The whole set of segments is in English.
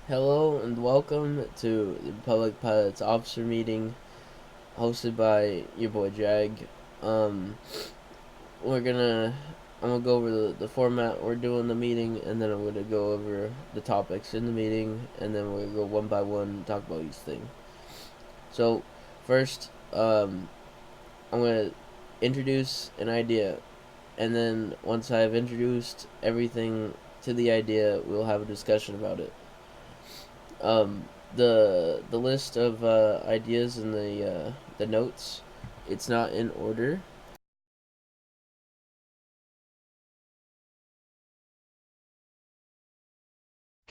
Hello and welcome to the Public Pilots Officer Meeting hosted by your boy Jag. Um, we're gonna, I'm gonna go over the format we're doing the meeting, and then I'm gonna go over the topics in the meeting, and then we're gonna go one by one and talk about each thing. So, first, I'm gonna introduce an idea, and then once I've introduced everything to the idea, we'll have a discussion about it. Um, the list of ideas in the notes, it's not in order.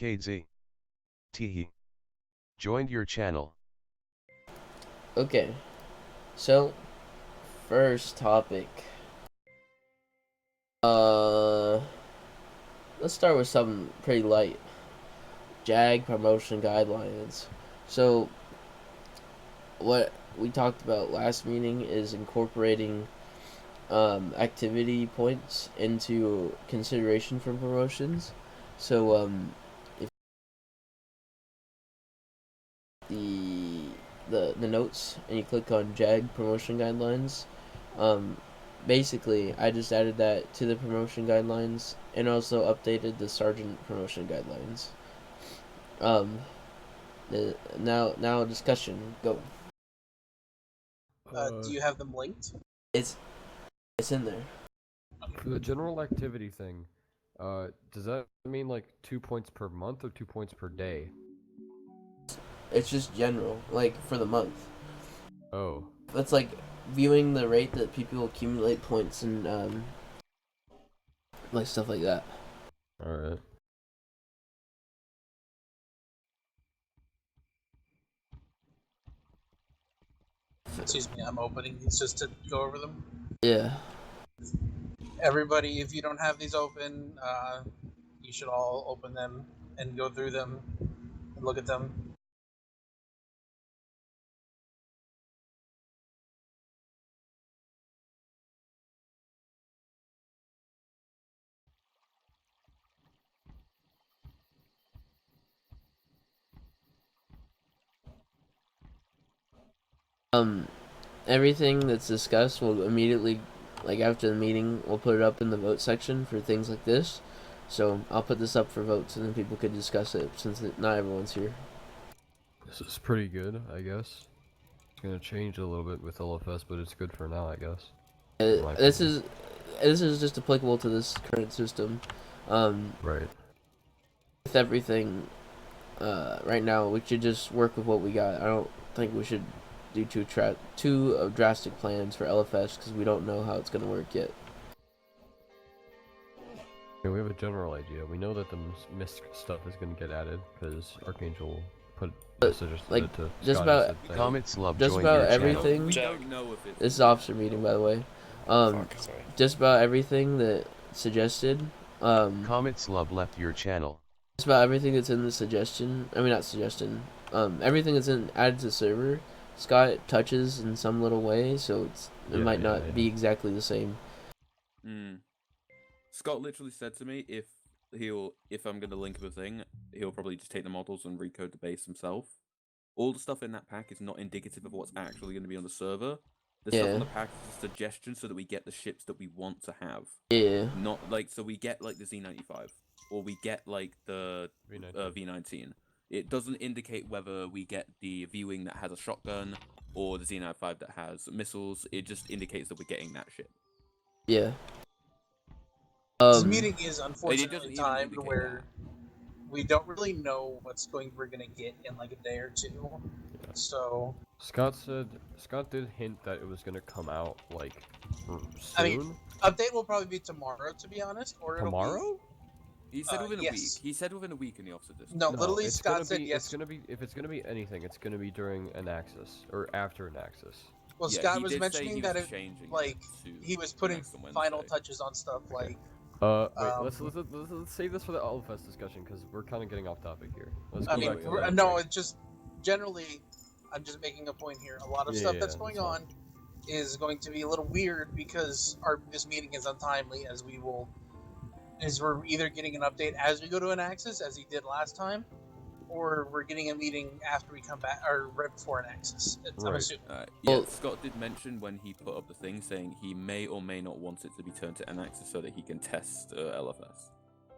KZ. Teehee. Joined your channel. Okay, so first topic. Uh, let's start with something pretty light. Jag promotion guidelines. So what we talked about last meeting is incorporating activity points into consideration for promotions. So if the the notes and you click on JAG promotion guidelines, um, basically I just added that to the promotion guidelines and also updated the sergeant promotion guidelines. Um, now discussion go. Do you have them linked? It's it's in there. For the general activity thing, does that mean like 2 points per month or 2 points per day? It's just general, like for the month. Oh. That's like viewing the rate that people accumulate points and like stuff like that. Alright. Excuse me, I'm opening these just to go over them. Yeah. Everybody, if you don't have these open, you should all open them and go through them and look at them. Um, everything that's discussed will immediately, like after the meeting, we'll put it up in the vote section for things like this. So I'll put this up for votes, and then people could discuss it since not everyone's here. This is pretty good, I guess. It's gonna change a little bit with LFS, but it's good for now, I guess. This is just applicable to this current system. Right. With everything, right now we should just work with what we got. I don't think we should do too drastic plans for LFS because we don't know how it's gonna work yet. Yeah, we have a general idea. We know that the MISC stuff is gonna get added because Archangel put messages like, to just Scott about- and said, Comet Slub Just joined about your channel. everything. We don't know if it's... This is officer meeting, by the way. sorry. Just about everything that suggested. Comet Slub left your channel. Just about everything that's in the suggestion. I mean, not suggestion. Everything that's added to the server. Scott touches in some little way, so it might not be exactly the same. Scott literally said to me, if I'm gonna link him a thing, he'll probably just take the models and recode the base himself. All the stuff in that pack is not indicative of what's actually going to be on the server. The stuff on the pack is a suggestion so that we get the ships that we want to have. Yeah. Not like, so we get like the Z95, or we get like the V19. It doesn't indicate whether we get the V-Wing that has a shotgun or the Z95 that has missiles. It just indicates that we're getting that ship. Yeah. This meeting is unfortunately even timed indicate where we don't really know we're gonna get in like a day or two. So Scott did hint that it was gonna come out like soon. I mean, update will probably be tomorrow, to be honest, or tomorrow. He said within a week. yes. He said within a week in the officer disc. No, literally, it's Scott gonna said be, yes. It's gonna be, if it's gonna be anything, it's gonna be during an Axis or after an Axis. Well, Yeah, Scott he was did say mentioning he that was it, changing like it to he was putting next on final Wednesday. touches on stuff like. Wait, let's save this for the LFS discussion because we're kind of getting off topic here. Let's go back to the no, it's just generally, I'm just making a point here. A lot of stuff that's going that's on is going to be a little weird because this meeting is untimely, as we're either getting an update as we go to an Axis, as he did last time, or we're getting a meeting after we come back, or right before an Nexus. I'm Right. assuming. Yeah, Well- Scott did mention when he put up the thing saying he may or may not want it to be turned to Anaxis so that he can test LFS.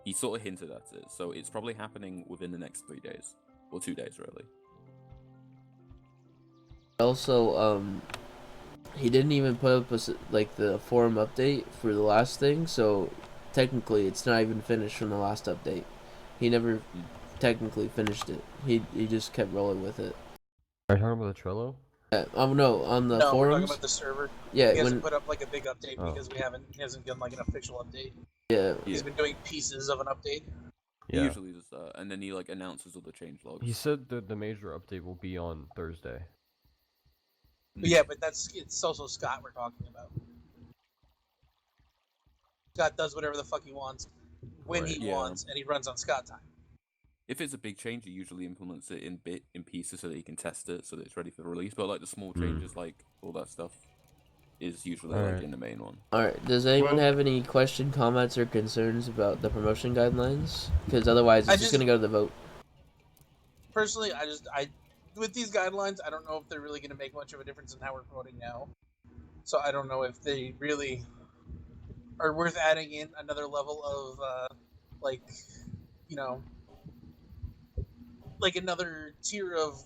He sort of hinted at it, so it's probably happening within the next 3 days. Or 2 days, really. Also, he didn't even put up the forum update for the last thing, so technically it's not even finished from the last update. He never technically finished it. He just kept rolling with it. Are you talking about the Trello? No, on the No, we're talking forums. about the server. Yeah, He hasn't when put up like a big update Oh. because he hasn't done like an official update. yeah, He's been doing pieces of an update. He Yeah. usually does that, and then he like announces all the change logs. He said that the major update will be on Thursday. But yeah, but it's also Scott we're talking about. Scott does whatever the fuck he wants when Right. he Yeah. wants, and he runs on Scott time. If it's a big change, he usually implements it in pieces so that he can test it so that it's ready for release. But like the small changes, like all that stuff, is usually like Alright. in the main one. all right. Does anyone Well- have any question, comments, or concerns about the promotion guidelines? Because otherwise, I it's just just- gonna go to the vote. Personally, I with these guidelines, I don't know if they're really going to make much of a difference in how we're voting now. So I don't know if they really are worth adding in another level of like, you know, like another tier of,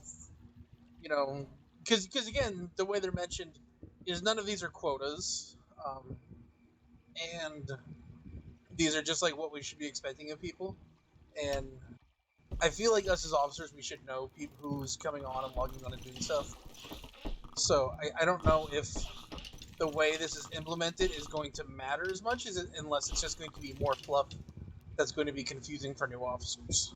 you know, because again, the way they're mentioned is none of these are quotas, and these are just like what we should be expecting of people, and I feel like us as officers, we should know people who's coming on and logging on and doing stuff. So I don't know if the way this is implemented is going to matter as much as unless it's just going to be more fluff that's going to be confusing for new officers.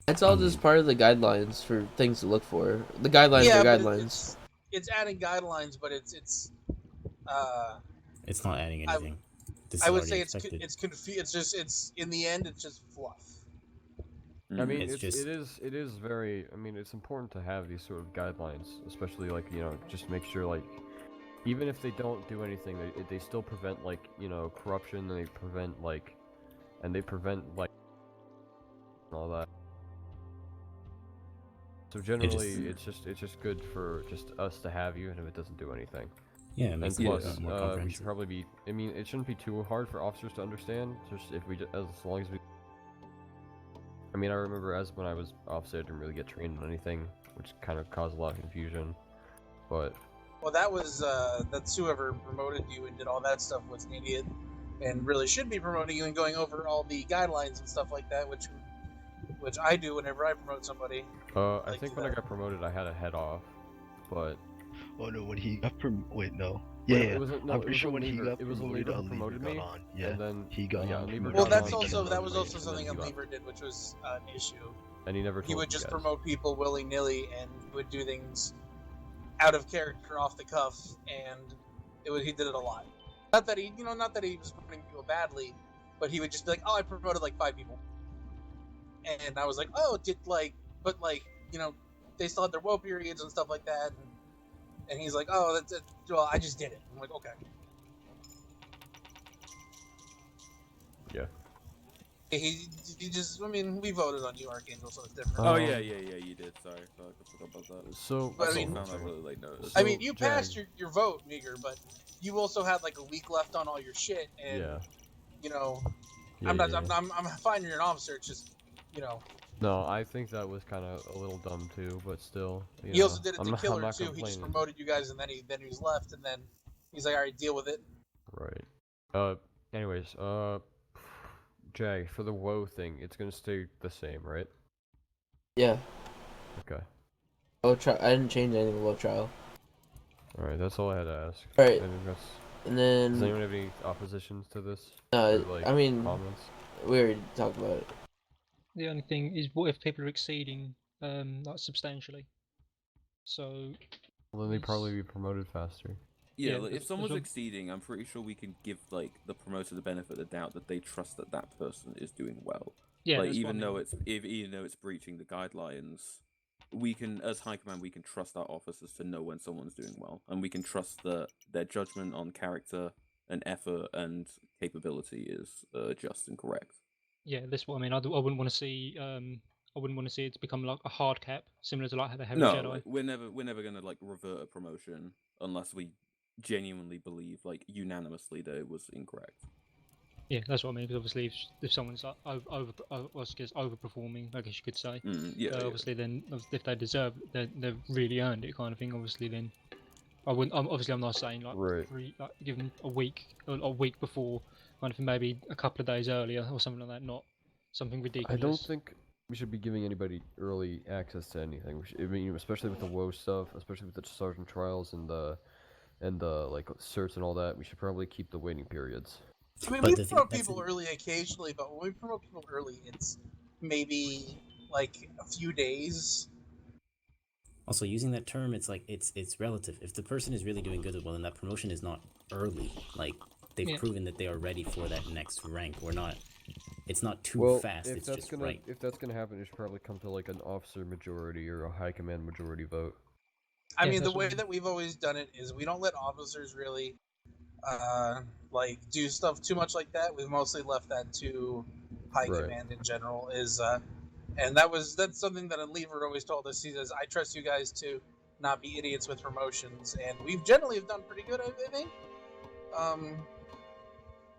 It's all just part of the guidelines for things to look for. The guidelines are but guidelines. it's adding guidelines, but it's It's not adding I- anything. This I is would already say it's expected. it's in the end it's just fluff. I mean, It's just- it is very. I mean, it's important to have these sort of guidelines, especially like just make sure like, even if they don't do anything, they still prevent like corruption. And they prevent like all that. So generally, it's just good for just us to have you, and if it doesn't do anything. Yeah, it And makes it plus, more we comprehensive. should probably be. I mean, it shouldn't be too hard for officers to understand. Just if we, as long as we. I mean, I remember as when I was officer, I didn't really get trained on anything, which kind of caused a lot of confusion. But Well, that's whoever promoted you and did all that stuff was an idiot, and really should be promoting you and going over all the guidelines and stuff like that, which I do whenever I promote somebody. I Like think when I that. got promoted, I had a head off, but Oh no, when he got wait, no. Well, Yeah, it wasn't- no, I'm it pretty was sure a when he leaver. got It was a promoted, leaver who Lever promoted got me, on. Yeah, and then he got yeah, on. Lever promoted Well, got that's on, him, also he that was got also on. and something then that he Lever did, which was an issue. and he never. He told would me just guys. promote people willy nilly and would do things out of character, off the cuff, and he did it a lot. Not that he was promoting people badly, but he would just be like, "Oh, I promoted like 5 people," and I was like, "Oh, but they still had their woe periods and stuff like that," and he's like, "Oh, that's it. Well, I just did it." I'm like, "Okay." Yeah. He just, I mean, we voted on you, Archangel, so it's different. Oh Um, yeah, you did. Sorry, I forgot about that. So But I I mean- found that really late notice. I mean, you Jag. passed your vote, Meager, but you also had like a week left on all your shit, and yeah. yeah, Yeah, I'm fine. You're an officer. It's just, No, I think that was kind of a little dumb too, but still. he also did it I'm to not, I'm Killer not too. He just complaining. promoted you guys, and then he was left, and then he's like, "All right, deal with it." Right. Anyways, Jag, for the WoW thing, it's gonna stay the same, right? Yeah. Okay. I didn't change anything with Love Trial. Alright, that's all I had to ask. Alright. I think that's... And Does then anyone have any oppositions to this? no, Or, like, I mean comments? we already talked about it. The only thing is, what if people are exceeding, like substantially? So Well, then they'd Yes. probably be promoted faster. Yeah, Yeah, like, if as someone's well. exceeding, I'm pretty sure we can give like the promoter the benefit of the doubt that they trust that that person is doing well. yeah, like that's what I even though mean. even though it's breaching the guidelines, we can, as high command, we can trust our officers to know when someone's doing well, and we can trust that their judgment on character and effort and capability is just and correct. Yeah, that's what I mean. I wouldn't want to see. I I wouldn't want to see it become like a hard cap, similar to like how they have No, in Jedi. like, we're never gonna like revert a promotion unless we genuinely believe, like unanimously, that it was incorrect. Yeah, that's what I mean. Because obviously, if someone's like overperforming, I guess you could say, Yeah, yeah. obviously then if they deserve, they've really earned it, kind of thing. Obviously, then I wouldn't. Obviously, I'm not saying like like give them a week before, kind of thing, maybe a couple of days earlier or something like that. Not something ridiculous. I don't think we should be giving anybody early access to anything. I mean, especially with the WoW stuff, especially with the sergeant trials and the like certs and all that. We should probably keep the waiting periods. I mean, we promote people early occasionally, but when we promote people early, it's maybe like a few days. Also, using that term, it's like it's relative. If the person is really doing good, well, then that promotion is not early. Like they've proven that they are ready for that next rank. We're not. It's not too fast. It's just right. If that's gonna happen, it should probably come to like an officer majority or a high command majority vote. I mean, the way that we've always done it is we don't let officers really like do stuff too much like that. We've mostly left that to high command in general. And that's something that Lever always told us. He says, "I trust you guys to not be idiots with promotions," and we've generally have done pretty good, I think.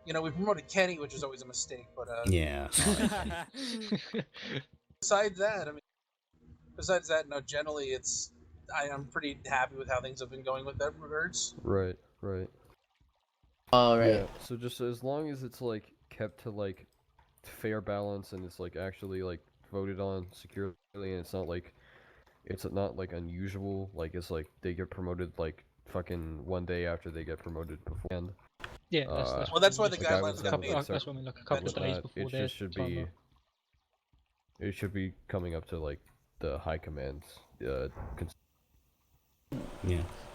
You know, we promoted Kenny, which is always a mistake, but yeah. Besides that, no. Generally, I'm pretty happy with how things have been going with that regards. Right. All right. Yeah, so just as long as it's like kept to like fair balance and it's like actually like voted on securely and it's not like unusual, like it's like they get promoted like fucking one day after they get promoted beforehand. Yeah, that's why the guidelines got made. That's what I mean, like a couple of days before it should be. It should be coming up to like the high command's. Yeah.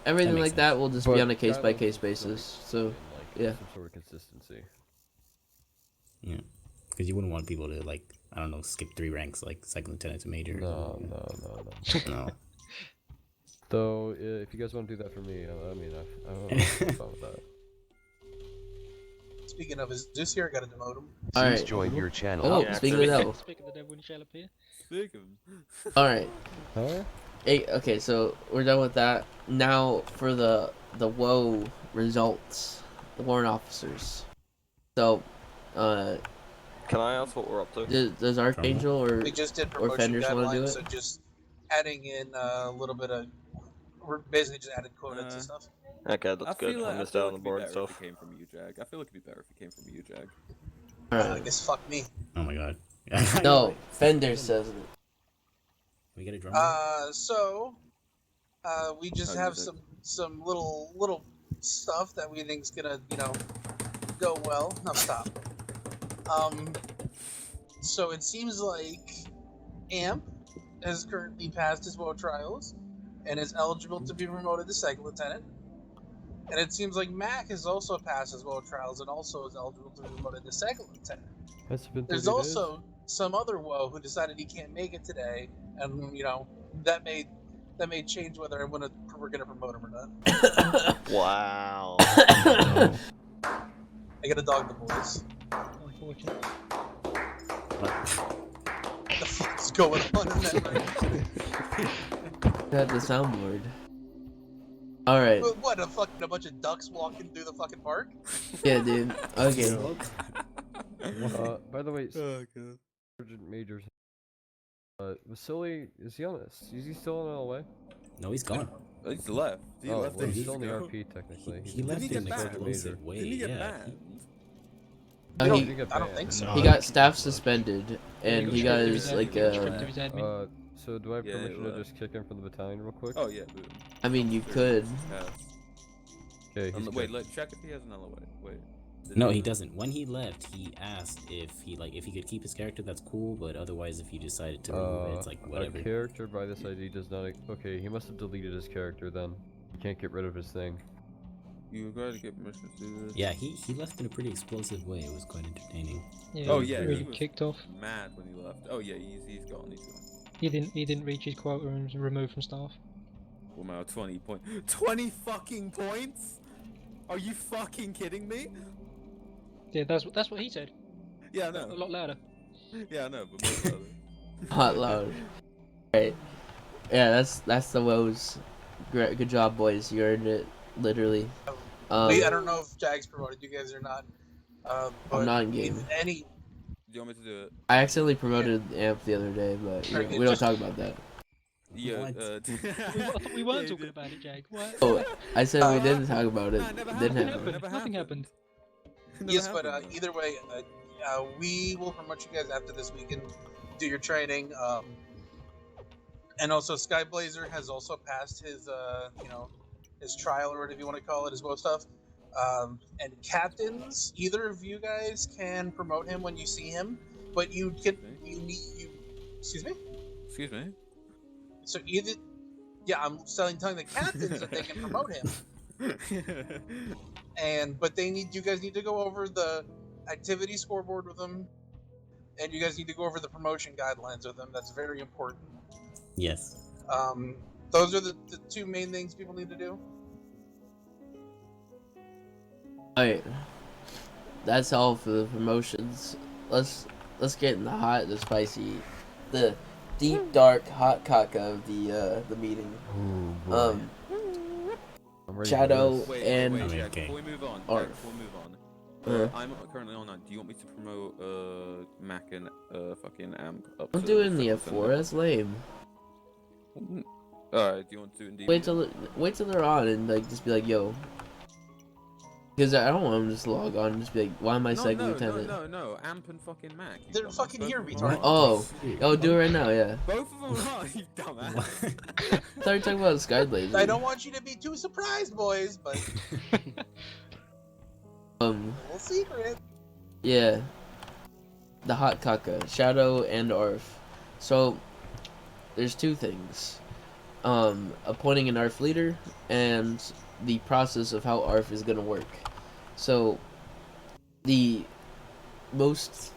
Everything like that will just be on a case-by-case basis. So, yeah. Some sort of consistency. Yeah. Because you wouldn't want people to, like, I don't know, skip 3 ranks, like second lieutenant to major. No. No. Though, if you guys want to do that for me, I mean, I don't have fun with that. Speaking of, is Zeus here? I gotta demote him. Please join your channel. Oh, speaking of the devil. Speaking of the devil, shall appear. Alright. Huh? Hey, okay, so we're done with that. Now for the WoW results. The warrant officers. So, can I ask what we're up to? Does Archangel we just did or Fenders want to do it? So just adding in a little bit of, we're basically just added quotas and stuff. Okay, that's good. I missed out on the board and stuff. If it came from you, Jag. I feel like it'd be better if it came from you, Jag. I guess fuck me. Oh my god. No, Fender says it. We get a drum. We just have some little stuff that we think's gonna, go well. No, stop. So it seems like Amp has currently passed his WoW trials and is eligible to be promoted to second lieutenant. And it seems like Mac has also passed his WoW trials and also is eligible to be promoted to second lieutenant. There's also some other WoW who decided he can't make it today, and that may change whether we're gonna promote him or not. Wow. I gotta dog the boys. Unfortunate. What the fuck's going on in that room? Got the soundboard. Alright. What, a bunch of ducks walking through the fucking park? Yeah, dude. Okay. By the way, Sergeant Major, Vasily, is he still on LOA? No, he's gone. He's left. Well, he's still in the RP technically. He left in an explosive way. Didn't he get banned? I don't think so. He got staff suspended, and he got his like So do I have permission to just kick him from the battalion real quick? Oh yeah. I mean, you could. Okay. Wait, check if he has an LOA. Wait. No, he doesn't. When he left, he asked if he could keep his character. That's cool, but otherwise, if he decided to remove it, it's like whatever. A character by this ID does not. Okay, he must have deleted his character then. You can't get rid of his thing. You gotta get permission to do this. Yeah, he left in a pretty explosive way. It was quite entertaining. Yeah, he really was kicked off. Mad when he left. Oh yeah, he's gone. He's gone. He didn't reach his quota and was removed from staff. Well, now 20 points. 20 fucking points? Are you fucking kidding me? Yeah, that's what he said. Yeah, I know. A lot louder. Yeah, I know, but much louder. Hot loud. Right. Yeah, that's the woes. Great, good job, boys. You earned it, literally. I don't know if Jag's promoted you guys or not. But I'm not in game. Any. Do you want me to do it? I accidentally promoted Amp the other day, but we don't talk about that. Yeah. we weren't talking about it, Jag. What? Oh, I said we didn't talk about it. Didn't happen. Nothing happened. Yes, but either way, we will promote you guys after this weekend. Do your training. And also, Skyblazer has also passed his, his trial or whatever you want to call it, his WoW stuff. And captains, either of you guys can promote him when you see him, but excuse me. Excuse me. So I'm telling the captains that they can promote him. But you guys need to go over the activity scoreboard with them, and you guys need to go over the promotion guidelines with them. That's very important. Yes. Those are the two main things people need to do. Alright. That's all for the promotions. Let's get in the spicy, the deep dark hot caca of the meeting. Ooh, Shadow and before we move on, I'm currently on that. Do you want me to promote Mac and fucking Amp up? I'm doing the F4. That's lame. Alright, do you want to do it in Wait till they're on and just be like, yo. Because I don't want them to just log on and just be like, why am I second lieutenant? No, Amp and fucking Mac. They're fucking here, retard. Oh, do it right now, yeah. Both of them are, you dumbass. I thought you were talking about Skyblazer. I don't want you to be too surprised, boys, but little secret. Yeah. The hot caca, Shadow and Arf. So there's two things. Appointing an ARF leader and the process of how ARF is gonna work. So the most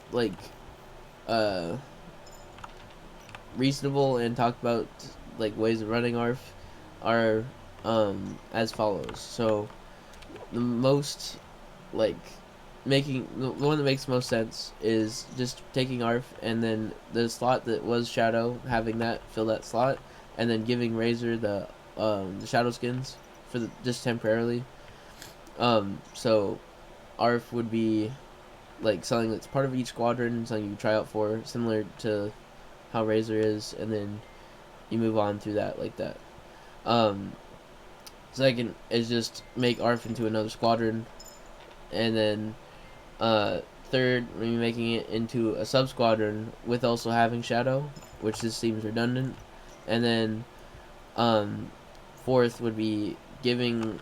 reasonable and talked about ways of running ARF are as follows. So the most the one that makes most sense is just taking ARF and then the slot that was Shadow, having that fill that slot, and then giving Razor the Shadow skins for just temporarily. So ARF would be something that's part of each squadron, something you can try out for, similar to how Razor is, and then you move on through that like that. Second is just make ARF into another squadron, and then third, maybe making it into a sub squadron with also having Shadow, which just seems redundant. And then fourth would be giving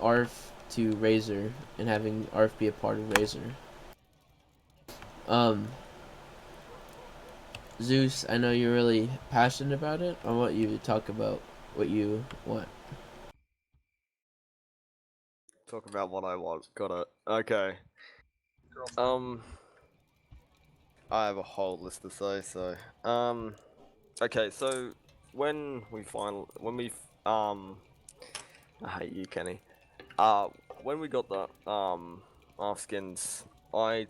ARF to Razor and having ARF be a part of Razor. Zeus, I know you're really passionate about it. I want you to talk about what you want. Talk about what I want. Got it. Okay. I have a whole list to say, so okay, so when we I hate you, Kenny. When we got the ARF skins, I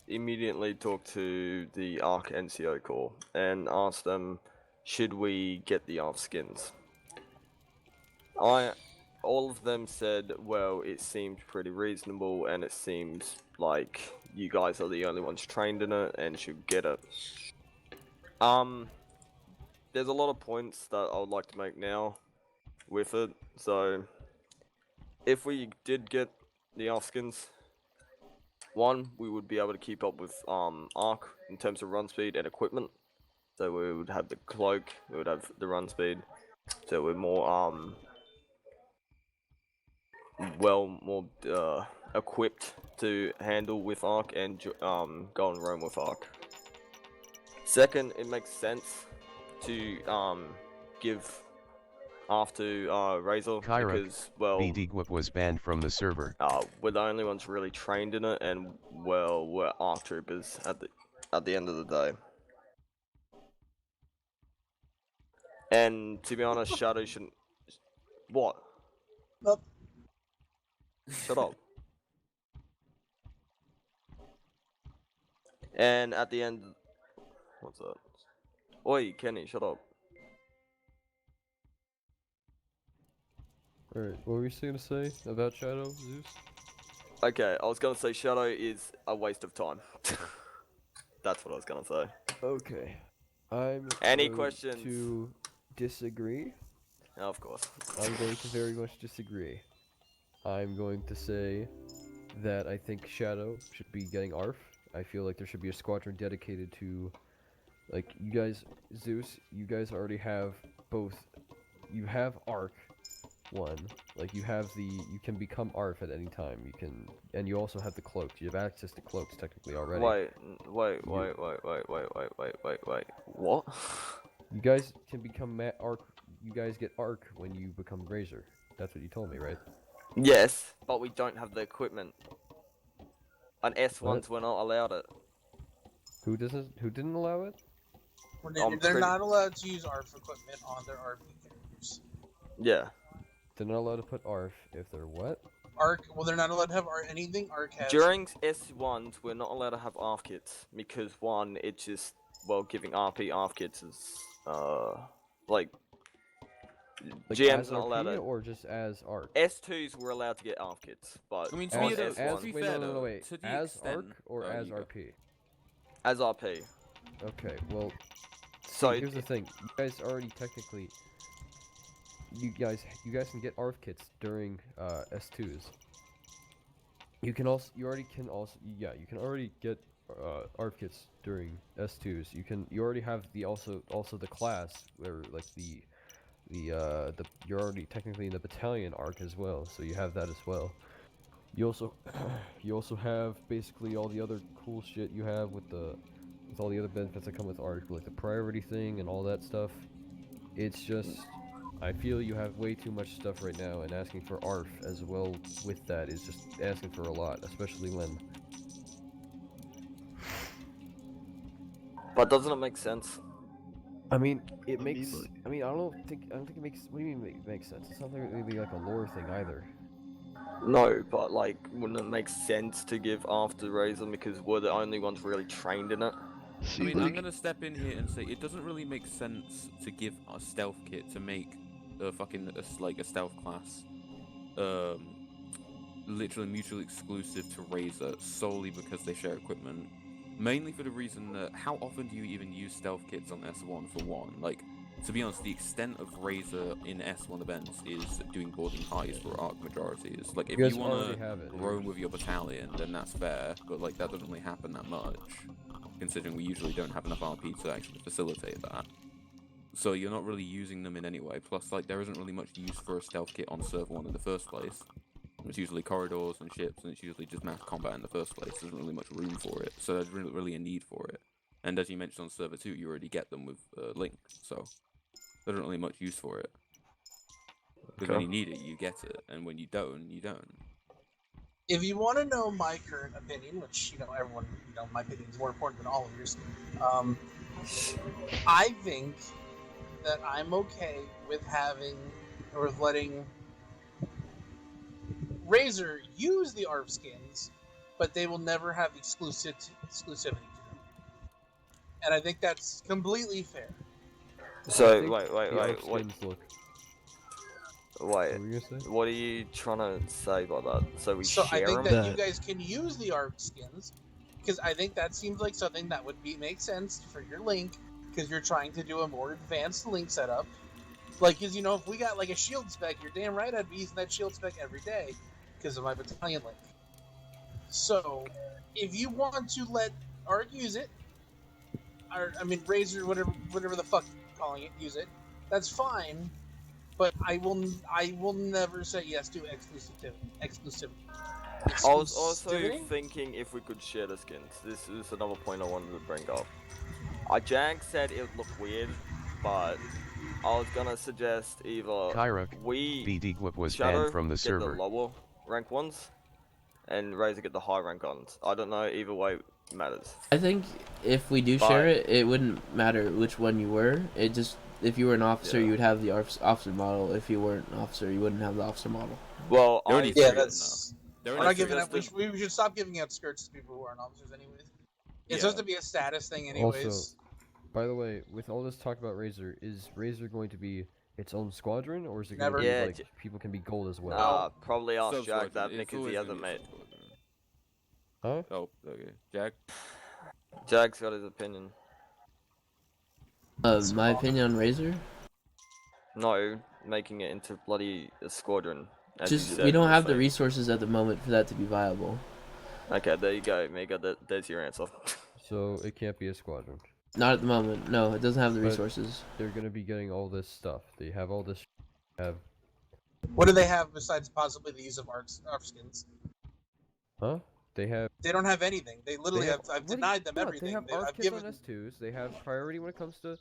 immediately talked to the ARC NCO Corps and asked them, should we get the ARF skins? All of them said, well, it seemed pretty reasonable and it seems like you guys are the only ones trained in it and should get it. There's a lot of points that I would like to make now with it. So, if we did get the ARF skins, one, we would be able to keep up with ARC in terms of run speed and equipment. So we would have the cloak, we would have the run speed, so we're more more equipped to handle with ARC and go and roam with ARC. Second, it makes sense to give after Razor because, well, BDGWIP was banned from the server. We're the only ones really trained in it, and well, we're ARC troopers at the end of the day. And to be honest, Shadow shouldn't. What? Nope. Shut up. And at the end, what's that? Oi, Kenny, shut up. Alright, what were you gonna say about Shadow, Zeus? Okay, I was gonna say Shadow is a waste of time. That's what I was gonna say. Okay. I'm Any going questions? to disagree. Of course. I'm going to very much disagree. I'm going to say that I think Shadow should be getting ARF. I feel like there should be a squadron dedicated to, like, you guys, Zeus, you guys already have both. You have Arc, one. Like, you have you can become ARF at any time. You can, and you also have the cloaks. You have access to cloaks technically already. Wait. What? You guys can become Arc. You guys get Arc when you become Razor. That's what you told me, right? Yes, but we don't have the equipment. On S1s, What? we're not allowed it. Who doesn't? Who didn't allow it? They're not allowed to use ARF equipment on their RP characters. Yeah. They're not allowed to put ARF if they're what? Well, they're not allowed to have anything ARC has. During S1s, we're not allowed to have ARF kits because one, it's just, well, giving RP ARF kits is, like GM's as not allowed RP to. or just as ARC? S2s were allowed to get ARF kits, but I mean, As, to as, be wait, fair, no, though, wait. to the As extent... ARC or Oh, as you go. RP? as RP. Okay, well, So here's the thing. You guys already technically, you guys can get ARF kits during S2s. You can also, you can already get ARF kits during S2s. You already have also the class where like you're already technically in the battalion ARC as well, so you have that as well. You also have basically all the other cool shit you have with all the other benefits that come with ARC, like the priority thing and all that stuff. It's just, I feel you have way too much stuff right now, and asking for ARF as well with that is just asking for a lot, especially when... But doesn't it make sense? I mean, it makes... I don't think it makes... What do you mean it makes sense? It's not really like a lore thing either. No, but like, wouldn't it make sense to give ARF to Razor because we're the only ones really trained in it? I mean, I'm gonna step in here and say it doesn't really make sense to give a stealth kit to make a stealth class, literally mutually exclusive to Razor solely because they share equipment. Mainly for the reason that how often do you even use stealth kits on S1 for one? Like, to be honest, the extent of Razor in S1 events is doing boarding highs for ARC majorities. Like, if you want to roam with your battalion, then that's fair, but like that doesn't really happen that much, considering we usually don't have enough RP to actually facilitate that. So you're not really using them in any way. Plus, like, there isn't really much use for a stealth kit on Server 1 in the first place. It's usually corridors and ships, and it's usually just mass combat in the first place. There's not really much room for it, so there's really a need for it. And as you mentioned on Server 2, you already get them with Link, so there's not really much use for it. Because when you need it, you get it, and when you don't, you don't. If you want to know my current opinion, which, everyone, my opinion is more important than all of yours, I think that I'm okay with letting Razor use the ARF skins, but they will never have exclusivity to them. And I think that's completely fair. So, wait. What are you trying to say by that? So share I think them? that you guys can use the ARC skins, because I think that seems like something that would make sense for your Link, because you're trying to do a more advanced Link setup. Like, because, if we got, like, a shield spec, you're damn right I'd be using that shield spec every day, because of my battalion Link. So, if you want to let ARC use it, or, Razor, whatever the fuck you're calling it, use it, that's fine. But I will never say yes to exclusivity. I was also thinking if we could share the skins. This is another point I wanted to bring up. Jag said it would look weird, but I was gonna suggest either BD was Shadow banned from the server. Get the lower rank ones, and Razor get the high rank ones. I don't know, either way matters. I think if we do share it, it wouldn't matter which one you were. It just, if you were an officer, you would have the officer model. If you weren't an officer, you wouldn't have the officer model. Well, that's... We're not giving up. We should stop giving out skirts to people who aren't officers anyways. It's supposed to be a status thing anyways. by the way, with all this talk about Razor, is Razor going to be its own squadron, or is it Never. going to be Yeah, like people can be gold as well? Nah, probably ask Sub Jack squadron. that It's because always he gonna hasn't be a made. sub squadron. Huh? Oh, okay. Jack. Jack's got his opinion. My opinion on Razor? No, making it into bloody a squadron. As you Just said we in don't the have the thing. resources at the moment for that to be viable. Okay, there you go, Mega. There's your answer. So it can't be a squadron. Not at the moment. No, it doesn't have the But- resources. They're gonna be getting all this stuff. They have all this. Have What do they have besides possibly the use of ARC skins? huh? They have. They don't have anything. They literally They have. I've what do you denied them thought? everything. They have I've ARC kits given. on S2s. They have priority when it comes to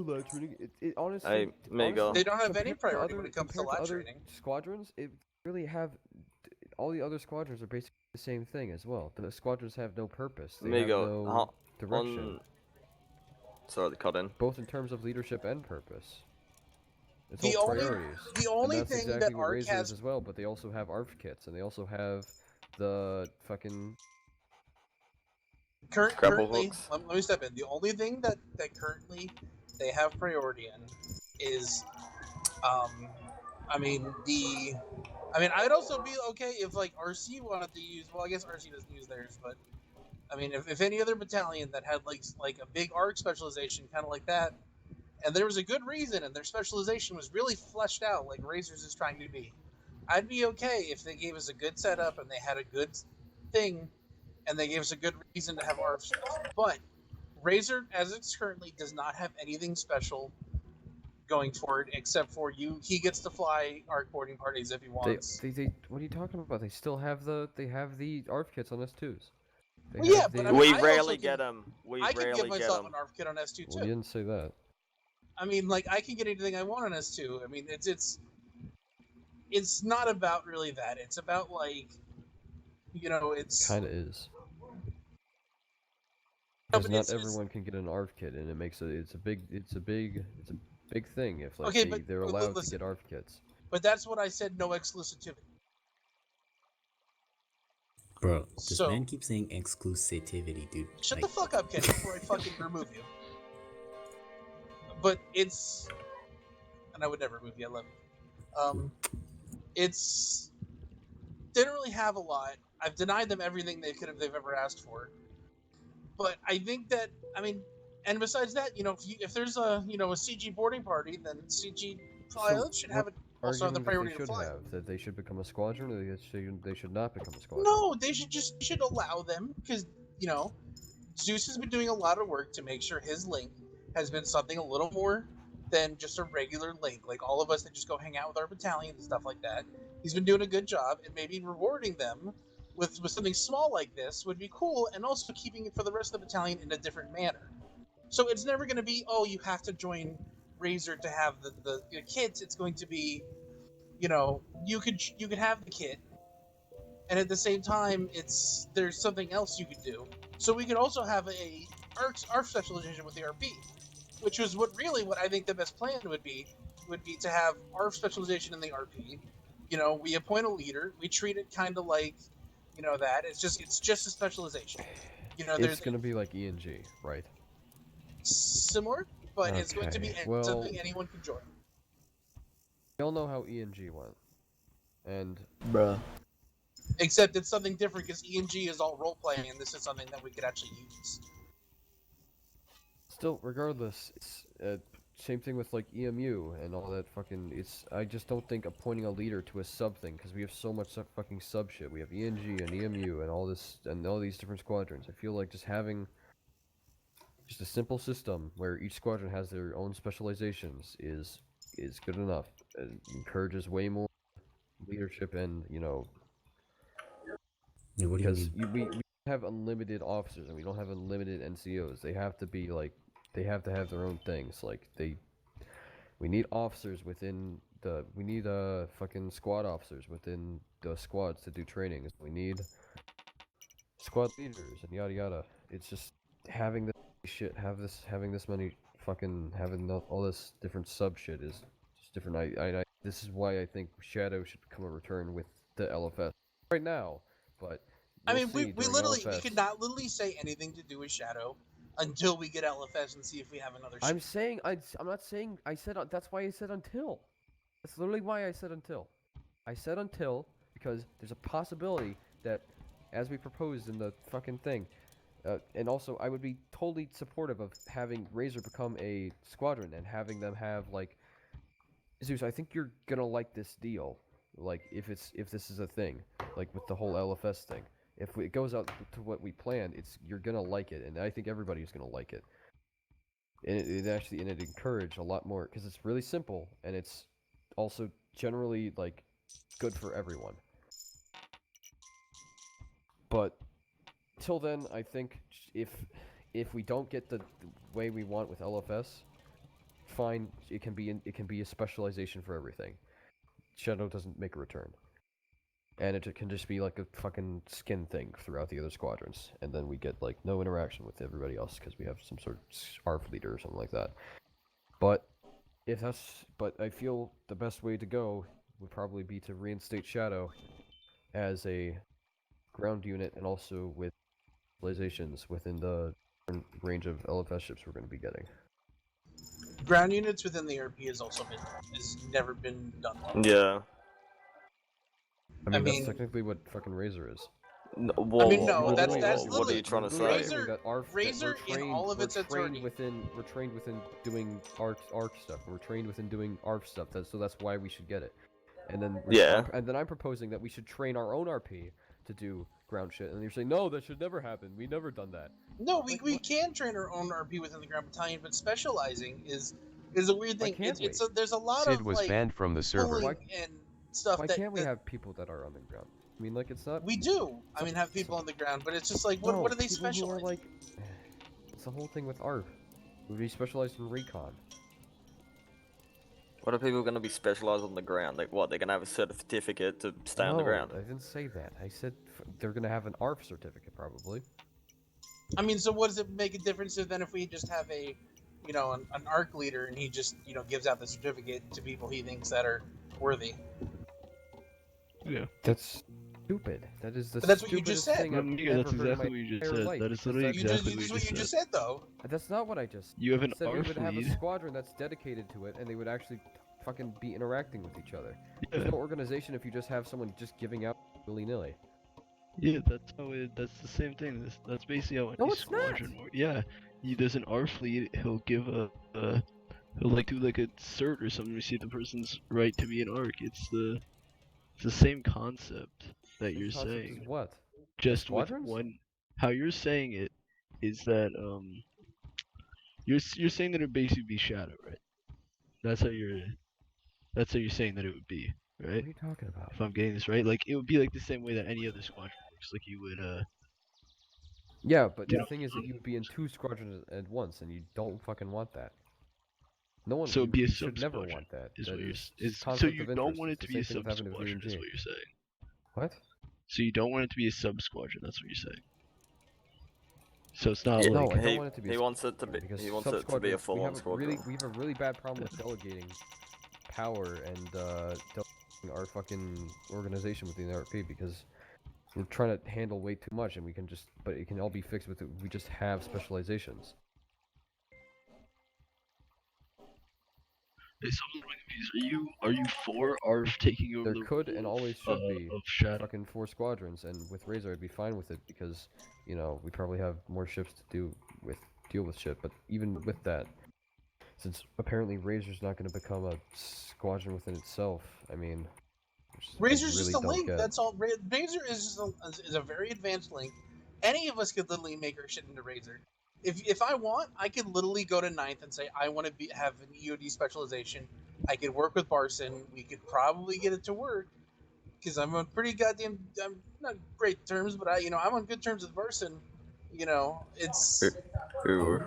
lab training. It honestly. Hey, Mega. They don't have any compared to priority other- when it comes to compared lab other training. Squadrons, it really have. All the other squadrons are basically the same thing as well. The squadrons have no purpose. They Mega, have no direction. Sorry to cut in. Both in terms of leadership and purpose. It's The all only- priorities. the only and that's thing that exactly what ARC Razor has- is as well, but they also have ARF kits, and they also have the fucking... Currently, hooks. let me step in. The only thing that currently they have priority in is, I'd also be okay if like RC wanted to use. Well, I guess RC doesn't use theirs, but I mean, if any other battalion that had like a big ARC specialization, kind of like that, and there was a good reason, and their specialization was really fleshed out, like Razor's is trying to be, I'd be okay if they gave us a good setup and they had a good thing, and they gave us a good reason to have ARC stuff. But Razor, as it's currently, does not have anything special going for it, except for he gets to fly ARC boarding parties if he wants. They what are you talking about? They still have the ARF kits on S2s. They Well, yeah, have but the- I mean, We I also rarely can- get them. We I can rarely give get myself them. an ARF kit on S2 too. Well, you didn't say that. I mean, like I can get anything I want on S2. I mean, it's not about really that. It's about like, it's Kind of is. No, Because but not it's- everyone can get an ARF kit, and it makes it's a big thing if like Okay, but they're allowed to listen. get ARF kits. But that's what I said. No exclusivity. Bro, this So- man keeps saying exclusivity, dude. Shut Like, the fuck up, Kenny, before I fucking remove you. But it's, and I would never remove you. I love you. It's didn't really have a lot. I've denied them everything they've ever asked for. But I think that and besides that, if there's a CG boarding party, then CG pilots should have it. Also have the Arguing priority that to they should fly. have that they should become a squadron, or they should not become a squadron. No, they should allow them because Zeus has been doing a lot of work to make sure his link has been something a little more than just a regular link. Like all of us that just go hang out with our battalions and stuff like that. He's been doing a good job, and maybe rewarding them with something small like this would be cool, and also keeping it for the rest of the battalion in a different manner. So it's never going to be, oh, you have to join Razor to have the kits. It's going to be, you could have the kit, and at the same time, there's something else you could do. So we could also have a ARC specialization with the RP, which was what I think the best plan would be to have ARC specialization in the RP. We appoint a leader. We treat it kind of like, that it's just a specialization. It's There's gonna be like ENG, right? similar, but it's going to be Okay, well- something anyone can join. We all know how ENG went, and Bruh. Except it's something different because ENG is all role playing, and this is something that we could actually use. still, regardless, it's same thing with like EMU and all that fucking. I just don't think appointing a leader to a sub thing, because we have so much fucking sub shit. We have ENG and EMU and all this and all these different squadrons. I feel like just having just a simple system where each squadron has their own specializations is good enough. It encourages way more leadership and yeah, what do you because mean? we have unlimited officers and we don't have unlimited NCOs. They have to be like they have to have their own things. Like we need officers within we need fucking squad officers within the squads to do trainings. We need squad leaders and yada yada. It's just having this shit, having this many fucking all this different sub shit is just different. I this is why I think Shadow should become a return with the LFS right now, but I We'll mean, see we during literally we LFS. could not literally say anything to do with Shadow until we get LFS and see if we have another. I'm saying I'm not saying I said that's why I said until. That's literally why I said until. I said until because there's a possibility that, as we proposed in the fucking thing, and also I would be totally supportive of having Razor become a squadron and having them have like. Zeus, I think you're gonna like this deal. Like if this is a thing, like with the whole LFS thing. If it goes out to what we planned, you're gonna like it, and I think everybody's gonna like it. And it encouraged a lot more because it's really simple and it's also generally like good for everyone. But till then, I think if we don't get the way we want with LFS, fine. It can be a specialization for everything. Shadow doesn't make a return. And it can just be like a fucking skin thing throughout the other squadrons, and then we get like no interaction with everybody else because we have some sort of ARF leader or something like that. But I feel the best way to go would probably be to reinstate Shadow as a ground unit, and also with specializations within the range of LFS ships we're going to be getting. Ground units within the RP has never been done. Yeah. I mean, that's technically what fucking Razor is. No, I mean, no, that's what are you trying to say? Razor in all of its authority. We're trained within doing ARC stuff. We're trained within doing ARF stuff. So that's why we should get it. And then and then I'm proposing that we should train our own RP to do ground shit. And you're saying no, that should never happen. We've never done that. No, we can train our own RP within the ground battalion, but specializing is a weird thing. There's a lot Sid of was like banned from the server. and stuff. Why can't we have people that are on the ground? I mean, like it's not. We do. I mean, have people on the ground, but it's just like, what are they specializing? Like, it's the whole thing with ARP. Would be specialized in recon. What are people going to be specialized on the ground? Like what? They're going to have a certificate to stay on the ground? I didn't say that. I said they're going to have an ARF certificate probably. I mean, so what does it make a difference then if we just have a, an ARC leader and he just, gives out the certificate to people he thinks that are worthy? Yeah. That's stupid. That is the but that's what you just said. Thing I've that's exactly what you just said. Life. That is literally exactly what you just said, though. That's not what I just. You have an said. We ARF would have a lead. squadron that's dedicated to it, and they would actually fucking be interacting with each other. There's no organization if you just have someone just giving out willy-nilly. Yeah, that's how that's the same thing. That's basically how any squadron works. Yeah, there's an ARF lead. He'll give he'll like do like a cert or something to see if the person's right to be an ARC. It's the same concept that you're saying. What? Just with one. How you're saying it is that you're saying that it would basically be Shadow, right? That's how you're saying that it would be, right? What are you talking about? If I'm getting this right, like it would be like the same way that any other squadron works. Like you would Yeah, but the thing is that you would be in 2 squadrons at once, and you don't fucking want that. No one. So it'd be a should never want that. Is that what you're, is so you don't want it to be a sub squadron. Is what you're saying. What? So you don't want it to be a sub squadron. That's what you're saying. So it's not like like no, I don't want it to be. He wants it to be. He wants it to be a full-on squadron. We have a really bad problem with delegating power and delegating our fucking organization within the RP because we're trying to handle way too much, and we can just. But it can all be fixed with it. We just have specializations. Hey, so I'm confused. Are you for ARF taking over? There could and always should be fucking 4 squadrons, and with Razor I'd be fine with it because, we probably have more ships to deal with shit. But even with that, since apparently Razor's not going to become a squadron within itself, I mean, Razor's just a link. That's all. Razor is just a very advanced link. Any of us could literally make our shit into Razor. If I want, I could literally go to 9th and say I want to have an EOD specialization. I could work with Barson. We could probably get it to work because I'm on pretty goddamn. I'm not great terms, but I'm on good terms with Barson. It's. Ooh.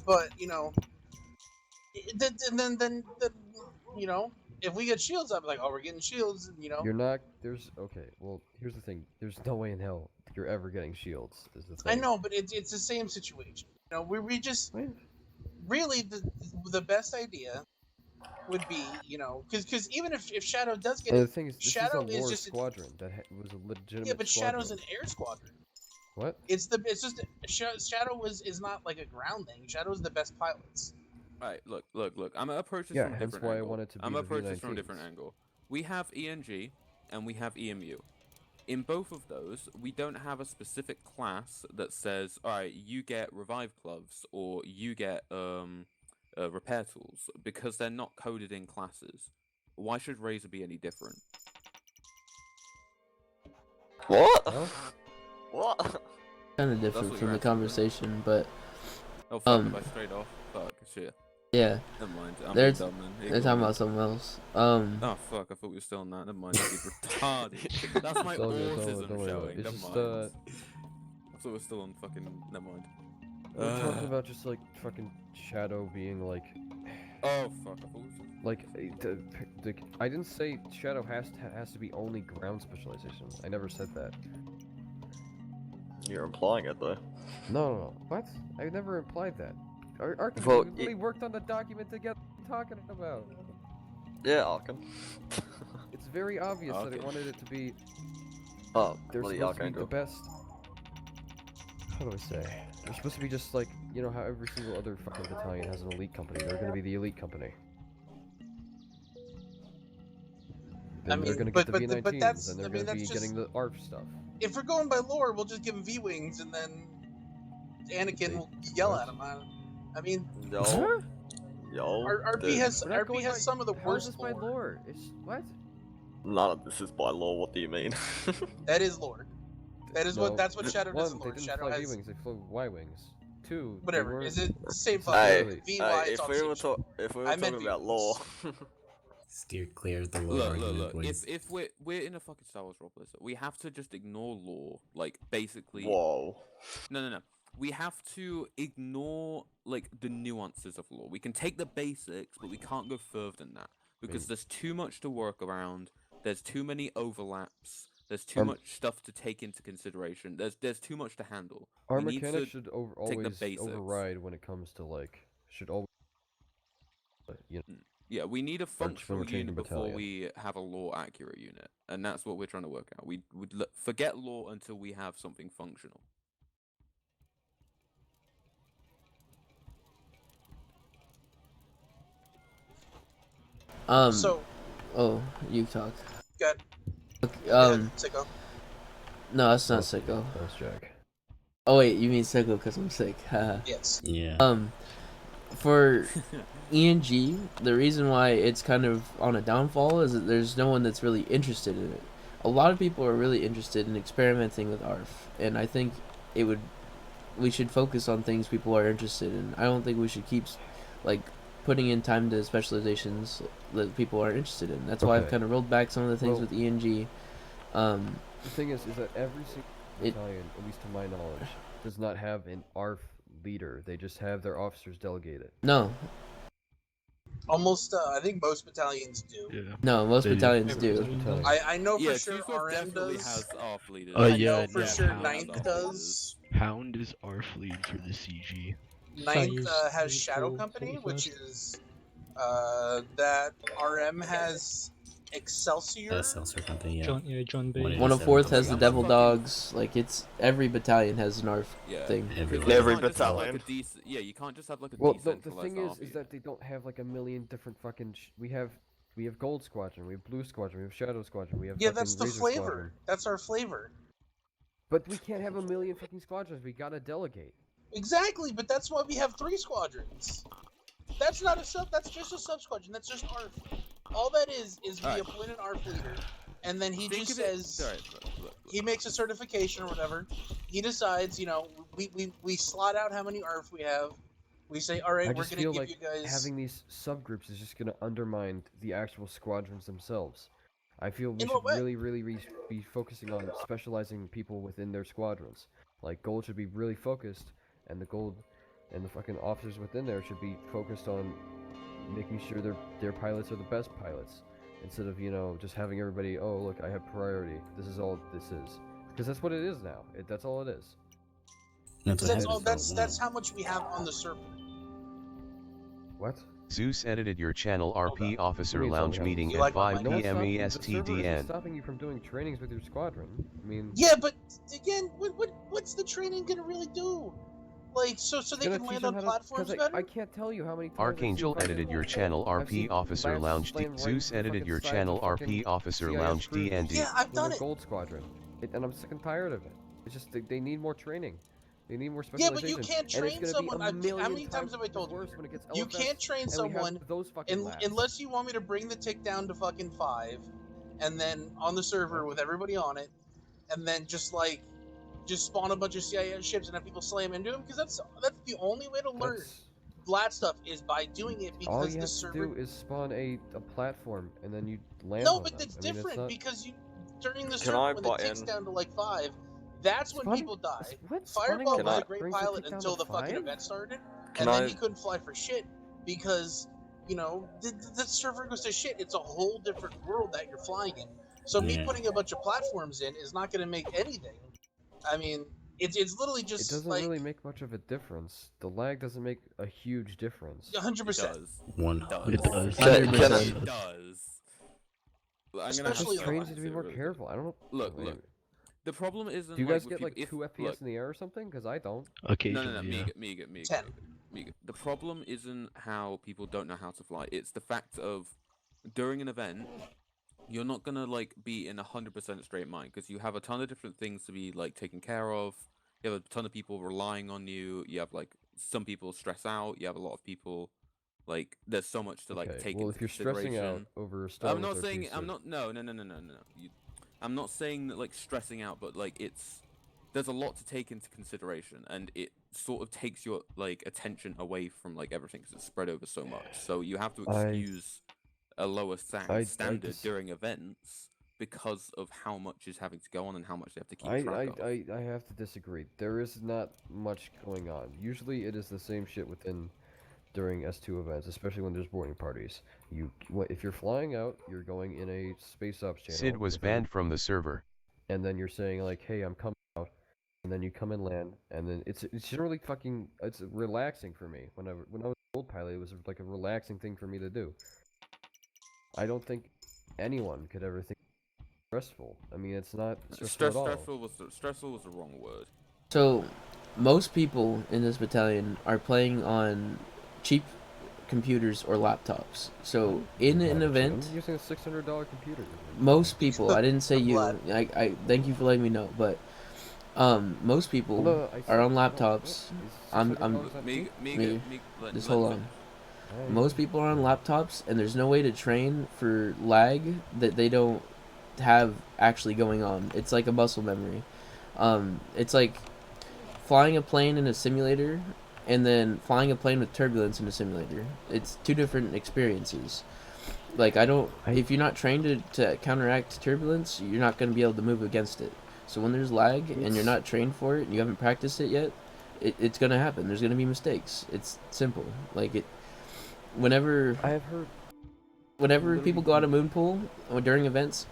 But then if we get shields, I'd be like, oh, we're getting shields, You're not. Okay. Well, here's the thing. There's no way in hell you're ever getting shields. Is the thing. I know, but it's the same situation. We just really the best idea would be, you know, because even if Shadow does get And it, the thing is, this Shadow is a lore just squadron that was a legitimate yeah, but squadron. Shadow's an air squadron. What? It's just Shadow is not like a ground thing. Shadow's the best pilots. Alright, look. I'm gonna approach this Yeah, from a hence different why I angle. wanted to be I'm the gonna approach this from a V19s. different angle. We have ENG and we have EMU. In both of those, we don't have a specific class that says, alright, you get revive gloves or you get repair tools, because they're not coded in classes. Why should Razor be any different? What? Huh? What? Kind of different what from you're the asking, right? conversation, but Oh fuck, if I straight off? Fuck, shit. yeah, Never mind, I'm they're being dumb then. they're Ignore talking me. about something else. Oh fuck, I thought we were still on that. Never mind, that'd be retarded. That's my It's all good, autism don't worry about showing. it. It's Never just, mind. I thought we were still on fucking. Never mind. We're talking about just like fucking Shadow being like, Oh fuck, I thought we were... like I didn't say Shadow has to be only ground specialization. I never said that. You're implying it though. No. What? I never implied that. Arkham, Well, we really worked on the document together talking about. Yeah, Arkham. It's very obvious that I Okay. wanted it to be. Oh, They're bloody supposed to be Archangel. the best. How do I say? They're supposed to be just like, you know how every single other fucking battalion has an elite company. They're gonna be the elite company. Then they're gonna get the V19s, and they're gonna be getting the ARF stuff. If we're going by lore, we'll just give him V-wings, and then Anakin will yell at him. I mean, Yo. RP dude. has We're not RP going has by- some of the How is worst this by lore. lore? It's what? None of this is by law. What do you mean? That is lore. That is what. No, That's what Shadow does. One, in they lore. didn't Shadow fly has V-wings, they flew Y-wings. Two, they whatever. weren't- Is it the same Hey, fucking VY? hey, It's if all we the were same shit. if we were I meant talking about V-wings. law, Steer clear of the lore argument, Look. boys. If we're in a fucking Star Wars roleplay, so we have to just ignore lore. Like basically. whoa. No. We have to ignore like the nuances of lore. We can take the basics, but we can't go further than that because there's too much to work around. There's too many overlaps. There's too much stuff to take into consideration. There's too much to handle. Our We need mechanics to should take the always basics. override when it comes to like should always. You know, Yeah, we need a functional changing unit before battalion. we have a lore accurate unit, and that's what we're trying to work out. We would forget lore until we have something functional. So, Oh, you talk. good. Okay, Sicko. no, that's not sicko. that's Jack. Oh wait, you mean sicko because I'm sick. Haha. Yes. Yeah. For ENG, the reason why it's kind of on a downfall is that there's no one that's really interested in it. A lot of people are really interested in experimenting with ARF, and I think we should focus on things people are interested in. I don't think we should keep like putting in time to specializations that people are interested in. That's why I've Okay. kind of rolled back some of the things Well- with ENG. The thing is that every single battalion, at least to my knowledge, does not have an ARF leader. They just have their officers delegate it. No, Almost, I think most battalions do. Yeah. no, most They do. battalions Every do. battalion does. I know for Yeah, sure Chief Wolf RM definitely does. has off leaders. Oh, I yeah, know for yeah, sure Hound Ninth has does. Hound is our lead for the CG. Ninth Phase, has three, Shadow four, Company, 41st. which is that RM has Excelsior. Excelsior Company, yeah. John B. 104th has the I'm Devil fucking- Dogs. Like it's every battalion has an ARF Yeah. thing. Everyone. You Every can't just have, like, a battalion. yeah, you can't just have like a Well, the decentralized thing is army. that they don't have like a million different fucking. We have Gold Squadron, we have Blue Squadron, we have Shadow Squadron, we have. Yeah, fucking that's the Razor flavor. Squadron. That's our flavor. But we can't have a million fucking squadrons. We gotta delegate. Exactly, but that's why we have 3 squadrons. That's not a sub. That's just a sub squadron. That's just ARF. All that is we Alright. appoint an ARF leader, and then he Think just of it- says sorry, look. he makes a certification or whatever. He decides, you know, we slot out how many ARF we have. We say, all right, I we're just gonna feel give like you guys. having these subgroups is just gonna undermine the actual squadrons themselves. I feel we In should what way? really be focusing on specializing people within their squadrons. Like Gold should be really focused, and the Gold and the fucking officers within there should be focused on making sure their pilots are the best pilots, instead of just having everybody, oh look, I have priority. This is all this is, because that's what it is now. That's all it is. That's what That's happens all. for That's one. that's how much we have on the server. What? Zeus edited your channel RP Officer What do you Lounge tell me? meeting You at like my 5 mic? p.m. The server isn't ESTDN. stopping you from doing trainings with your squadron. I mean, Yeah, but again, what's the training gonna really do? Like, so they gonna can teach land them on how to- platforms 'cause better? I can't tell you how many times Archangel I've seen edited your fucking- channel I've RP seen Officer Lance Lounge slam right Zeus into the edited fucking your side of channel the fucking RP Officer CIS Lounge crews DND. Yeah, I've with done their it. Gold Squadron, and I'm sick and tired of it. It's just they need more training. They need more Yeah, specialization. but you can't and it's train gonna be someone. a million How many times have I told you? worse when it gets You LFS, can't train and we have someone those fucking labs. unless you want me to bring the tick down to fucking 5, and then on the server with everybody on it, and then just spawn a bunch of CIS ships and have people slam into them, because that's the only way to learn Vlad stuff is by doing it, All because you the have server. to do is spawn a platform and then you land No, on but them. it's I mean, different not... because you during the Can server I when the butt tick's in? down to like 5, that's when Spawning- people die. what? Spawning Fireball a was a lot great brings the pilot tick down until to the fucking 5? event started, Can and then I- he couldn't fly for shit because the server goes to shit. It's a whole different world that you're flying in. So me Yeah. putting a bunch of platforms in is not going to make anything. I mean, it's literally just It doesn't like really make much of a difference. The lag doesn't make a huge difference. 100%. It does. It does. I'm gonna have Especially to trains analyze you to be it more really careful. I don't know. Look, I mean, look. The problem isn't. Do you guys with get people- like if, 2 FPS look, in the air or something? Because I don't. Occasionally, No, yeah. Miga. 10. The problem isn't how people don't know how to fly. It's the fact of during an event, you're not gonna like be in 100% straight mind because you have a ton of different things to be like taken care of. You have a ton of people relying on you. You have like some people stress out. You have a lot of people like there's so much to like Okay, take well, into if you're stressing consideration. out over Star I'm Wars not saying RP, I'm so- not no. I'm not saying that like stressing out, but like there's a lot to take into consideration, and it sort of takes your like attention away from like everything because it's spread over so much. So you have to excuse a lower standard during events because of how much is having to go on and how much they have to keep track of. I have to disagree. There is not much going on. Usually it is the same shit during S2 events, especially when there's boarding parties. If you're flying out, you're going in a space ops channel. Sid was banned from the server. And then you're saying like, hey, I'm coming out, and then you come and land, and then it's generally fucking it's relaxing for me. When I was a gold pilot, it was like a relaxing thing for me to do. I don't think anyone could ever think stressful. I mean, it's not stressful at all. Stressful was the wrong word. So, most people in this battalion are playing on cheap computers or laptops. So, in an event, I'm using a $600 computer. most people, I didn't say you, I thank you for letting me know, but most people No, I are on said- laptops. I'm just hold on. Most people are on laptops, and there's no way to train for lag that they don't have actually going on. It's like a muscle memory. It's like flying a plane in a simulator and then flying a plane with turbulence in a simulator. It's two different experiences. Like, if you're not trained to counteract turbulence, you're not going to be able to move against it. So when there's lag and you're not trained for it and you haven't practiced it yet, it's going to happen. There's going to be mistakes. It's simple. Like, whenever I have heard people go out of Moonpool or during events,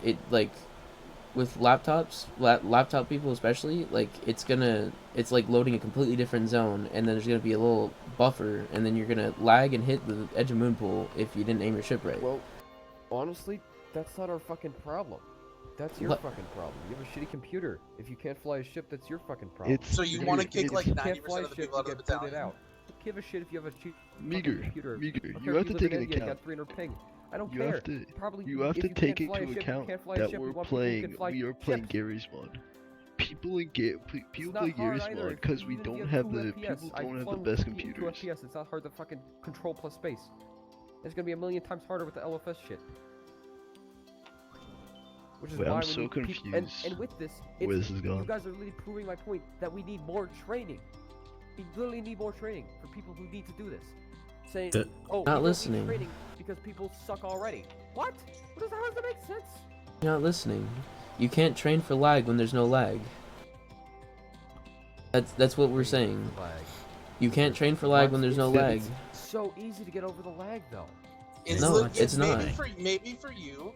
with laptops, laptop people especially, like it's like loading a completely different zone, and then there's gonna be a little buffer, and then you're gonna lag and hit the edge of Moonpool if you didn't aim your ship right. Well, honestly, that's not our fucking problem. That's your fucking problem. You have a shitty computer. If you can't fly a ship, that's your fucking problem. So you want to kick like 90% of the people out of the battalion? Out. Give a shit if you have a cheap Meager, computer. you have to take into You got account. 300 ping. I don't You care. have to, Probably you have if to you take can't fly a into ship, you account can't fly a that ship, we're we want people who playing. can fly We are playing ships. Gary's mod. People It's play not Gary's hard either. mod because we Even if don't you have 2 the FPS, people I've don't have the flown best 2 computers. FPS. It's not hard to fucking control plus space. It's gonna be a million times harder with the LFS shit. Which is Wait, why I'm we so need confused and with this, where this is you going. guys are really proving my point that we need more training. We literally need more training for people who need to do this. Saying, oh, we Not don't need listening. training because people suck already. What? How does that make sense? You're not listening. You can't train for lag when there's no lag. That's what we're saying. You can't train for lag when there's no lag. It's so easy to get over the lag, though. It's not. Maybe for you,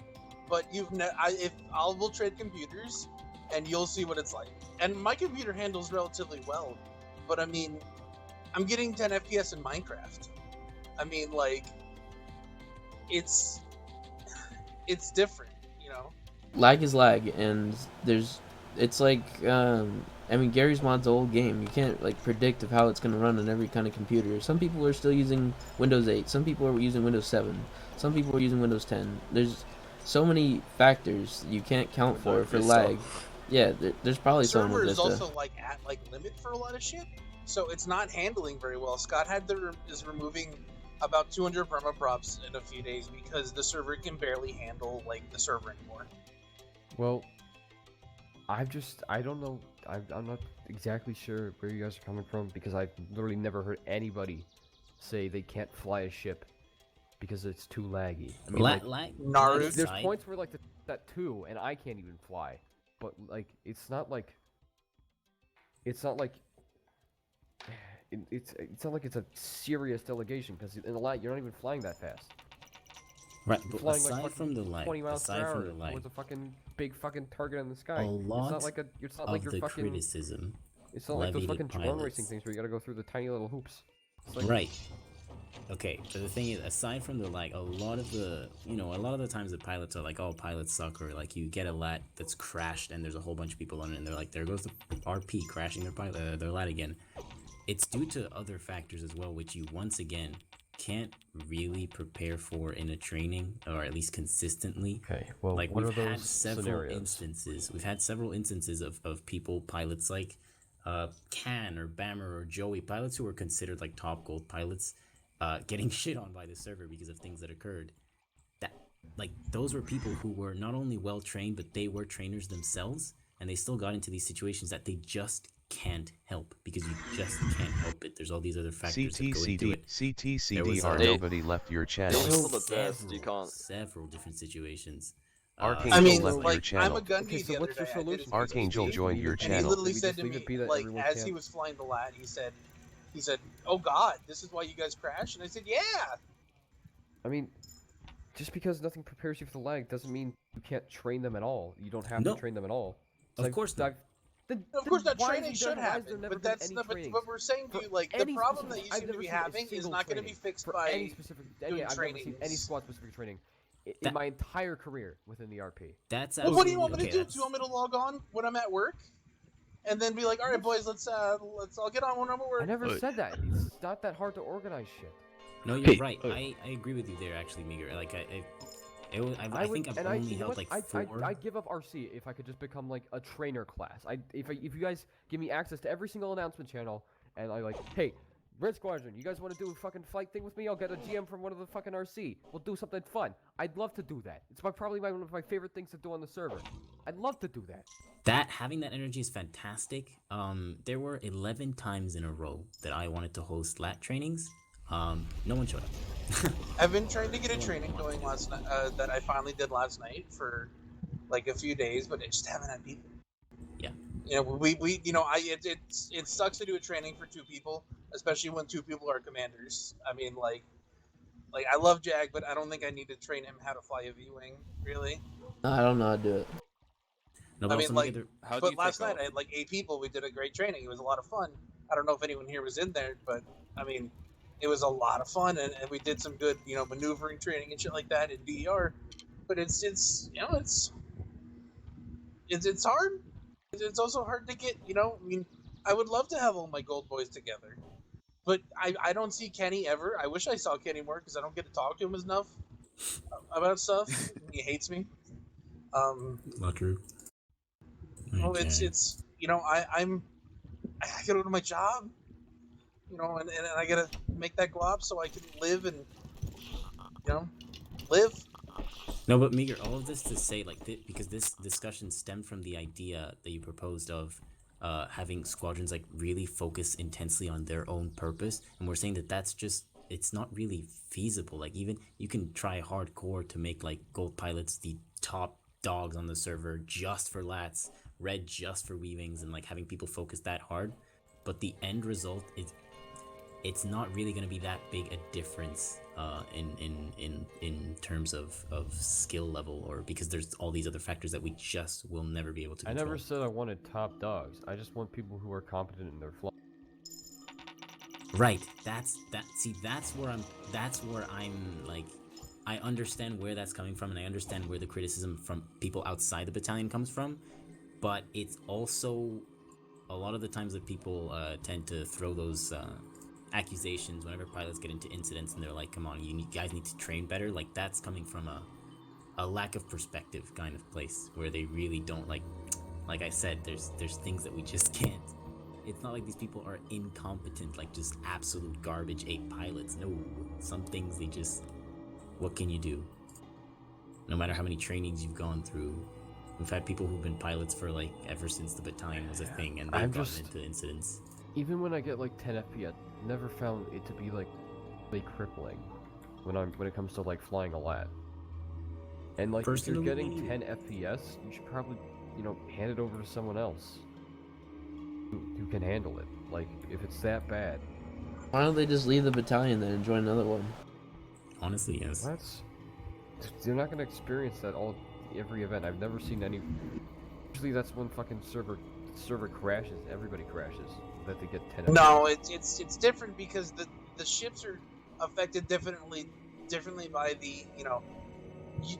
but we'll trade computers, and you'll see what it's like. And my computer handles relatively well, but I mean, I'm getting 10 FPS in Minecraft. I mean, like, it's different, you know. Lag is lag, and it's like I mean, Gary's Mod's an old game. You can't like predict of how it's gonna run on every kind of computer. Some people are still using Windows 8. Some people are using Windows 7. Some people are using Windows 10. There's so many factors you can't count for lag. Yeah, there's probably The server someone is that's also like at like limit for a lot of shit, so it's not handling very well. Scott is removing about 200 perma props in a few days because the server can barely handle like the server anymore. Well, I don't know. I'm not exactly sure where you guys are coming from because I've literally never heard anybody say they can't fly a ship because it's too laggy. I mean, Naruto. There's points where like that too, and I can't even fly. But like, it's not like it's not like it's a serious delegation because in the lag you're not even flying that fast. Right, You're but flying aside like from the lag, 20 miles per hour from the lag, with a fucking big fucking target in the sky. a lot it's not like it's not of like you're the fucking, criticism it's not like those levied at fucking drone pilots. racing things where you gotta go through the tiny little hoops. It's like, Right. Okay, but the thing is, aside from the lag, a lot of the times the pilots are like, oh, pilots suck, or like you get a lat that's crashed and there's a whole bunch of people on it and they're like, there goes the RP crashing their lat again. It's due to other factors as well, which you once again can't really prepare for in a training, or at least consistently. Okay, well, like what we've are had those several scenarios? instances. We've had several instances of people, pilots like Can or Bammer or Joey, pilots who were considered like top gold pilots, getting shit on by the server because of things that occurred. That like those were people who were not only well trained, but they were trainers themselves, and they still got into these situations that they just can't help because you just can't help it. There's all these other factors that go into it. CTCDR, nobody left your channel. Several different situations. Archangel left your I'm channel. a Gundy the other day. Archangel joined your And he channel. literally said to me, like, as he was flying the lat, he said, "Oh God, this is why you guys crash." And I said, "Yeah." I mean, just because nothing prepares you for the lag doesn't mean you can't train them at all. You don't have to train them at all. Of course not. Of course, that training should happen, but that's not. But we're saying to you, like, the problem that you seem to be having is not going to be fixed by any specific. doing I've trainings. never seen any squad-specific training in my entire career within the RP. That's well, what do you want me to do? Do you want me to log on when I'm at work, and then be like, "All right, boys, let's all get on when I'm at work." I never said that. It's not that hard to organize shit. No, you're right. I agree with you there, actually, Meager. Like I think I've only held like 4. I'd give up RC if I could just become like a trainer class. If you guys give me access to every single announcement channel, and I like, hey, Red Squadron, you guys want to do a fucking flight thing with me? I'll get a GM from one of the fucking RC. We'll do something fun. I'd love to do that. It's probably one of my favorite things to do on the server. I'd love to do that. Having that energy is fantastic. There were 11 times in a row that I wanted to host lat trainings. No one showed up. I've been trying to get a training going last night that I finally did last night for like a few days, but I just haven't had people. Yeah. You know, we it sucks to do a training for 2 people, especially when 2 people are commanders. I mean, like I love Jag, but I don't think I need to train him how to fly a V-wing, really. I don't know how to do it. No, I mean, like, but last night I had like 8 people. We did a great training. It was a lot of fun. I don't know if anyone here was in there, but I mean, it was a lot of fun, and we did some good, maneuvering training and shit like that in DER. But it's hard. It's also hard to get, I mean, I would love to have all my gold boys together, but I don't see Kenny ever. I wish I saw Kenny more because I don't get to talk to him enough about stuff. He hates me. Not true. Oh, it's I gotta go to my job. And I gotta make that glob so I can live and, live. No, but Meager, all of this to say, like, because this discussion stemmed from the idea that you proposed of having squadrons, like, really focus intensely on their own purpose, and we're saying that that's just, it's not really feasible. Like, even, you can try hardcore to make, like, gold pilots the top dogs on the server just for lats, red just for weavings, and, like, having people focus that hard, but the end result is, it's not really going to be that big a difference in terms of skill level, or because there's all these other factors that we just will never be able to control. I never said I wanted top dogs. I just want people who are competent in their flight. Right. That's where I'm like, I understand where that's coming from, and I understand where the criticism from people outside the battalion comes from, but it's also a lot of the times that people tend to throw those accusations whenever pilots get into incidents, and they're like, come on, guys need to train better. Like, that's coming from a lack of perspective kind of place, where they really don't, like I said, there's things that we just can't. It's not like these people are incompetent, like just absolute garbage 8 pilots. No, some things they just, what can you do? No matter how many trainings you've gone through, we've had people who've been pilots for like ever since the battalion was a thing, and they've gotten into incidents. Even when I get like 10 FPS, never found it to be like crippling when it comes to like flying a lat. And like if you're getting 10 FPS, you should probably, you know, hand it over to someone else who can handle it. Like if it's that bad. Why don't they just leave the battalion then and join another one? Honestly, yes. You're not gonna experience that every event. I've never seen any. Usually that's when fucking server crashes. Everybody crashes. That they get 10. No, it's different because the ships are affected differently by the, you know,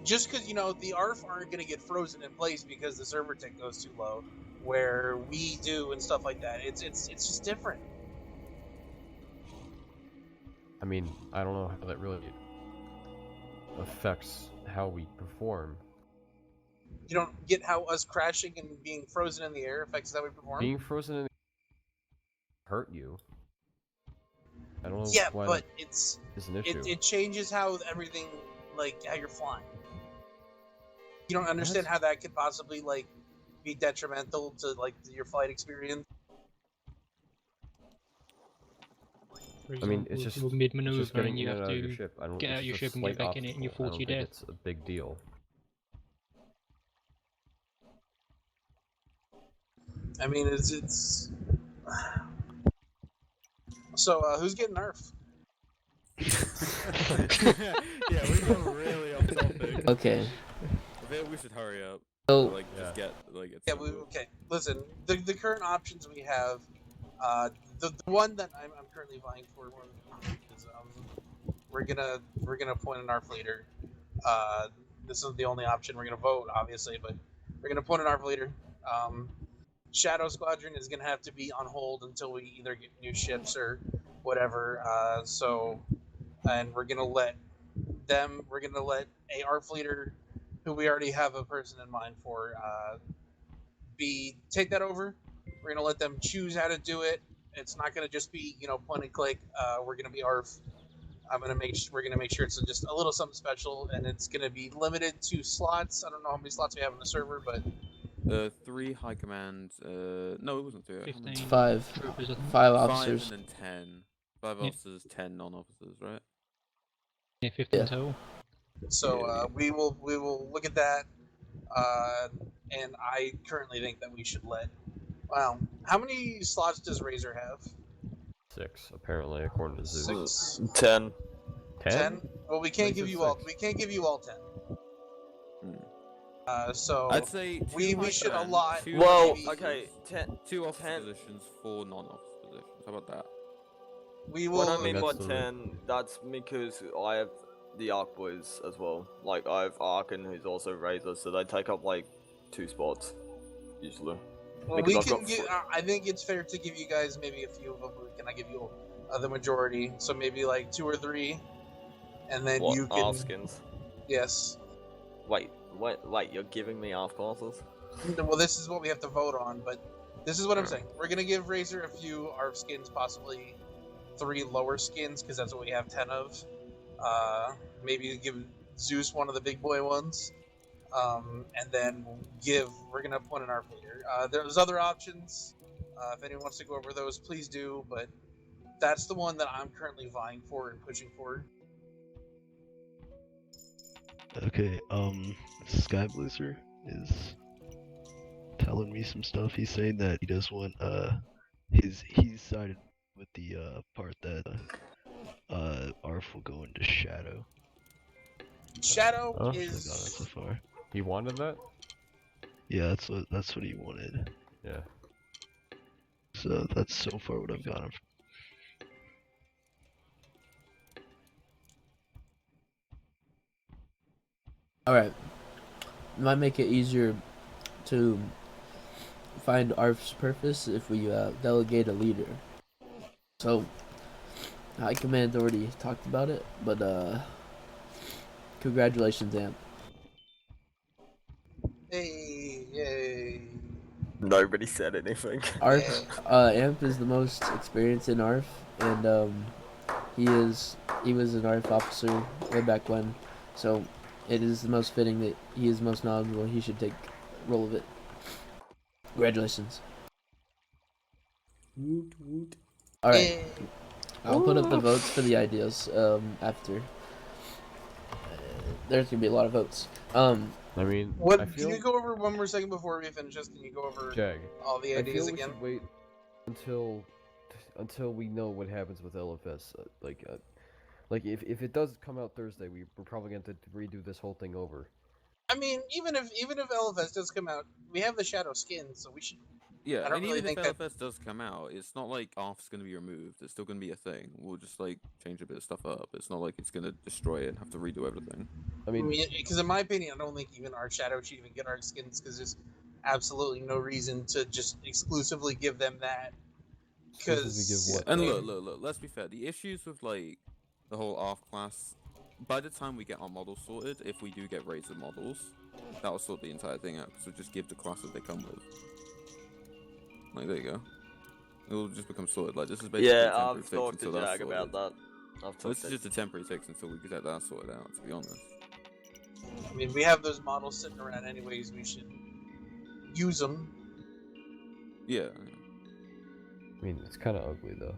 just because, you know, the ARF aren't gonna get frozen in place because the server tick goes too low, where we do and stuff like that. It's just different. I mean, I don't know how that really affects how we perform. You don't get how us crashing and being frozen in the air affects how we perform? Being frozen in the air hurt you. I don't know why but that is an issue. it changes how everything, like, how you're flying. You don't understand how that could possibly, like, be detrimental to, like, your flight experience? For example, I mean, it's just mid-maneuver and you have your to ship. get out of your ship and get back in it, and you fall to your death. It's a big deal. I mean, it's... So, who's getting nerfed? Yeah, we go really off topic. Okay. I think we should hurry up. So, Like, just get, like, it's Okay, listen, the current options we have, the one that I'm currently vying for is, we're gonna appoint an ARF leader. This is the only option. We're gonna vote, obviously, but we're gonna appoint an ARF leader. Shadow Squadron is gonna have to be on hold until we either get new ships or whatever. And we're gonna let a ARF leader, who we already have a person in mind for, take that over. We're gonna let them choose how to do it. It's not gonna just be, you know, point and click. We're gonna be ARF. We're gonna make sure it's just a little something special, and it's gonna be limited to slots. I don't know how many slots we have on the server, but 3 high command. No, it wasn't 3. 15. 5. 5 officers. 5 and then 10. 5 officers, 10 non-officers, right? Yeah, 15 total. So we will look at that, and I currently think that we should let. Wow, how many slots does Razor have? 6, apparently, according to Zeus. 6. 10. 10? Well, we can't give you all. We can't give you all 10. So I'd say we should allot. Well, okay, 2 officer positions, 4 non-officer positions. How about that? We will. What I mean by 10, that's because I have the Arc boys as well. Like, I have Arkin, who's also Razor, so they take up like 2 spots usually. Well, we can give. I think it's fair to give you guys maybe a few of them. Can I give you the majority? So maybe like 2 or 3, and then you can. Arskins? Yes. Wait, you're giving me ARF classes? Well, this is what we have to vote on, but this is what I'm saying. We're gonna give Razor a few ARF skins, possibly 3 lower skins, because that's what we have 10 of. Maybe give Zeus one of the big boy ones. And then we're gonna appoint an ARF leader. There's other options. If anyone wants to go over those, please do. But that's the one that I'm currently vying for and pushing for. Okay, Skyblazer is telling me some stuff. He's saying that he does want he's sided with the part that ARF will go into Shadow. Shadow is. I got it so far. He wanted that? Yeah, that's what he wanted. Yeah. So that's so far what I've got him. Alright. Might make it easier to find ARF's purpose if we delegate a leader. So, High Command already talked about it, but congratulations, Amp. Hey, yay. Nobody said anything. ARF, Amp is the most experienced in ARF, and he was an ARF officer way back when, so it is the most fitting that he is most knowledgeable. He should take role of it. Congratulations. Woot woot. Alright. I'll put up the votes for the ideas after. There's gonna be a lot of votes. I mean, Can you go over one more second before we finish this? Can you go over all the ideas again? I feel we should wait until we know what happens with LFS. Like if it does come out Thursday, we're probably going to redo this whole thing over. I mean, even if LFS does come out, we have the Shadow skin, so we should. Yeah, I don't and really even think if LFS does come out, it's not like ARF's going to be removed. It's still going to be a thing. We'll just like change a bit of stuff up. It's not like it's going to destroy it and have to redo everything. I mean, because in my opinion, I don't think even our Shadow should even get our skins because there's absolutely no reason to just exclusively give them that. Because and look, let's be fair. The issues with like the whole ARF class, by the time we get our models sorted, if we do get rated models, that'll sort the entire thing out. So just give the classes they come with. Like, there you go. It'll just become sorted. Like, this is basically a temporary I've fix talked to until that's Jag sorted. about that. This is just a temporary fix until we get that sorted out, to be honest. I mean, we have those models sitting around anyways. We should use them. Yeah. I mean, it's kind of ugly though.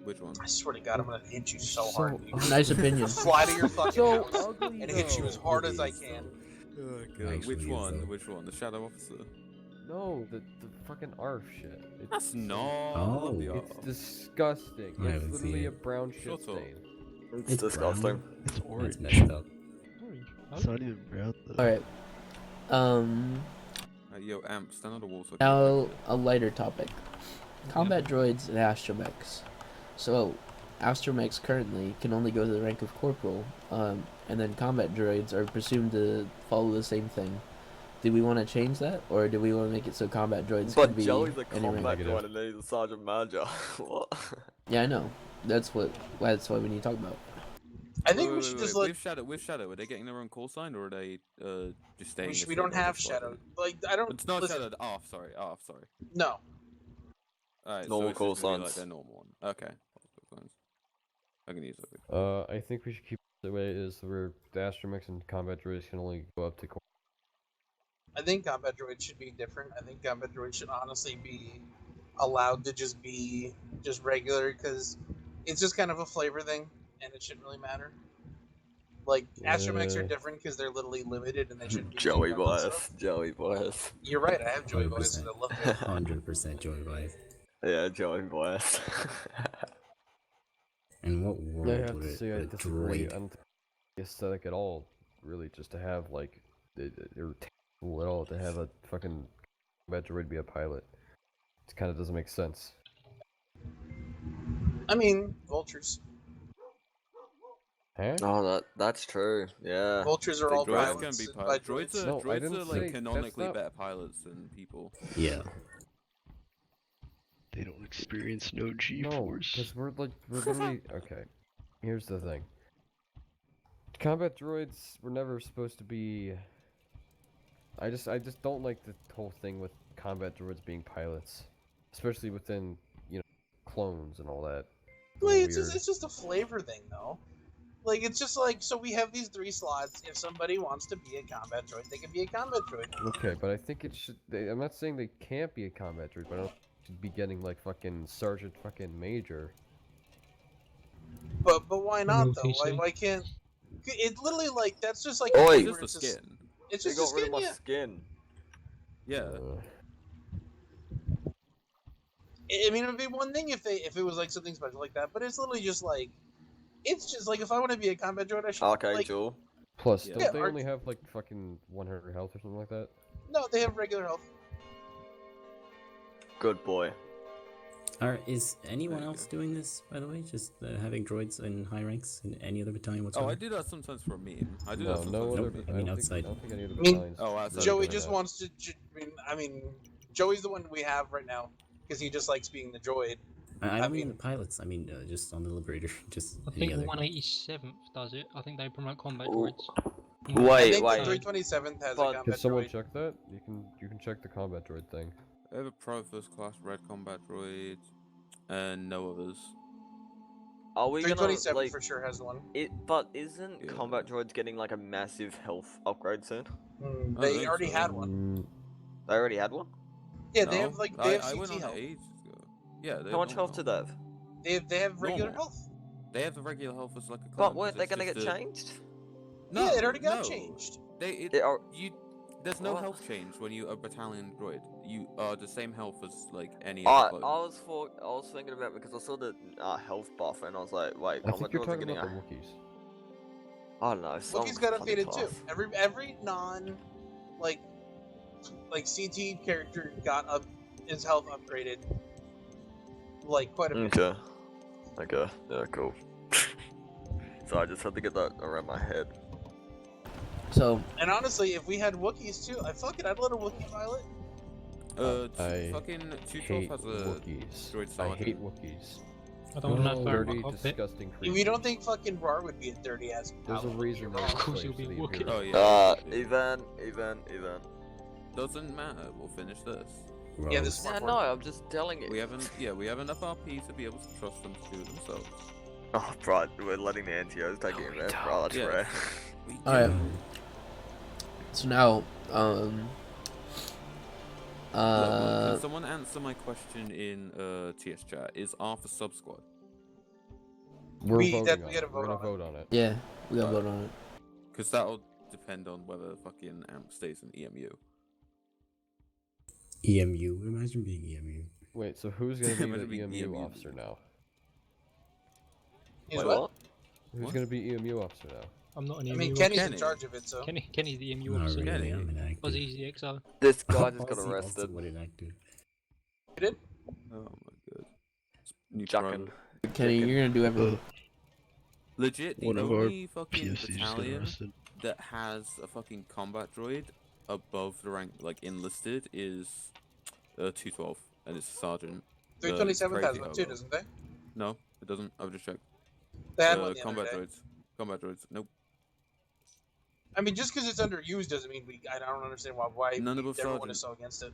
Which one? I swear to God, I'm gonna hit you so hard. Nice opinion. Fly to your fucking So house ugly, and hit you though. as hard as I can. Oh, God. Which one? Which one? The Shadow Officer? No, the fucking ARF shit. That's not the It's ARF. disgusting. I it's haven't literally seen a it. brown shit Shut up. stain. It's disgusting. It's orange. It's messed up. It's not even brown though. Alright. Yo, Amp, stand on the wall so I can Now, a lighter topic. Combat droids and astromechs. So, astromechs currently can only go to the rank of corporal, and then combat droids are presumed to follow the same thing. Do we want to change that, or do we want to make it so combat droids can But be Joey's a any rank? combat droid and he's a sergeant major. What? Yeah, I know. That's what we need to talk about. I think we should just let. with Shadow, are they getting their own call sign or are they just staying? We don't have Shadow. Like I don't. It's not listen, Shadow. Sorry. No. Alright, Normal so it's call just gonna be signs. like their normal one. Okay. I can use it. I think we should keep it the way it is, where the astromechs and combat droids can only go up to. I think combat droids should be different. I think combat droids should honestly be allowed to just be just regular because it's just kind of a flavor thing and it shouldn't really matter. Like astromechs are different because they're literally limited and they shouldn't be Joey being done and bias. stuff. Joey bias. You're right. I have Joey bias and I love it. 100% Joey bias. Yeah, Joey bias. In what I world have would to say, a I disagree. droid? I don't think it's aesthetic at all, really, just to have like or cool at all to have a fucking combat droid be a pilot. It kind of doesn't make sense. I mean, vultures. Huh? Oh, that's true. Yeah. Vultures are all Droids pilots. can be by pilots. droids. No, I Droids didn't are say- like that's canonically not- better pilots than people. Yeah. They don't experience no No, G-force. because we're literally okay. Here's the thing. Combat droids were never supposed to be. I just don't like the whole thing with combat droids being pilots, especially within clones and all that. Wait, Weird. it's just a flavor thing, though. Like, it's just like, so we have these 3 slots. If somebody wants to be a combat droid, they can be a combat droid. Okay, but I think it should. I'm not saying they can't be a combat droid, but I don't think they should be getting like fucking sergeant fucking major. But why not, though? PC. Why can't... It literally, like, that's just like... Oi! where It's just it's a skin. It's They just a got rid skin, of my yeah. skin. Yeah. I mean, it would be one thing if it was, like, something special like that, but it's literally just, like... It's just, like, if I want to be a combat droid, I should, Okay, like... Joel. Plus, Yeah. don't Yeah, they or- only have like fucking 100 health or something like that? No, they have regular health. Good boy. Is anyone else doing this, by the way? Just having droids in high ranks in any other battalion whatsoever? Oh, I do that sometimes for a meme. I do that sometimes no for other. a meme. I mean, outside. I don't think any other I mean, battalions. Oh, outside. Joey doing just that. wants to. I mean, Joey's the one we have right now because he just likes being the droid. I don't mean the pilots. I mean, just on the Liberator. Just I think 187th does it. I think they promote combat Ooh. droids. I Wait, think wait. the 327th has a But- combat Can someone droid. check that? You can check the combat droid thing. I have a Pro First Class Red Combat Droid, and no others. Are we gonna 327 like? for sure has one. But isn't Yeah. combat droids getting like a massive health upgrade soon? Mm, I they think already so. had one. They already had one. Yeah, they No, have like they have I CT went on health. it ages ago. Yeah, they How have much health normal do they have? They have regular Normal. health. They have the regular health as like a clone. But weren't they it's gonna get just a- changed? No, Yeah, it already got no. changed. There's no What? health change when you are a battalion droid. You are the same health as like any I other clone. was thinking about because I saw the health buff and I was like, wait, I combat think you're droids are talking getting about a. the Wookiees. I don't know. Some Wookiees got funny updated too. class. Every non like CT character got up his health upgraded like quite a bit. Okay. Okay. Yeah. Cool. So I just had to get that around my head. So And honestly, if we had Wookiees too, I'd let a Wookiee pilot. I fucking 212 hate has a Wookiees. droid I sergeant. hate Wookiees. I don't know if they're Dirty, cockpit. disgusting If creatures. you don't think fucking Rar would be a dirty ass There's a pilot, reason you're they're wrong. Of course slaves he'll be to the Wookiee. Imperial. Oh yeah. Even. Doesn't matter. We'll finish this. Yeah, this is Yeah, smart no, work. I'm just telling you. We have enough RP to be able to trust them to do it themselves. Oh, bro, we're letting the NTOs take it in there, bro. That's Yeah. rare. We Alright. do. so now Can someone answer my question in TS chat? Is Arthur sub squad? We're We voting definitely on gotta it. We're vote gonna on it. vote on it. yeah, we gotta vote on it. Because that'll depend on whether fucking AMP stays in EMU. EMU. Imagine being EMU. Wait, so who's gonna be Imagine the being EMU EMU. officer now? He's Wait, what? Who's What? gonna be EMU officer now? I'm not an I EMU. mean, Kenny's Kenny. in charge of it, so. Kenny's the EMU Not officer. really. Kenny. I'm an actor. Ozzy's the XO. This guy just got Ozzy arrested. What an actor. You did? Oh my god. New Chucking. pro. Kenny, you're gonna do everything. Legit, the One of our only fucking PSCs got battalion arrested. that has a fucking combat droid above the rank, like enlisted, is 212, and it's a sergeant. 327th has crazy one too, hobo. doesn't they? No, it doesn't. I've just checked. They had one the combat other day. droids. Combat droids. Nope. I mean, just because it's underused doesn't mean I don't understand why None above everyone is sergeant. so against it.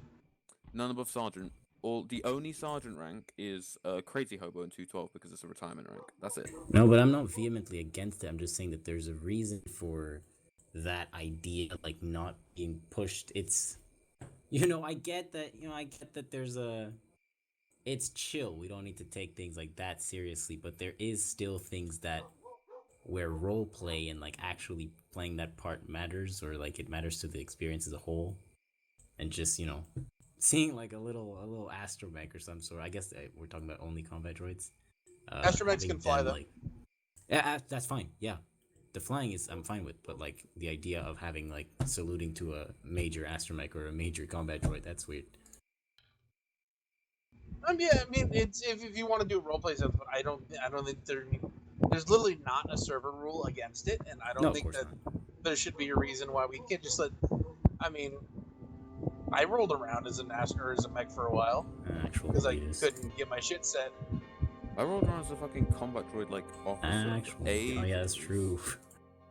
None above sergeant. The only sergeant rank is crazy hobo in 212 because it's a retirement rank. That's it. No, but I'm not vehemently against it. I'm just saying that there's a reason for that idea, like, not being pushed. It's, I get that there's a, it's chill. We don't need to take things like that seriously, but there is still things that where role play and like actually playing that part matters, or like it matters to the experience as a whole, and just seeing like a little astromech or some sort. I guess we're talking about only combat droids. Astromechs Having can fly, them, though. like, yeah, that's fine. Yeah, the flying is I'm fine with, but like the idea of having like saluting to a major astromech or a major combat droid, that's weird. I mean, it's if you want to do roleplay stuff, but I don't think there's literally not a server rule against it, and I don't No, of think course that not. there should be a reason why we can't just let. I mean, I rolled around as an Aster as a mech for a while Actual because I leaders. couldn't get my shit set. I rolled around as a fucking combat droid like officer. Actual. Oh ages, yeah, that's true.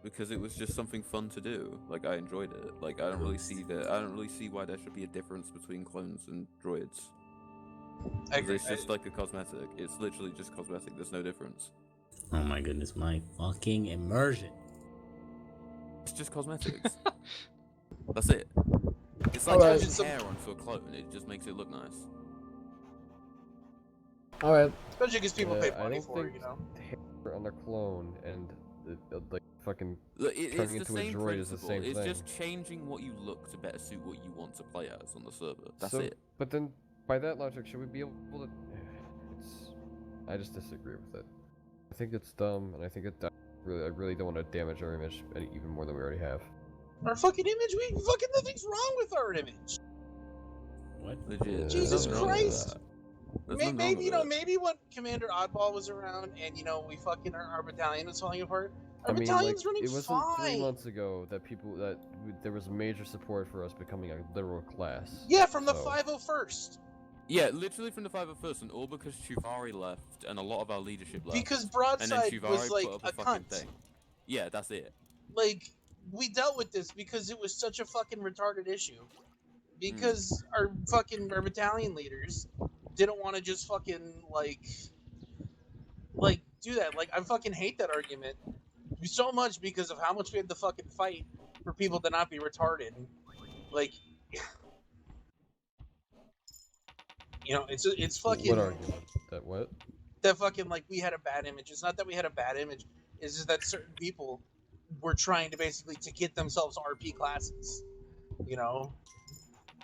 Because it was just something fun to do. Like I enjoyed it. Like I don't really see why there should be a difference between clones and droids. I agree. It's just like a cosmetic. It's literally just cosmetic. There's no difference. Oh my goodness, my fucking immersion. It's just cosmetics. That's it. It's like Alright. putting hair onto a clone. It just makes it look nice. All right. Especially because people pay I money don't for it, think hair on a clone and like fucking Look, it's turning the into a same droid is the principle. same It's thing. just changing what you look to better suit what you want to play as on the server. That's So, it. But then, by that logic, should we be able to? I just disagree with it. I think it's dumb, and I think I really don't want to damage our image even more than we already have. Our fucking image, nothing's wrong with our image. What? Legit. Jesus Nothing wrong with Christ. that. Maybe maybe when Commander Oddball was around, and we fucking our battalion was falling apart. Our battalion's running it wasn't fine. 3 months ago that there was major support for us becoming a literal class. Yeah, from the 501st. Yeah, literally from the 501st, and all because Chuvari left, and a lot of our leadership left. Because Broadside and then was like put up a fucking cunt. thing. Yeah, that's it. Like, we dealt with this because it was such a fucking retarded issue. Because our battalion leaders didn't want to just fucking like do that. Like, I fucking hate that argument so much because of how much we had to fucking fight for people to not be retarded. Like, it's fucking. What argument? That what? That fucking, like, we had a bad image. It's not that we had a bad image. It's just that certain people were trying to basically to get themselves RP classes.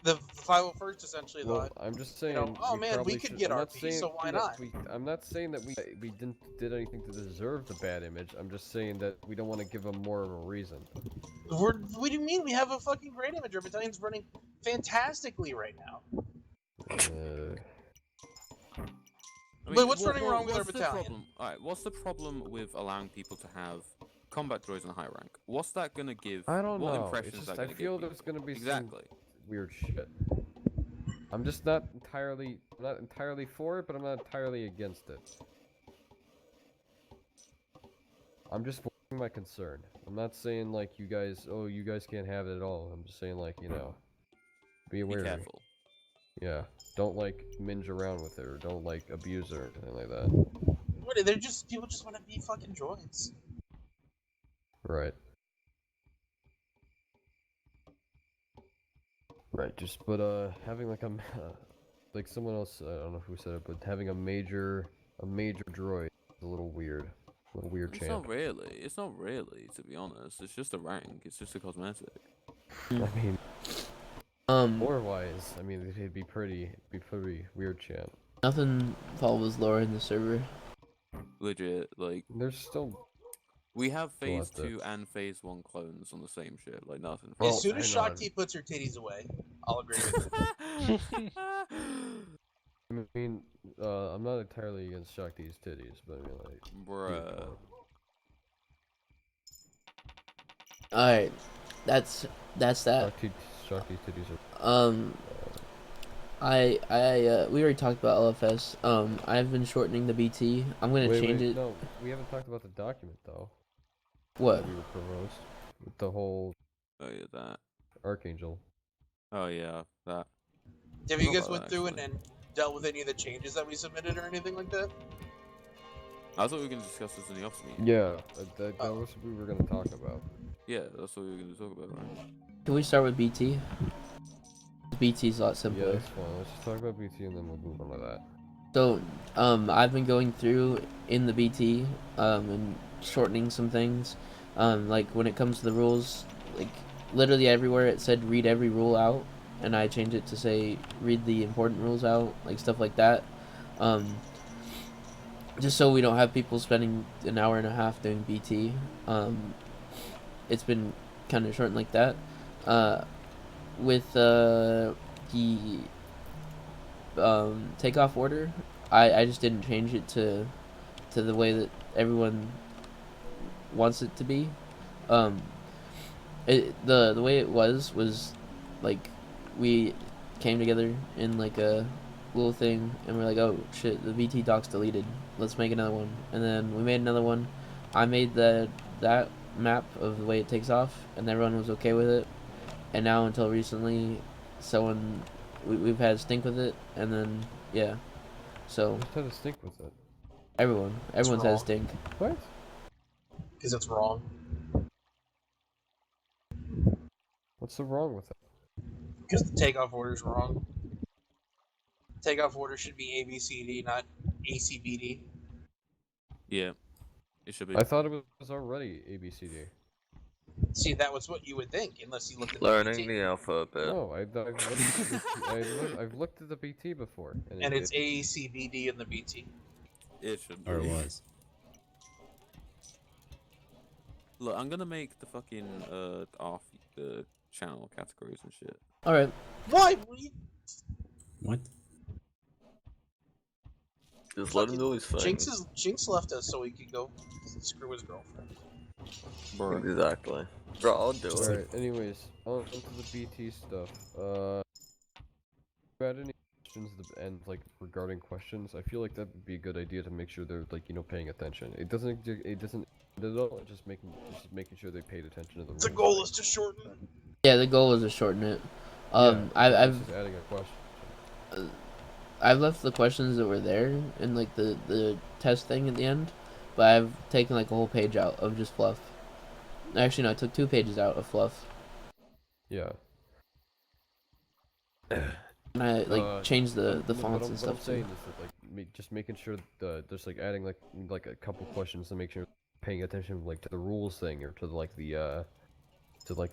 The 501st essentially thought. I'm just saying. Oh man, we could get RP, so why not? I'm not saying that we did anything to deserve the bad image. I'm just saying that we don't want to give them more of a reason. What do you mean? We have a fucking great image. Our battalion's running fantastically right now. But what's running wrong with our battalion? Alright, what's the problem with allowing people to have combat droids in a high rank? What's that gonna give? I don't what know. Impressions It's is just, that I gonna feel give there's gonna be exactly some weird shit. I'm just not entirely for it, but I'm not entirely against it. I'm just voicing my concern. I'm not saying like you guys can't have it at all. I'm just saying like, be aware. Be careful. Yeah. Don't like minge around with it or don't like abuse it or anything like that. What? People just want to be fucking droids. Right. Right, having like like someone else, I don't know who said it, but having a major droid is a little weird. A little weird It's champ. It's not really, to be honest. It's just a rank. It's just a cosmetic. I mean, lore-wise, I mean, it'd be pretty weird champ. Nothing follows lore in the server. Legit, like there's still. We have phase 2 and phase 1 clones on the same shit, like nothing. As soon as Shakti puts her titties away, I'll agree with it. I mean, I'm not entirely against Shakti's titties, but I mean, like, bruh. Alright, that's that. Shakti's titties are. We already talked about LFS. I've been shortening the BT. I'm gonna change it. No, we haven't talked about the document though. What? That we were proposed with the whole. Oh yeah, that. Archangel. Oh yeah, that. Have you guys went through and dealt with any of the changes that we submitted or anything like that? I thought we were going to discuss this in the off meeting. Yeah, that was what we were going to talk about. Yeah, that's what we were going to talk about, right? Can we start with BT? BT's a lot simpler. Yeah, that's fine. Let's just talk about BT and then we'll move on to that. So, I've been going through in the BT, and shortening some things. Like when it comes to the rules, like literally everywhere it said read every rule out, and I changed it to say read the important rules out, like stuff like that. Just so we don't have people spending an hour and a half doing BT. It's been kind of shortened like that. With the takeoff order, I just didn't change it to the way that everyone wants it to be. The way it was like we came together in like a little thing and we're like, oh shit, the BT doc's deleted, let's make another one. And then we made another one. I made that map of the way it takes off and everyone was okay with it. And now until recently we've had stink with it, and then yeah, so who's had a stink with it? Everyone's had a stink. What? Because it's wrong. What's so wrong with it? Because the takeoff order is wrong. Takeoff order should be ABCD, not ACBD. Yeah, it should be. I thought it was already ABCD. See, that was what you would think, unless you looked at learning the alphabet. No, I've looked at the BT before, and it's ACBD in the BT. It should be. Or it was. Look, I'm gonna make the fucking off the channel categories and shit. All right. Why? What? Just let him do his thing. Jinx left us so we could go screw his girlfriend. Exactly. Bro, I'll do it. Alright, anyways, on to the BT stuff. Had any questions and like regarding questions? I feel like that would be a good idea to make sure they're like paying attention. It doesn't at all. Just making sure they paid attention to the rules. The goal is to shorten it. Yeah, the goal is to shorten it. I've just adding a question. I've left the questions that were there in like the test thing at the end, but I've taken like a whole page out of just fluff. Actually, no, I took 2 pages out of fluff. Yeah. And I changed the fonts and stuff What I'm saying is that like just making sure that just like adding like a couple questions to make sure paying attention like to the rules thing or to like the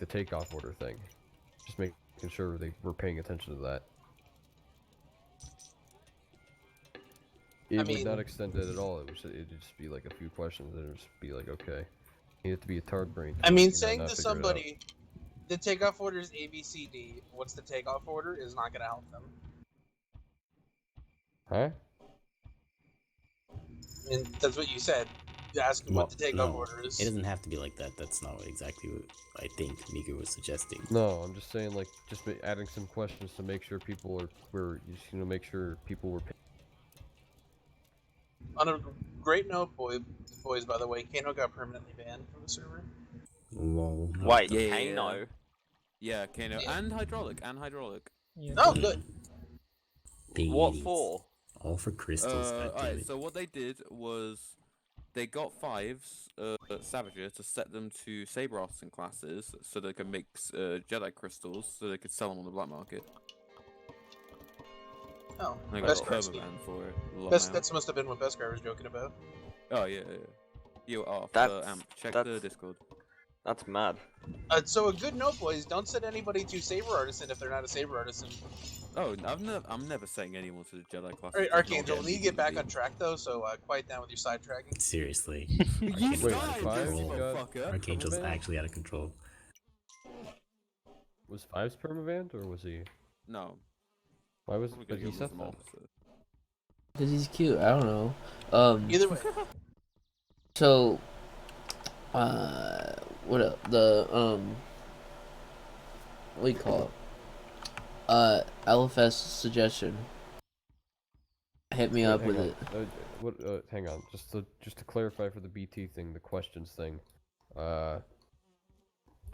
takeoff order thing. Just making sure they were paying attention to that. It would not extend it at all. It'd just be like a few questions and it'd just be like, okay, you have to be a tard brain. I mean, saying to somebody, the takeoff order is A, B, C, D. What's the takeoff order is not going to help them. Huh? And that's what you said. You asked him what the takeoff order is. It doesn't have to be like that. That's not exactly what I think Miku was suggesting. No, I'm just saying like just adding some questions to make sure people make sure people were. On a great note, boys, by the way, Kano got permanently banned from the server. Lol. Wait, Kano? Yeah, Kano. Yeah. And Hydraulic. Yeah. Oh, good. What for? All for crystals. Alright, so what they did was they got Fives, Savager, to set them to Saber Artisan classes so they could make Jedi crystals so they could sell them on the black market. Oh, I got permaban for it. That must have been what Beskar was joking about. Oh, yeah. You off. Check the Discord. That's mad. So a good note, boys, don't send anybody to Saber Artisan if they're not a Saber Artisan. Oh, I'm never saying anyone to the Jedi class. Alright, Archangel, we need to get back on track though, so quiet down with your sidetracking. Seriously. Archangel's actually out of control. Was Fives permabanned or was he? No. Why was he said that? Because he's cute. I don't know. Either way. So, what up? What do you call it? LFS suggestion. Hit me up with it. Hang on. Just to clarify for the BT thing, the questions thing.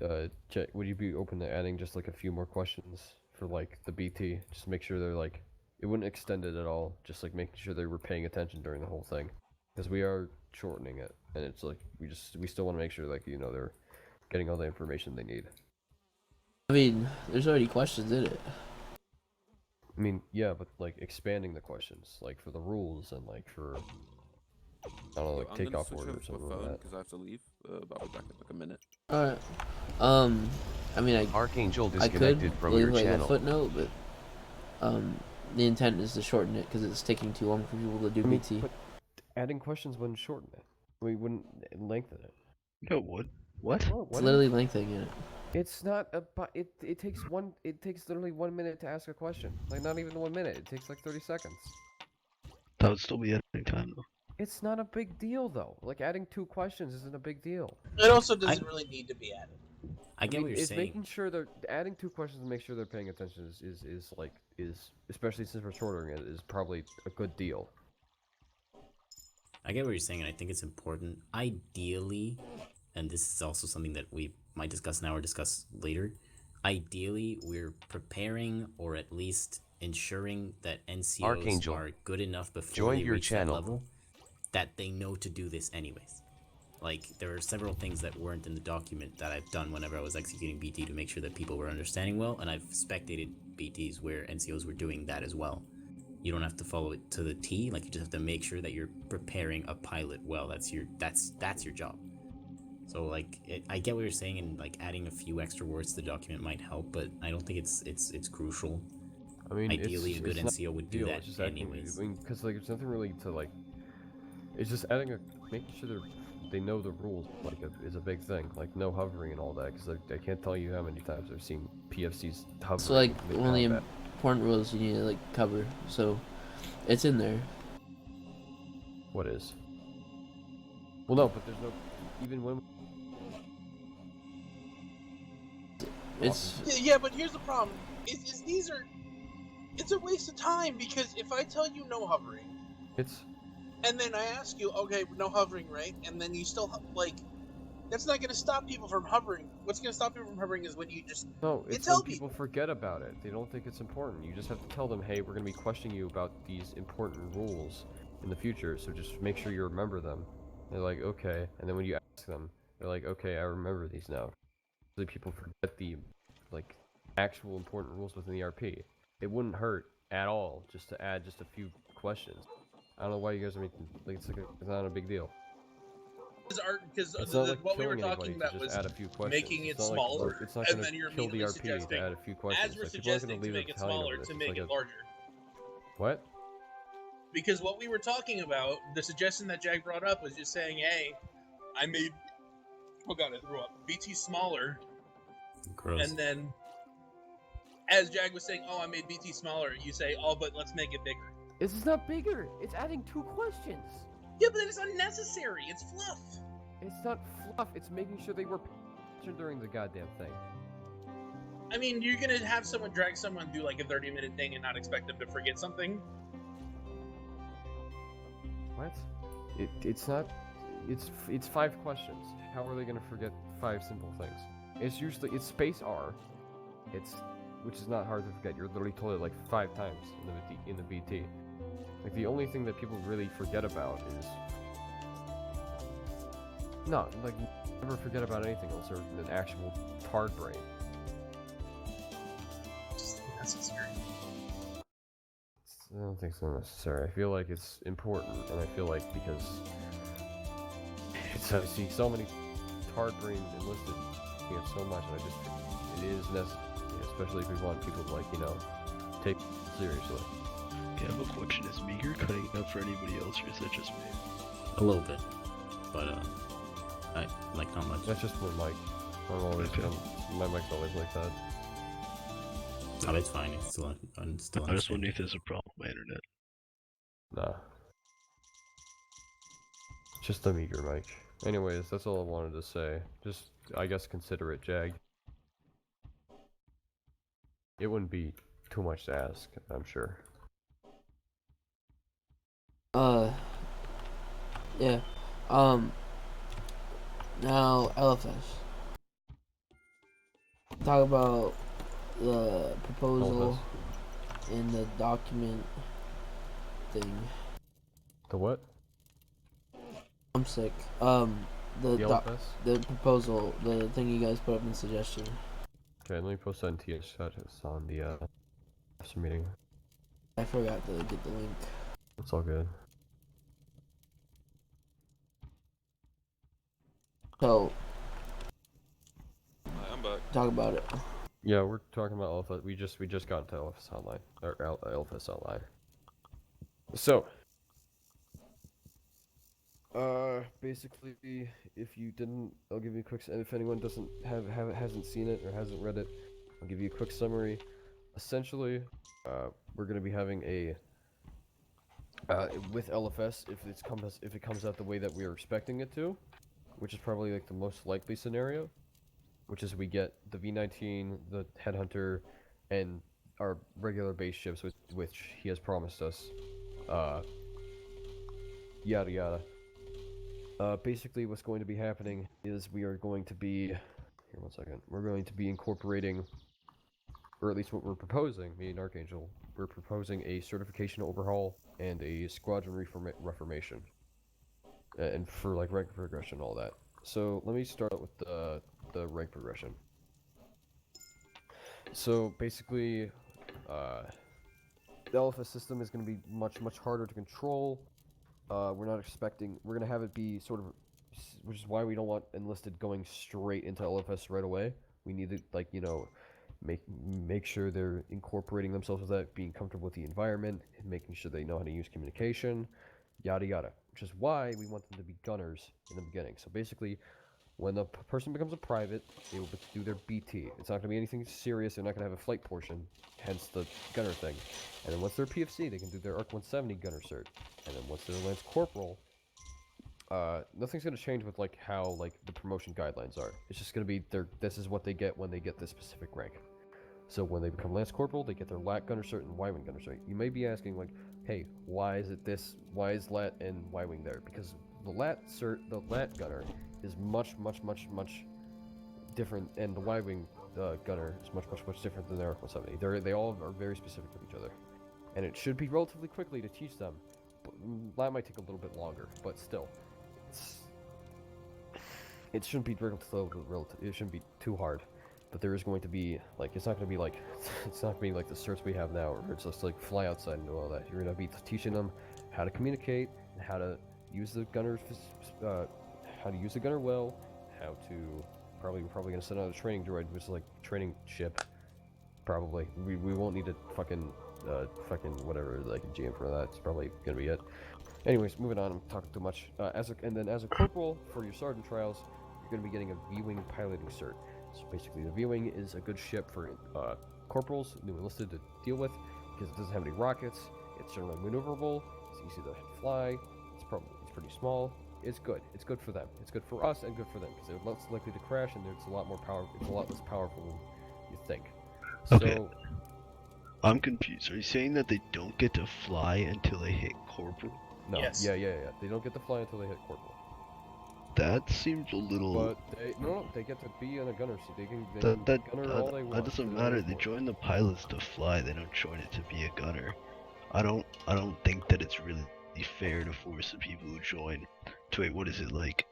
Would you be open to adding just like a few more questions for like the BT? Just make sure they're like, it wouldn't extend it at all. Just like making sure they were paying attention during the whole thing, because we are shortening it, and it's like we still want to make sure like they're getting all the information they need. I mean, there's already questions in it. I mean, yeah, but like expanding the questions, like for the rules and like for I don't know, like takeoff order or something like that. Because I have to leave. But I'll be back in like a minute. Alright. I mean, Archangel I disconnected could from leave your like channel. a footnote, but the intent is to shorten it because it's taking too long for people to do BT. But adding questions wouldn't shorten it. We wouldn't lengthen it. No, it would. What? It's literally lengthening it. It's not it takes literally 1 minute to ask a question. Like not even 1 minute. It takes like 30 seconds. That would still be editing time though. It's not a big deal though. Like adding 2 questions isn't a big deal. It also doesn't really need to be added. I get what you're it's saying. making sure they're adding 2 questions to make sure they're paying attention is especially since we're shortening it, is probably a good deal. I get what you're saying, and I think it's important. Ideally, and this is also something that we might discuss now or discuss later, ideally we're preparing or at least ensuring that NCOs Archangel, are good enough before join they your reach channel. that level that they know to do this anyways. Like, there are several things that weren't in the document that I've done whenever I was executing BT to make sure that people were understanding well, and I've spectated BTs where NCOs were doing that as well. You don't have to follow it to the T, like you just have to make sure that you're preparing a pilot well. That's your job. So like, I get what you're saying, and like adding a few extra words to the document might help, but I don't think it's crucial. I mean, ideally a good NCO would do that anyways. I mean, because like there's nothing really to like. It's just making sure they know the rules is a big thing. Like no hovering and all that, because I can't tell you how many times I've seen PFCs hovering. So like one of the important rules you need to like cover, so it's in there. What is? Well, no, but there's no... Even when... It's... Yeah, but here's the problem. Is these are... It's a waste of time, because if I tell you no hovering... It's... And then I ask you, okay, no hovering, right? And then you still, like... That's not going to stop people from hovering. What's going to stop people from hovering is when you just... No, it's tell when people forget about it. They don't think it's important. You just have to tell them, hey, we're going to be questioning you about these important rules in the future, so just make sure you remember them. They're like, okay. And then when you ask them, they're like, okay, I remember these now. Usually people forget the, like, actual important rules within the RP. It wouldn't hurt at all just to add just a few questions. I don't know why you guys are making, like, it's not a big deal. Because like what we were talking about was making it smaller, and then you're immediately suggesting, add a few questions. as we're suggesting to make it smaller, to make it larger. What? Because what we were talking about, the suggestion that Jack brought up was just saying, hey, I made, oh god, I threw up, BT smaller, Gross. and then, as Jack was saying, oh, I made BT smaller, you say, oh, but let's make it bigger. It's not bigger, it's adding 2 questions. Yeah, but it's unnecessary, it's fluff. It's not fluff, it's making sure they were paying during the goddamn thing. I mean, you're gonna have someone drag someone do like a 30-minute thing and not expect them to forget something? What? It's not... It's 5 questions. How are they gonna forget 5 simple things? It's usually... It's space R. Which is not hard to forget. You're literally told it like 5 times in the BT. Like, the only thing that people really forget about is... No, like, never forget about anything else, or an actual hard brain. Necessary. I don't think so necessary. I feel like it's important, and I feel like because... I see so many hard brain enlisted, so much, and it is necessary, especially if we want people to, like, you know, take it seriously. Okay, I have a question. Is Meager cutting up for anybody else, or is that just me? A little bit, but I like not much. That's just my mic. My mic's always like that. No, it's fine. It's still I just wondering if there's a problem with my internet. Nah. Just a meager mic. Anyways, that's all I wanted to say. Just, I guess, consider it, Jag. It wouldn't be too much to ask, I'm sure. Yeah. Now, LFS. Talk about the proposal in the document thing. The what? I'm sick. The proposal, the thing you guys put up in suggestion. Okay, let me post that in TH status on the after meeting. I forgot to get the link. It's all good. So, I'm back. Talk about it. Yeah, we're talking about Alpha. We just got into LFS Online, or LFS Online. So, basically, if you didn't, I'll give you a quick. If anyone hasn't seen it or hasn't read it, I'll give you a quick summary. Essentially, we're gonna be having a with LFS if it comes out the way that we are expecting it to, which is probably like the most likely scenario, which is we get the V-19, the Headhunter, and our regular base ships, which he has promised us. Yada yada. Basically, what's going to be happening is we are going to be... Here, 1 second. We're going to be incorporating, or at least what we're proposing, me and Archangel, we're proposing a certification overhaul and a squadron reformation. And for, like, rank progression and all that. So, let me start out with the rank progression. So, basically, the LFS system is going to be much harder to control. We're going to have it be sort of, which is why we don't want enlisted going straight into LFS right away. We need to, like, you know, make sure they're incorporating themselves with that, being comfortable with the environment, and making sure they know how to use communication, yada yada. Which is why we want them to be gunners in the beginning. So basically, when the person becomes a private, they will do their BT. It's not going to be anything serious. They're not going to have a flight portion, hence the gunner thing. And then once they're PFC, they can do their ARC 170 gunner cert. And then once they're Lance Corporal, nothing's going to change with like how like the promotion guidelines are. It's just going to be this is what they get when they get this specific rank. So when they become Lance Corporal, they get their LAT gunner cert and Y-wing gunner cert. You may be asking like, hey, why is it this? Why is LAT and Y-wing there? Because the LAT cert, the LAT gunner is much different, and the Y-wing gunner is much different than the ARC 170. They all are very specific with each other, and it should be relatively quickly to teach them. But that might take a little bit longer, but still, it shouldn't be it shouldn't be too hard. But there is going to be like it's not going to be like the certs we have now, where it's just like fly outside and do all that. You're going to be teaching them how to communicate and how to use the gunner, well, how to we're probably going to send out a training droid, which is like training ship. Probably we won't need a fucking whatever like a GM for that. It's probably going to be it. Anyways, moving on. I'm talking too much. As a corporal for your sergeant trials, you're going to be getting a V-wing piloting cert. So basically, the V-wing is a good ship for corporals, new enlisted, to deal with, because it doesn't have any rockets. It's generally maneuverable. It's easy to fly. It's pretty small. It's good. It's good for them. It's good for us and good for them, because they're less likely to crash, and it's a lot more power. It's a lot less powerful than you think. Okay. So, I'm confused. Are you saying that they don't get to fly until they hit corporal? no. Yes. Yeah. They don't get to fly until they hit corporal. That seems a little. But they get to be in a gunner, so they can gunner all they want. That doesn't matter. They join the pilots to fly. They don't join it to be a gunner. I don't think that it's really fair to force the people who join to wait. What is it, like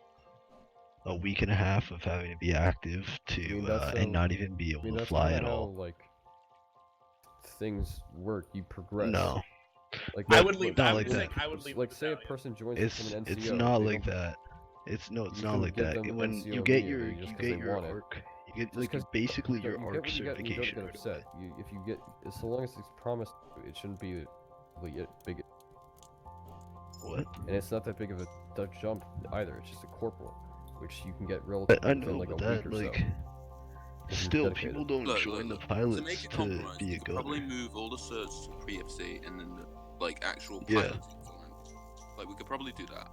a week and a half of having to be active to and not even be able to fly at all? Like things work. You progress. No. Like I would leave. Not I like would that. saying I would leave. Like say a person joins It's from an NCO. it's not they like don't- that. It's not can like give that. them When NCO you get your immediately just 'cause they want it. ARC, you get Just like 'cause basically you your get ARC what you get, and you don't certification. get upset. If you get, so long as it's promised, it shouldn't be really big. What? And it's not that big of a jump either. It's just a corporal, which you can get relatively I within know, like a but week that or like so. If you're still dedicated. people don't join the To pilots make it to compromised, be a you could probably gunner. move all the certs to pre-FC and then the actual Yeah. piloting for Lance. Like we could probably do that.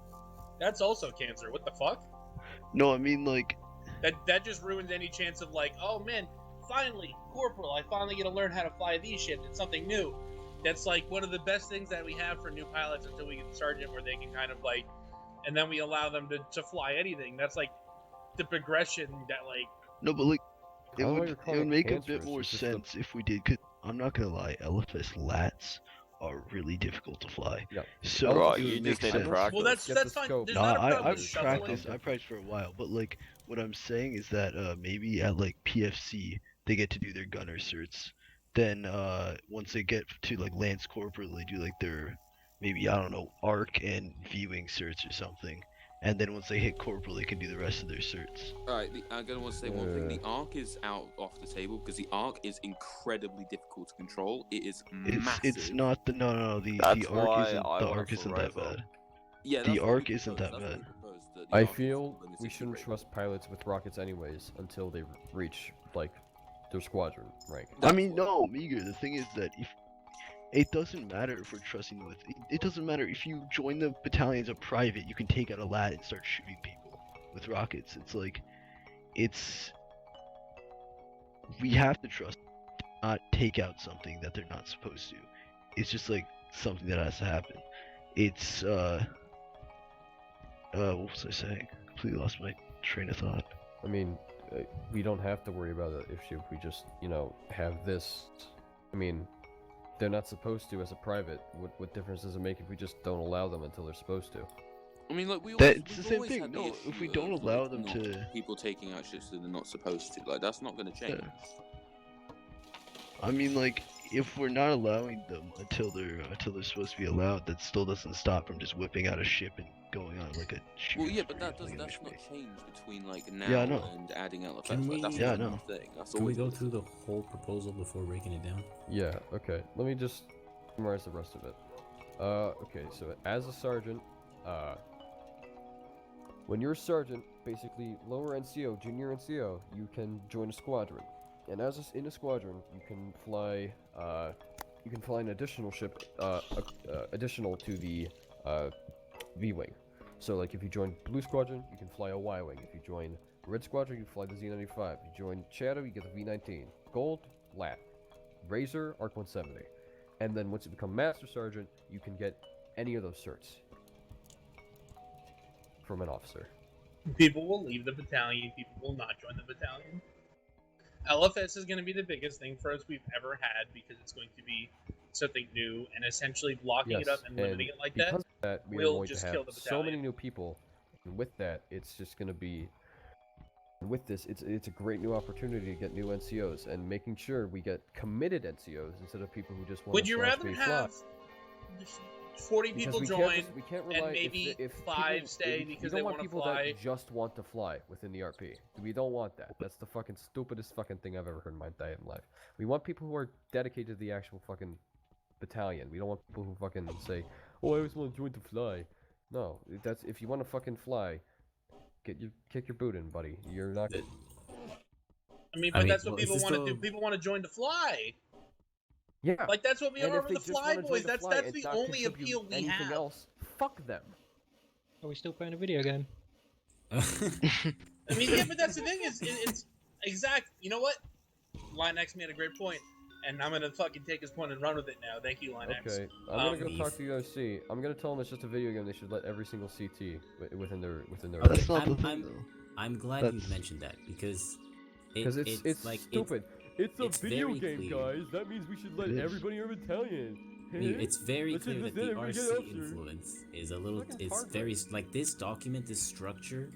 That's also cancer. What the fuck? No, I mean like That just ruins any chance of like, oh man, finally, corporal, I finally get to learn how to fly these ships. It's something new. That's like one of the best things that we have for new pilots until we get the sergeant, where they can kind of like, and then we allow them to fly anything. That's like the progression that like. no, but like I don't know why you're it calling would it make a cancerous, bit more it's just the- sense if we did. Cause I'm not gonna lie, LFS lats are really difficult to fly. Yeah. So Right, it you would make just need to sense. practice. Well, that's Get the fine. scope. There's No, not a problem I've with shuffling. practiced for a while, but like what I'm saying is that maybe at like PFC they get to do their gunner certs. Then once they get to like Lance Corporal, they do like their maybe I don't know ARC and V-wing certs or something. And then once they hit Corporal, they can do the rest of their certs. Alright, I'm gonna want to say one thing. The ARC is out off the table because the ARC is incredibly difficult to control. It is massive. It's not the no the That's arc why isn't I the want arc a isn't full that rifle. bad. Yeah, the that's what we arc isn't proposed, that that's what bad. we proposed, that the I ARC is feel limited we to shouldn't rate. trust pilots with rockets anyways until they reach like their squadron rank. I mean, no, Meager. The thing is that if it doesn't matter if we're trusting with it doesn't matter if you join the battalion as a private, you can take out a lat and start shooting people with rockets. It's like we have to trust, not take out something that they're not supposed to. It's just like something that has to happen. It's what was I saying? Completely lost my train of thought. I mean, we don't have to worry about it if we just, have this. I mean, they're not supposed to as a private. What difference does it make if we just don't allow them until they're supposed to? I mean, like we've It's the same always thing. had the No, issue if we don't of, allow like, them not to- people taking out ships that they're not supposed to, like that's not going to change. I mean, like, if we're not allowing them until they're supposed to be allowed, that still doesn't stop from just whipping out a ship and going on like a Well, shooting yeah, but spree or that's something, not which makes- change between like now Yeah, I know. and adding LFS. Can Like, that's we- Yeah, I not know. the thing. That's Can we always go been the through the whole proposal before breaking it down? Yeah, okay. Let me just summarize the rest of it. Okay, so as a sergeant, When you're a sergeant, basically lower NCO, junior NCO, you can join a squadron, and in a squadron, you can fly an additional ship, additional to the V-wing. So like if you join Blue Squadron, you can fly a Y-wing. If you join Red Squadron, you can fly the Z-95. If you join Shadow, you get the V-19. Gold, LAT. Razor, ARC-170. And then once you become Master Sergeant, you can get any of those certs from an officer. People will leave the battalion, people will not join the battalion. LFS is going to be the biggest thing for us we've ever had because it's going to be something new, and essentially blocking it up and limiting it like that, because of that we will are going just to have kill the battalion. so many new people, and with that, it's just going to be. With this, it's a great new opportunity to get new NCOs, and making sure we get committed NCOs instead of people who just want Would to you rather have 40 people join and maybe if 5 people, stay if because we they don't want want to people fly? that just want to fly within the RP. We don't want that. That's the fucking stupidest fucking thing I've ever heard in my entire life. We want people who are dedicated to the actual fucking battalion. We don't want people who fucking say, "Oh, I always want to join to fly." No, that's if you want to fucking fly, kick your boot in, buddy. You're not. I mean, that's what people want to do. People want to join to fly. Yeah. Like that's what we And are if for they the just fly wanna join boys. to That's fly and the not only contribute appeal we anything have. else, fuck them. Are we still playing a video game? I mean, yeah, but that's the thing is, it's exact. You know what? Line X made a great point, and I'm gonna fucking take his point and run with it now. Thank you, Line X. Okay, I'm gonna go talk to UOC. I'm gonna tell them it's just a video game. They should let every single CT within their. That's not the thing, I'm glad you mentioned that because it's like stupid. It's a video very game, clear. guys. That means we should let everybody in our battalion. I mean, it's very Let's clear just that let the everybody get RC officer. influence is a little. Fucking It's hard very like this document, this structure.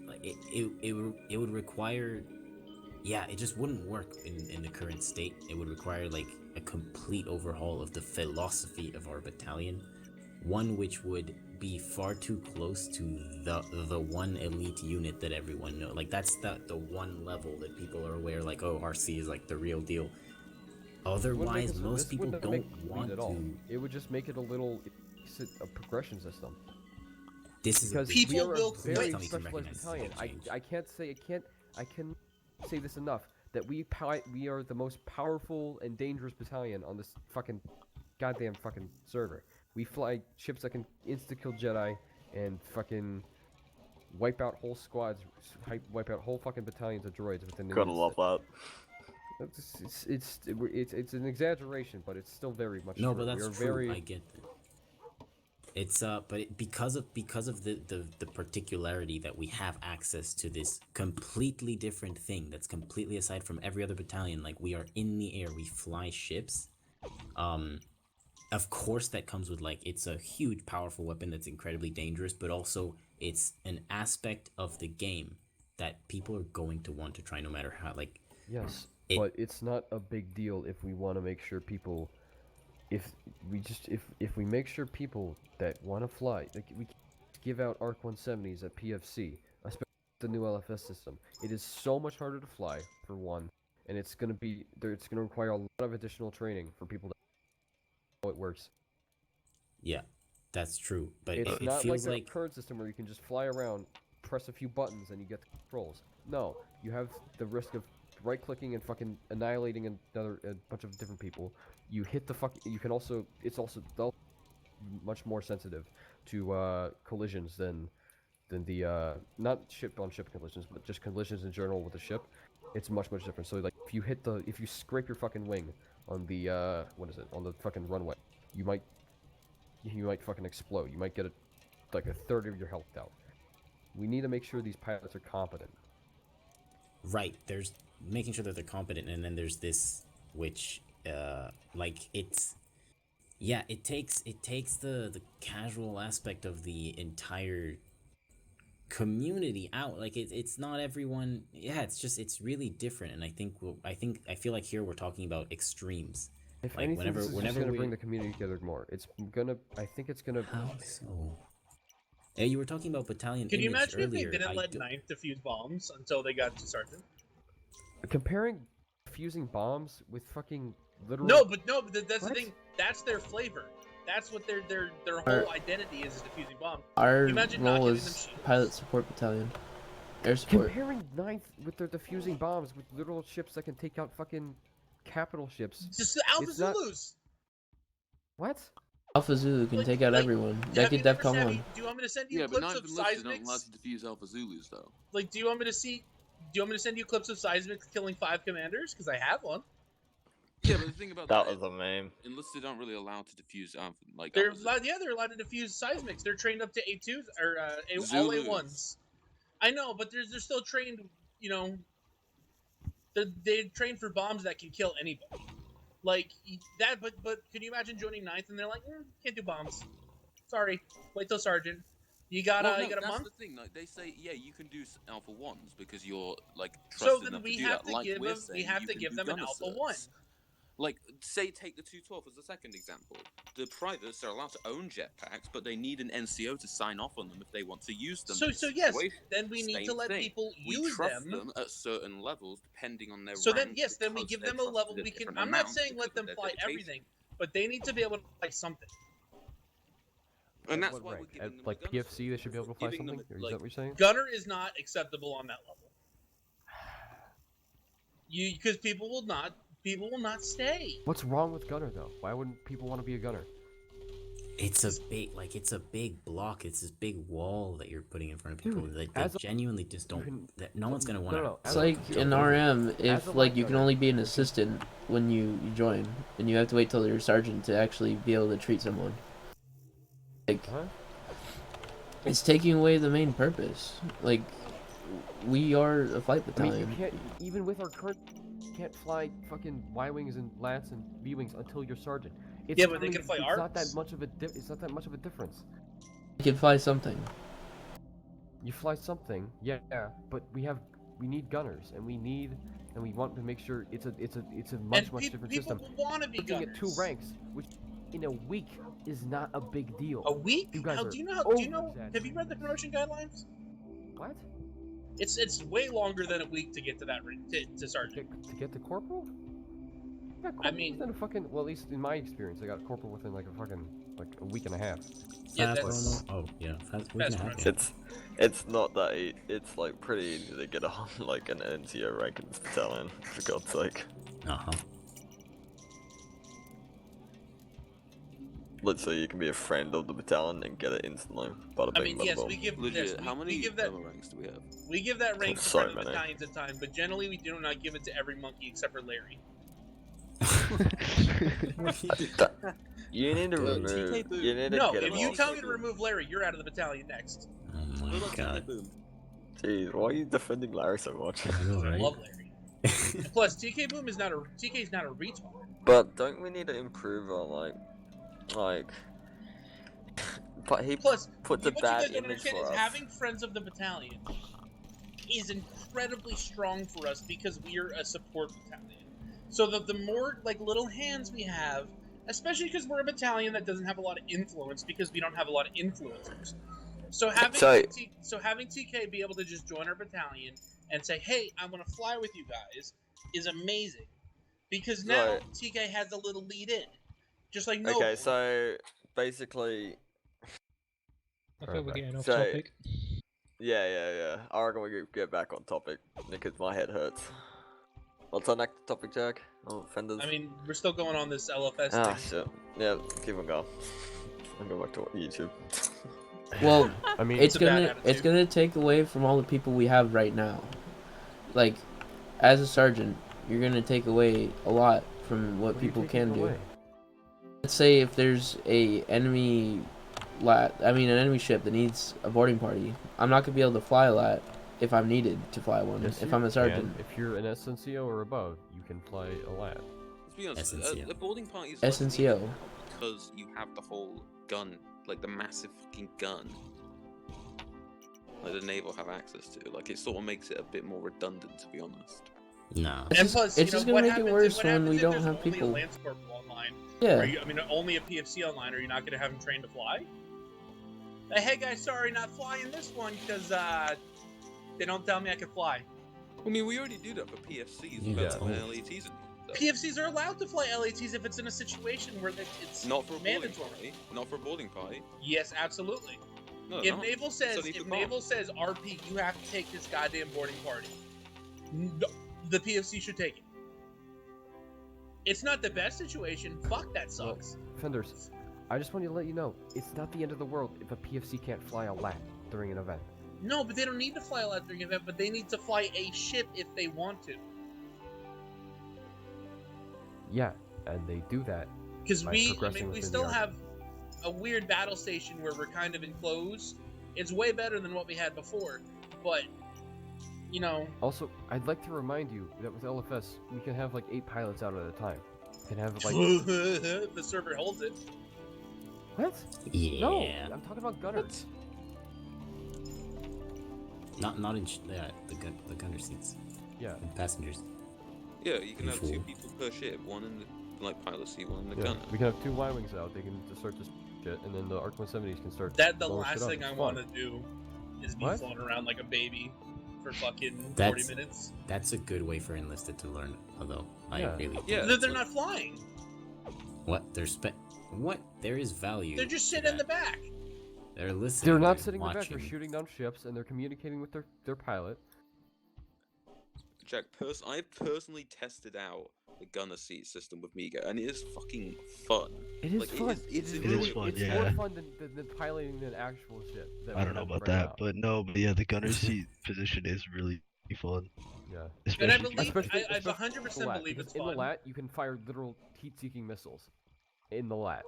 Like it would require. Yeah, it just wouldn't work in the current state. It would require like a complete overhaul of the philosophy of our battalion, one which would be far too close to the one elite unit that everyone knows. Like that's the one level that people are aware. Like, oh, RC is like the real deal. Otherwise, most people don't want to. It would just make it a progression system. This is because people we are will a very quit. specialized battalion. I can say this enough that we are the most powerful and dangerous battalion on this fucking goddamn fucking server. We fly ships that can insta-kill Jedi and fucking wipe out whole squads, wipe out whole fucking battalions of droids within the. Gotta love that. It's an exaggeration, but it's still very much. No, true. but that's We're true. very... I get that. It's because of the particularity that we have access to this completely different thing that's completely aside from every other battalion. Like we are in the air, we fly ships. Of course that comes with like it's a huge powerful weapon that's incredibly dangerous, but also it's an aspect of the game that people are going to want to try no matter how. Like yes, but it's not a big deal if we want to make sure people. If we make sure people that want to fly, like we give out ARC-170s at PFC, especially the new LFS system. It is so much harder to fly for one, and it's gonna require a lot of additional training for people to know how it works. Yeah, that's true. But it's it not feels like the current system where you can just fly around, press a few buttons, and you get the controls. No, you have the risk of right-clicking and fucking annihilating a bunch of different people. You hit the fuck. You can also. It's also much more sensitive to collisions than the not ship-on-ship collisions, but just collisions in general with the ship. It's much different. So like if you scrape your fucking wing on the on the fucking runway, you might fucking explode. You might get like a third of your health out. We need to make sure these pilots are competent. Right, there's making sure that they're competent, and then there's this which like it's it takes the casual aspect of the entire community out. Like it's not everyone. It's really different, and I feel like here we're talking about extremes. If like anything, this is just gonna we bring the community together more. I think it's gonna. How so? Yeah, you were talking about battalion. Can you imagine earlier. if they didn't let 9th defuse bombs until they got to sergeant? Comparing fusing bombs with fucking literal. No, but that's the thing. That's their flavor. That's what their whole identity is defusing bombs. Our Imagine not role giving them is shields. pilot support battalion. Air support. Comparing 9th with their diffusing bombs with literal ships that can take out fucking capital ships. Just the Alpha it's not- Zulus. What? Alpha Zulu can take out everyone. That could DEFCON 1. Do you want me to send you Yeah, but clips not of even listed don't allow seismics? to defuse Alpha Zulus though. Like, do you want me to send you clips of seismics killing 5 commanders? Because I have one. Yeah, but the thing about That was a meme. enlisted aren't really allowed to defuse like They're Alpha allowed, they're allowed to defuse seismics. They're trained up to A2s or all Zulus. A1s. I know, but they're still trained. You know, they're trained for bombs that can kill anybody. Like that, but can you imagine joining 9th and they're like, can't do bombs. Sorry, wait till sergeant. You got Well, no, you got a that's month. the thing. Like they say, yeah, you can do Alpha 1s because you're like So trusted then enough we to do have that. to Like give we're them. We saying, have you to can give do them an gunner Alpha certs. 1. Like, say, take the 212 as the second example. The privates are allowed to own jetpacks, but they need an NCO to sign off on them if they want to use them. So in a yes, situation. then we need Same to let thing. people We use trust them. at certain levels, depending on their So rank. then yes, then we because give they're them a level. trusted at We can. different I'm not amounts saying let because them of their fly dedication. everything, but they need to be able to fly something. And that's what why rank? we're giving At them like the gunner PFC, they should be able to fly Giving them, something? Or is like- that what you're saying? Gunner is not acceptable on that level. Because people will not stay. What's wrong with gunner though? Why wouldn't people want to be a gunner? It's a big block. It's this big wall that you're putting in front of people. Dude, They as a- genuinely just don't. That no one's gonna want to. no, It's like in RM, As if a like light you can gunner. only be an assistant when you join, and you have to wait till you're sergeant to actually be able to treat someone. Like, Huh? it's taking away the main purpose. Like, we are a flight I mean, battalion. you can't even with our current. You can't fly fucking Y-wings and Lats and V-wings until you're sergeant. It's, Yeah, but they can fly it's not that arcs. much of a it's not that much of a difference. You can fly something. You fly something, yeah, but we need gunners, and we want to make sure it's a much different people system. want to be Looking gunners. at 2 ranks, which in a week is not a big deal. A week? You guys How, are do you know? Have you read the promotion guidelines? What? It's way longer than a week to get to that to sergeant. To get to corporal? Yeah, corporal mean- within a fucking, well, at least in my experience, I got corporal within like a week and a half. Yeah, Fast that's promo? Oh yeah, fast. We fast can have promotion. that. It's not that it's like pretty easy to get on like an NCO rank in this battalion, for God's sake. Uh-huh. Let's say you can be a friend of the battalion and get it instantly. Bada I bing, mean, bada yes, boom. we give Legit, yes, how many we give that gunner ranks do we have? we give that rank to So front of many. battalions at time, but generally we do not give it to every monkey except for Larry. You need to remove. TK Boom. You need to No, get if him you off. tell me to remove Larry, you're out of the battalion next. Oh What my about TK god. Boom? Jeez, why are you defending Larry so much? I know, I right? love Larry. Plus, TK Boom is not a retard. But don't we need to improve on like? But he Plus, put the what you guys bad don't image understand for is us. having friends of the battalion is incredibly strong for us because we are a support battalion. So the more like little hands we have, especially because we're a battalion that doesn't have a lot of influence because we don't have a lot of influencers. So having having TK be able to just join our battalion and say, "Hey, I want to fly with you guys," is amazing because now Right. TK has a little lead in, just like no. Okay, so basically, I feel we're getting off So- topic. yeah. I reckon we get back on topic because my head hurts. What's our next topic, Jack? Oh, fenders. I mean, we're still going on this LFS Ah, thing. shit. Yeah, keep on going. I'll go back to YouTube. Well, I mean, it's a bad gonna attitude. take away from all the people we have right now. Like, as a sergeant, you're gonna take away a lot from what what are you people taking can do. away? Let's say if there's an enemy ship that needs a boarding party, I'm not gonna be able to fly a lat if I'm needed to fly one. Yes, if you I'm a sergeant. can. If you're an SNCO or above, you can fly a lat. Let's be honest, SNCO. the boarding party is SNCO. less because you have the whole gun, like the massive fucking gun, like the naval have access to. Like it sort of makes it a bit more redundant, to be honest. No. And plus, it's you just know, gonna what make it happens worse what when happens we if don't there's have only people. A Lance Corporal online. Yeah. Are you, I mean, only a PFC online. Are you not going to have him trained to fly? Hey guys, sorry, not flying this one because they don't tell me I can fly. I mean, we already do that for PFCs You with got when told. LETs in. PFCs are allowed to fly LATs if it's in a situation where it's Not for a boarding mandatory. party. Not for a boarding party. Yes, absolutely. No, If not. Naval says So they if could Naval says RP, you have to take this goddamn boarding party. The PFC should take it. It's not the best situation. Fuck, that sucks. Fenders, I just want to let you know, it's not the end of the world if a PFC can't fly a LAT during an event. No, but they don't need to fly a lot during an event, but they need to fly a ship if they want to. Yeah, and they do that. Because by we progressing within still the arc. have a weird battle station where we're kind of enclosed. It's way better than what we had before, but you know. Also, I'd like to remind you that with LFS, we can have like 8 pilots out at a time. We can have like... The server holds it. What? Yeah. No, I'm talking about gunners. Not in the gunner seats. Yeah. And passengers. Yeah, you can have 2 Fool. people per ship. One in the pilot seat, one in the Yeah, gunner. we can have 2 Y-wings out, they can just start this shit, and then the ARC 170s can start... That the blowing shit last up. thing I It's want fun. to do is be What? flown around like a baby for fucking 40 That's minutes. that's a good way for enlisted to learn. Although I Yeah. really Yeah. They're not flying. what there is value. They're just to sitting in the that. back. They're listening. They're not they're sitting in the back, they're watching. shooting down ships, and they're communicating with their pilot. Jack, I've personally tested out the gunner seat system with Migo, and it is fucking fun. It is Like, fun. It's It really is fun, It's yeah. more fun than piloting an actual ship. that I we don't know have about right that, now. but no, but yeah, the gunner seat position is really fun. Yeah. And I Especially believe, Especially- I especially 100% LAT, believe because it's in fun. the LAT, you can fire literal heat-seeking missiles. In the LAT.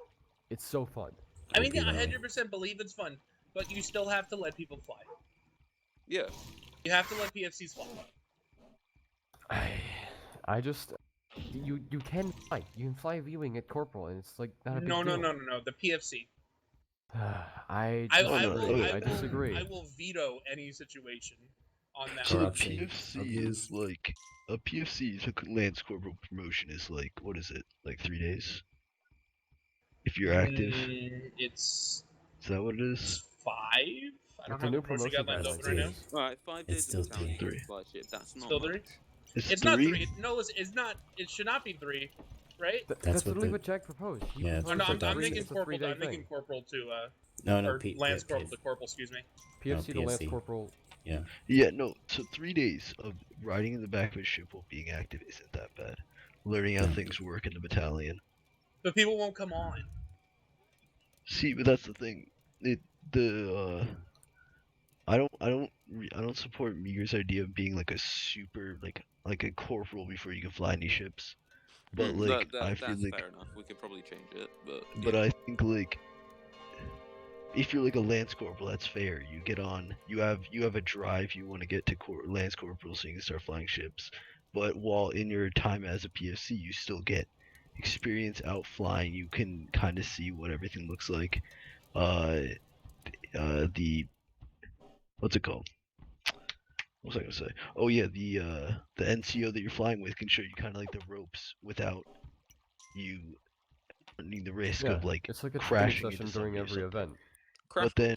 It's so fun. I mean, yeah, I Okay, 100% believe it's fun, but you still have to let people fly. Yeah. You have to let PFCs fly. I just... You can fly. You can fly a V-wing at Corporal, and it's like not a big No, deal. the PFC. I I disagree. I will- disagree. I will veto any situation on that. So the Corruption PFC of is like a PFC to Lance Corporal promotion is like what is it? Like 3 days? If you're active, It's is that what it is? 5. I don't It's a have new the promotion promotion guidelines guideline. open right now. It's Alright, 5 It's days still of battalion three. fly ship. That's not Still much. 3? It's It's not 3. No, it's not. It should not be 3, right? That's That's what literally the- what Jack proposed. He Yeah, Oh, proposed no, for I'm Dr. thinking it's a corporal. 3-day I'm thinking thing. corporal to no, or Lance Corporal to corporal. Excuse me. PFC to Lance PFC. Corporal. Yeah, no. So 3 days of riding in the back of a ship while being active isn't that bad. Learning how Yeah. things work in the battalion. But people won't come on. See, but that's the thing. I don't support Meager's idea of being like a super like a corporal before you can fly any ships. But like I feel that's like, fair enough. We could probably change it, but but yeah. I think like if you're like a lance corporal, that's fair. You get on. You have a drive. You want to get to lance corporal so you can start flying ships. But while in your time as a PFC, you still get experience out flying. You can kind of see what everything looks like. The what's it called? What was I gonna say? Oh yeah, the NCO that you're flying with can show you kind of like the ropes without you running the risk Yeah, of like it's like a training crashing session into during somebody or every something. event. But then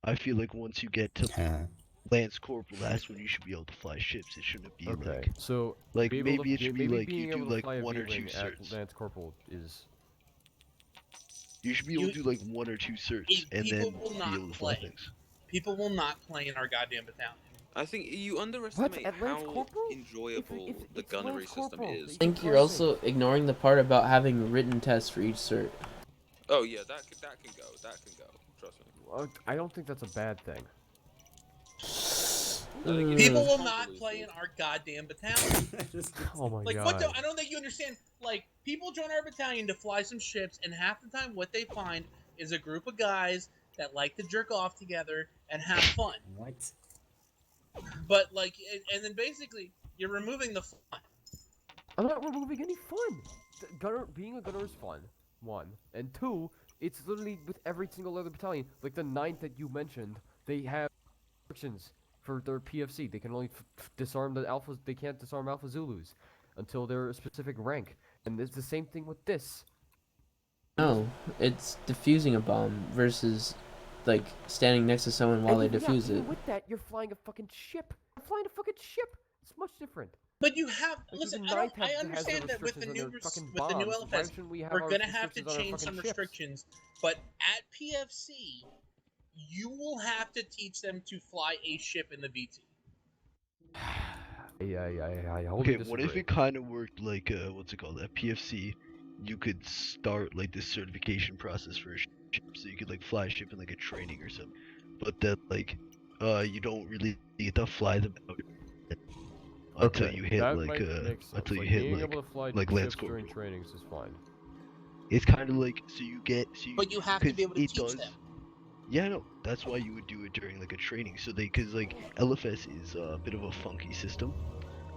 I feel like once you get to Lance Corporal, that's when you should be able to fly ships. It shouldn't be Okay, like so like be able maybe to- it should be maybe like being you do able to like fly a 1 or 2 V-wing at certs. Lance Corporal is You should be able to do like 1 or 2 certs and People then will be not able to fly play. things. People will not play in our goddamn battalion. I think you underestimate At Lance how Corporal? enjoyable If the it's gunnery Lance system Corporal, is. I think you're also ignoring the part about having written tests for each cert. Oh yeah, that can go. That can go. Trust me. I don't think that's a bad thing. People will not play in our goddamn battalion. Oh my Like god. what? I don't think you understand. Like people join our battalion to fly some ships, and half the time, what they find is a group of guys that like to jerk off together and have fun. What? But like, and then basically, you're removing the fun. I'm not removing any fun. Being a gunner is fun. 1 and 2. It's literally with every single other battalion. Like the 9th that you mentioned, they have restrictions for their PFC. They can only disarm the alphas. They can't disarm Alpha Zulus until they're a specific rank. And it's the same thing with this. No, it's defusing a bomb versus like standing next to someone while they And defuse yeah, it. with that, you're flying a fucking ship. You're flying a fucking ship. It's much different. But you have Like, listen. even Ninth I has the understand that with the restrictions new on their fucking with the new bombs. Why LFS, shouldn't we have we're our gonna have to restrictions on our change some fucking ships? restrictions. But at PFC, you will have to teach them to fly a ship in the VT. I wholly Okay, disagree. what if it kind of worked like what's it called? At PFC, you could start like this certification process for a ship, so you could like fly a ship in like a training or something, but that like you don't really get to fly them out until you hit that like might make sense. until you Like, hit being like able to fly Lance ships Corporal. during trainings is fine. It's kind of like But you have to be able to it teach does, them. Yeah, no, that's why you would do it during like a training. So because like LFS is a bit of a funky system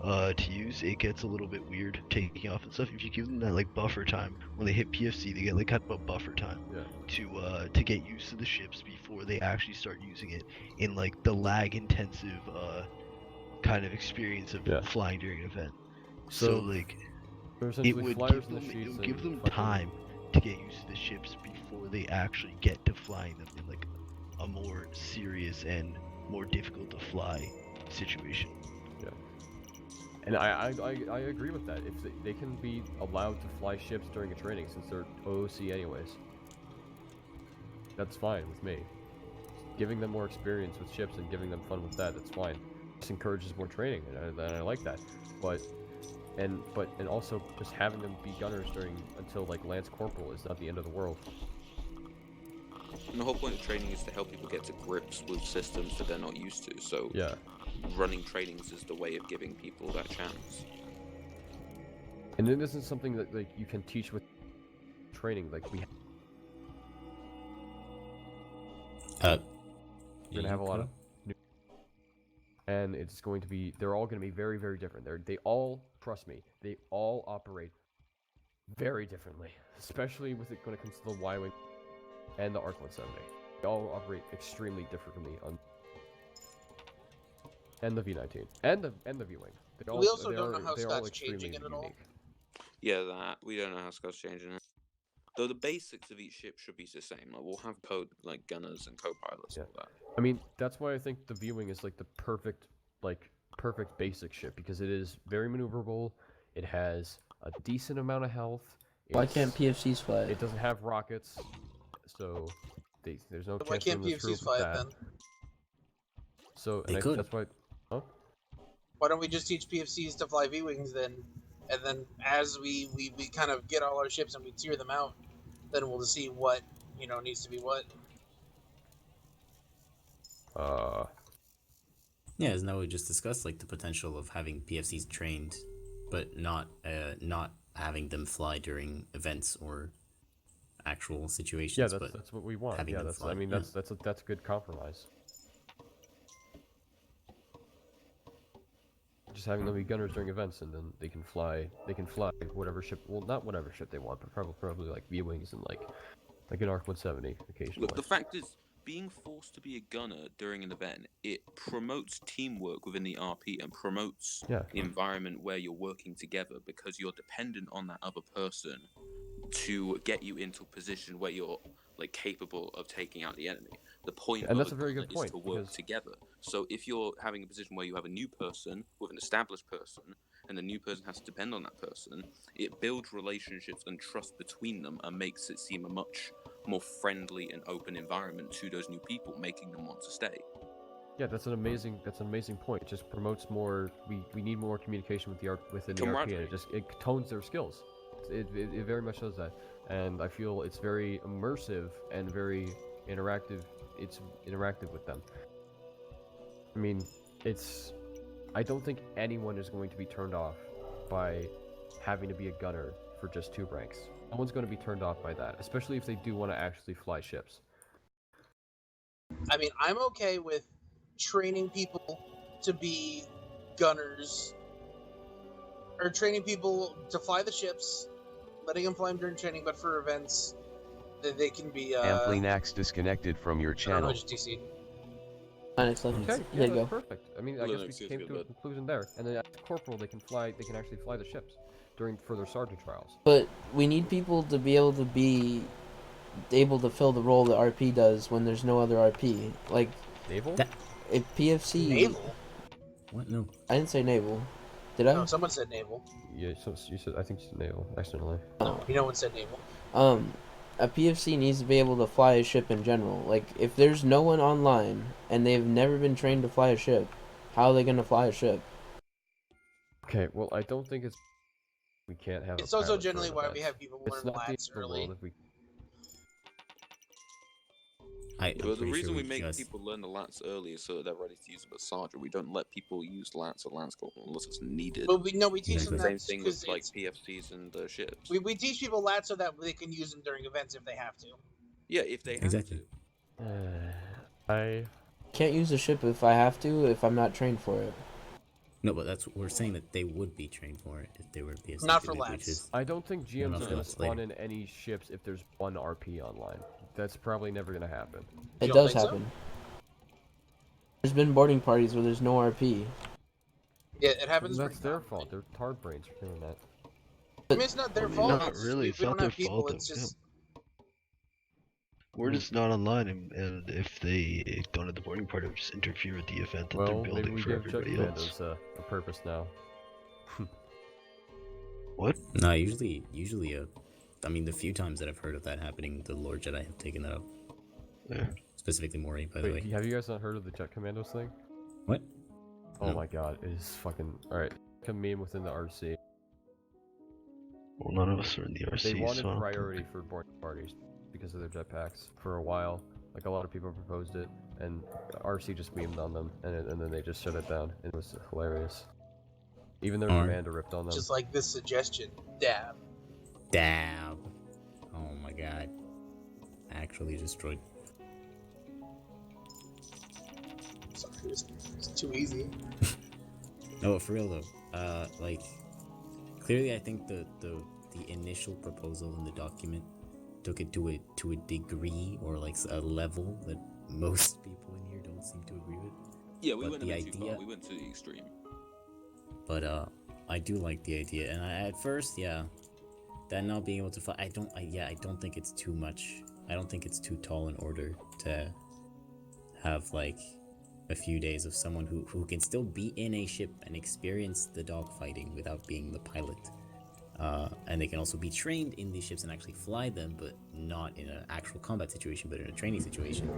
to use. It gets a little bit weird taking off and stuff. If you give them that like buffer time when they hit PFC, they get like kind of a buffer time to get used to the ships before they actually start using it in like the lag intensive kind of experience of flying during an event. So like it would give them time to get used to the ships before they actually get to flying them in like a more serious and more difficult to fly situation. Yeah. And I agree with that. If they can be allowed to fly ships during a training since they're OOC anyways, that's fine with me. Giving them more experience with ships and giving them fun with that, that's fine. This encourages more training, and I like that. But also just having them be gunners until like Lance Corporal is not the end of the world. And the whole point of training is to help people get to grips with systems that they're not used to. So running trainings is the way of giving people that chance. And then this is something that like you can teach with training. Like we're gonna have a lot of new, and it's going to be. They're all going to be very, very different. They all, trust me, they all operate very differently, especially when it comes to the Y-wing and the ARC 170. They all operate extremely differently on. And the V19 and the V-wing. We also don't know how Scott's changing it at all. Yeah, that we don't know how Scott's changing it. Though the basics of each ship should be the same. Like we'll have code like gunners and co-pilots and all that. I mean, that's why I think the V-wing is like the perfect basic ship because it is very maneuverable. It has a decent amount of health. Why can't PFCs fly it? It doesn't have rockets, so there's no. Why can't PFCs fly it then? So they could. That's why. Huh? Why don't we just teach PFCs to fly V-wings then? And then as we kind of get all our ships and we tier them out, then we'll see what needs to be what. Yeah, isn't that what we just discussed? Like the potential of having PFCs trained, but not having them fly during events or actual situations. Yeah, that's what we want. Yeah, that's. I mean, that's a good compromise. Just having them be gunners during events, and then they can fly whatever ship. Well, not whatever ship they want, but probably like V-wings and like an ARC 170 occasionally. Look, the fact is, being forced to be a gunner during an event, it promotes teamwork within the RP and promotes the environment where you're working together because you're dependent on that other person to get you into a position where you're like capable of taking out the enemy. The point and of that's a very good point, is to work together. So if you're having a position where you have a new person with an established person, and the new person has to depend on that person, it builds relationships and trust between them and makes it seem a much more friendly and open environment to those new people, making them want to stay. Yeah, that's an amazing point. It just promotes more. We need more communication within the RP, and it tones their skills. It very much does that, and I feel it's very immersive and very interactive. It's interactive with them. I mean, I don't think anyone is going to be turned off by having to be a gunner for just 2 ranks. No one's going to be turned off by that, especially if they do want to actually fly ships. I mean, I'm okay with training people to be gunners, or training people to fly the ships, letting them fly them during training, but for events, they can be. Amplinax disconnected from your channel. TC. Okay, there you go. Perfect. I mean, I guess we came to a conclusion there. And then as corporal, they can actually fly the ships for their sergeant trials. But we need people to be able to fill the role that RP does when there's no other RP. Like naval. If PFC. Naval. What? No. I didn't say naval. Did I? No, someone said naval. Yeah, so you said, I think you said naval, accidentally. No, no one said naval. A PFC needs to be able to fly a ship in general. Like, if there's no one online and they've never been trained to fly a ship, how are they gonna fly a ship? Okay, well, I don't think it's... We can't have It's a also pilot generally for why an we event. have people It's learn not the end lats of the early. world if we... Well, the reason we make people learn the lats early is so that they're ready to use them as sergeant. We don't let people use lats or lance corporal unless it's needed. But we teach them the that same thing with like PFCs and ships. We teach people lats so that they can use them during events if they have to. Yeah, if they have Exactly. to. I can't use a ship if I have to, if I'm not trained for it. No, but that's we're saying that they would be trained for it if they were PSC. Not for lats. I don't think GMs are gonna spawn later. in any ships if there's one RP online. That's probably never gonna happen. It does happen. There's been boarding parties where there's no RP. Yeah, it happens. That's their fault. They're tard brains for doing that. I mean, it's not their fault. Not really. It's not their fault. It's just We're just not online, and if they don't have the boarding party, we just interfere with the event that Well, they're maybe building we for give Jet everybody else. Commandos a purpose now. What? No, usually, I mean, the few times that I've heard of that happening, the Lord Jedi have taken that up. Yeah. Specifically Mori, by the way. Wait, have you guys not heard of the Jet Commandos thing? What? Oh No. my god, it is fucking... Alright, a meme within the RC. Well, none of us are in the RC, They wanted so I don't think- priority for boarding parties because of their jetpacks for a while. Like, a lot of people proposed it, and RC just memed on them, and then they just shut it down. It was hilarious. Even their Alright. commander ripped on them. just like this suggestion. Dab. Dab. Oh my god. Actually destroyed. Sorry, it was too easy. No, for real though. Like, clearly I think the initial proposal in the document took it to a degree or like a level that most people in here don't seem to agree with. Yeah, we But went the a bit too idea- far. We went to the extreme. But I do like the idea, and at first, yeah, that not being able to fly, I don't think it's too much. I don't think it's too tall in order to have like a few days of someone who can still be in a ship and experience the dogfighting without being the pilot. And they can also be trained in these ships and actually fly them, but not in an actual combat situation, but in a training situation.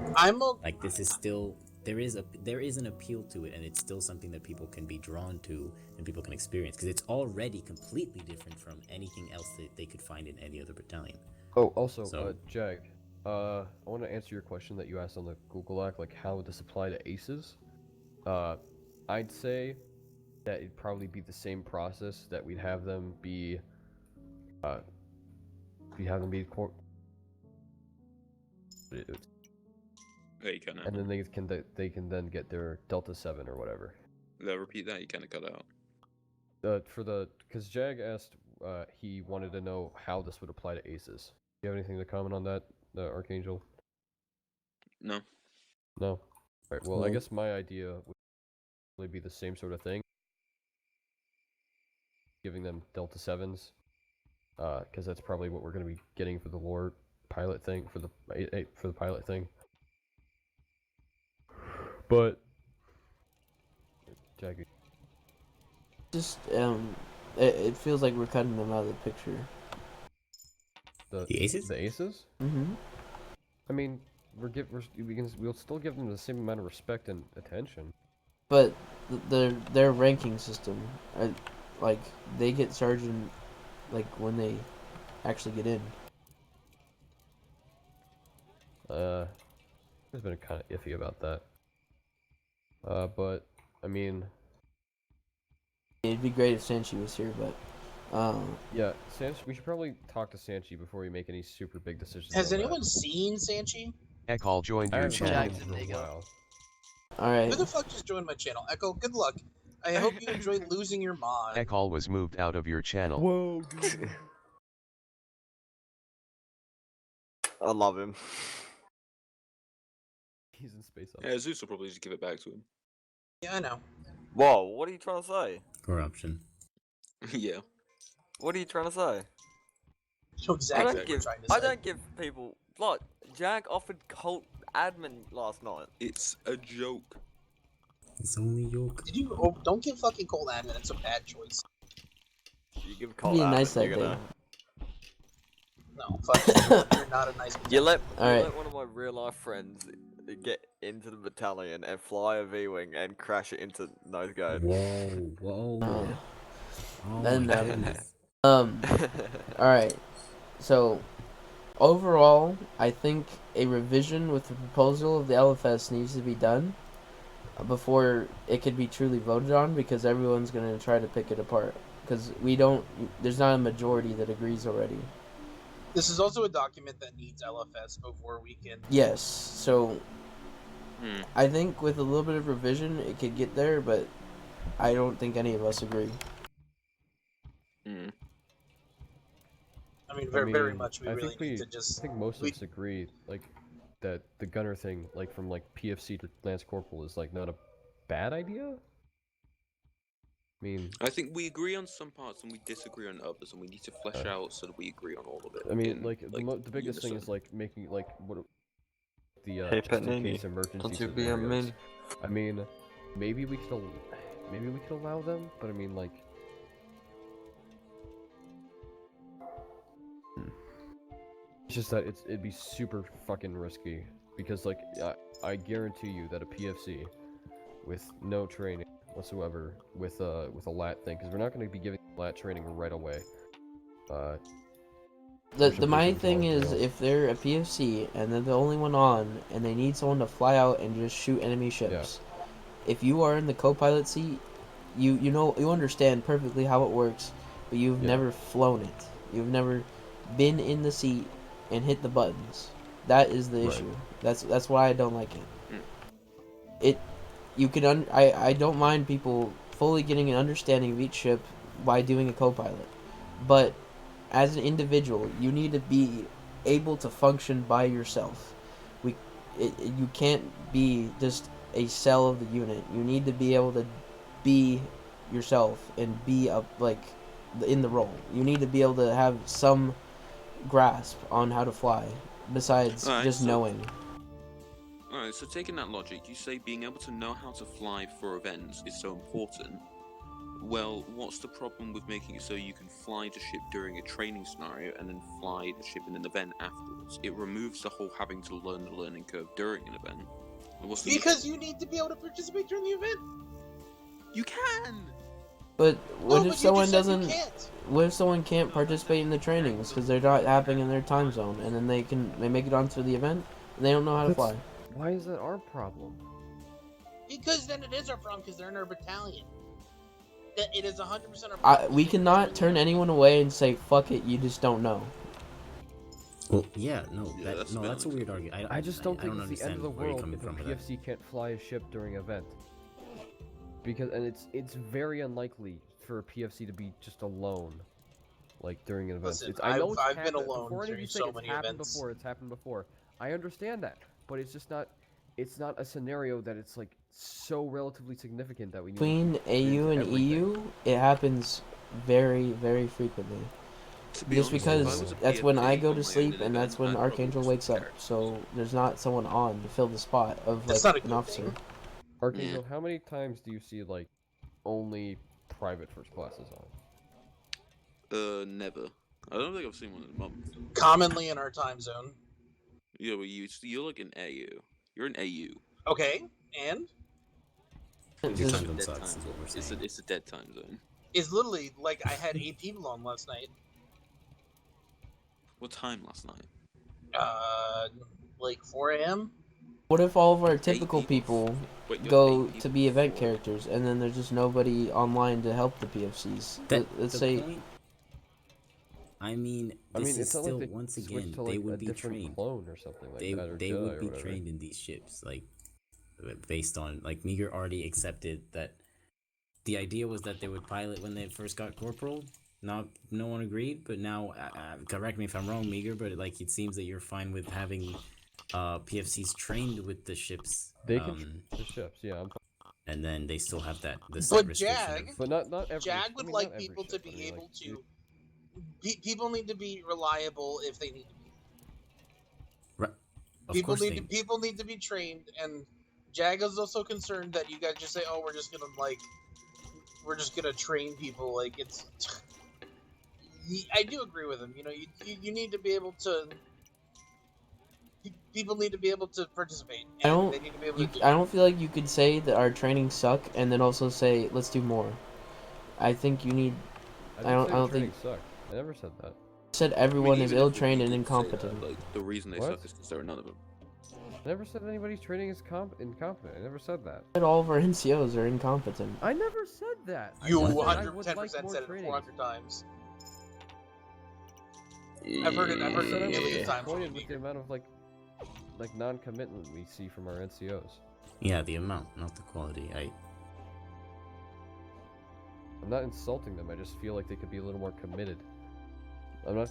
Like, this is still, there is an appeal to it, and it's still something that people can be drawn to and people can experience, because it's already completely different from anything else that they could find in any other battalion. Oh, also, So- Jag, I want to answer your question that you asked on the Google Doc, like how would this apply to aces? I'd say that it'd probably be the same process that we'd have them be, Yeah, you can. and then they can then get their Delta 7 or whatever. Repeat that. You kind of cut out. Because Jag asked, he wanted to know how this would apply to aces. Do you have anything to comment on that, Archangel? No. No. Alright, well, I Well- guess my idea would really be the same sort of thing. Giving them Delta 7s. Because that's probably what we're going to be getting for the lore pilot thing, for the pilot thing. But... Jag, Just it feels like we're cutting them out of the picture. The aces? The aces? Mm-hmm. I mean, we'll still give them the same amount of respect and attention. But their ranking system, like they get sergeant, like when they actually get in. I've been kind of iffy about that. But I mean, It'd be great if Sanchi was here, but yeah, we should probably talk to Sanchi before we make any super big decisions. Has on that. anyone seen Sanchi? Ekal joined I your haven't channel. seen him in a while. all right. Who the fuck just joined my channel? Echo, good luck. I hope you enjoyed losing your mod. Ekal was moved out of your channel. Whoa, dude. I love him. He's in space. Yeah, Zeus will probably just give it back to him. Yeah, I know. Whoa, what are you trying to say? Corruption. Yeah. What are you trying to say? You know exactly what we're trying to say. I don't give people. Like, Jack offered cult admin last night. It's a joke. It's only yolk. Did you? Oh, don't give fucking Colt admin. It's a bad choice. You give Be Colt a nice admin, that you're gonna... No, fuck you. You're not a nice. You let Alright. let one of my real life friends get into the battalion and fly a V-wing and crash it into Northgate. Whoa. Oh Then, my goodness. Alright. So, overall, I think a revision with the proposal of the LFS needs to be done before it could be truly voted on, because everyone's going to try to pick it apart. Because there's not a majority that agrees already. This is also a document that needs LFS before we can. Yes, so I think with a little bit of revision it could get there, but I don't think any of us agree. I mean, very much. We I really think need to just. I think most of us agree, like, that the gunner thing, like from like PFC to Lance Corporal, is like not a bad idea. I mean, I think we agree on some parts and we disagree on others, and we need to flesh out so that we agree on all of it. I mean, the biggest thing is like making like what the Hey, just in Panini, case emergency don't you be a scenarios. min. I mean, maybe we could allow them, but I mean like. It's just that it'd be super fucking risky, because like I guarantee you that a PFC with no training whatsoever with a LAT thing, because we're not going to be giving LAT training right away. My thing is, if they're a PFC and they're the only one on, and they need someone to fly out and just shoot enemy ships, if you are in the co-pilot seat, you understand perfectly how it works, but you've never flown it. You've never been in the seat and hit the buttons. That is the issue. That's why I don't like it. I don't mind people fully getting an understanding of each ship by doing a co-pilot, but as an individual, you need to be able to function by yourself. You can't be just a cell of the unit. You need to be able to be yourself and be in the role. You need to be able to have some grasp on how to fly, besides knowing. Alright, so taking that logic, you say being able to know how to fly for events is so important. Well, what's the problem with making it so you can fly the ship during a training scenario and then fly the ship in an event afterwards? It removes the whole having to learn the learning curve during an event. Because you need to be able to participate during the event. You can! But what if someone doesn't? What if someone can't participate in the trainings because they're not happening in their time zone, and then they make it onto the event and they don't know how to fly? Why is that our problem? Because then it is our problem, because they're in our battalion. It is 100% our problem. We cannot turn anyone away and say fuck it, you just don't know. Well, that's a weird argument. I just don't think don't it's the end of the understand where you're world coming if a from with that. PFC can't fly a ship during an event. Because it's very unlikely for a PFC to be just alone, like during an event. Listen, I know I've been alone before during you say so it's many happened events. before. It's happened before. I understand that, but it's just not. It's not a scenario that it's like so relatively significant that we need. Between AU and EU, it happens very, very frequently. Just because that's when I go to sleep and that's when Archangel wakes up. So there's not someone on to fill the spot of like an officer. Archangel, how many times do you see like only private first classes on? Never. I don't think I've seen one in a month. Commonly in our time zone. Yeah, but you're like an AU. You're an AU. Okay, and? Your time zone sucks, is what we're saying. It's a dead time zone. It's literally like I had 8 people on last night. What time last night? Like 4 a.m. What if all of our typical people go to be event characters, and then there's just nobody online to help the PFCs? Let's say. I mean, this is still like once again they would be trained. Clone or something like that, or they Jedi would be or whatever. trained in these ships, like based on like Meager already accepted that the idea was that they would pilot when they first got corporal. No one agreed, but now correct me if I'm wrong, Meager, but like it seems that you're fine with having PFCs trained with the ships. They can the ships, yeah. And then they still have that the But restriction. Jag, but not every. Jag would like people to be able to. People need to be reliable if they need to be. Right. People need to be trained, and Jag is also concerned that you guys just say, "Oh, we're just gonna train people." Like it's. I do agree with him. You know, you need to be able to. People need to be able to participate. And they need to be able to I don't feel like you could say that our trainings suck and then also say let's do more. I think you need. I don't think. Suck. I never said that. Said everyone is ill-trained and incompetent. Like the reason they suck is because there are none of them. I never said anybody's training is incompetent. I never said that. Said all of our NCOs are incompetent. I never said that. You I 110% said it 400 times. I've heard it a million times. With the amount of like non-commitment we see from our NCOs. Yeah, the amount, not the quality. I'm not insulting them. I just feel like they could be a little more committed. I'm not.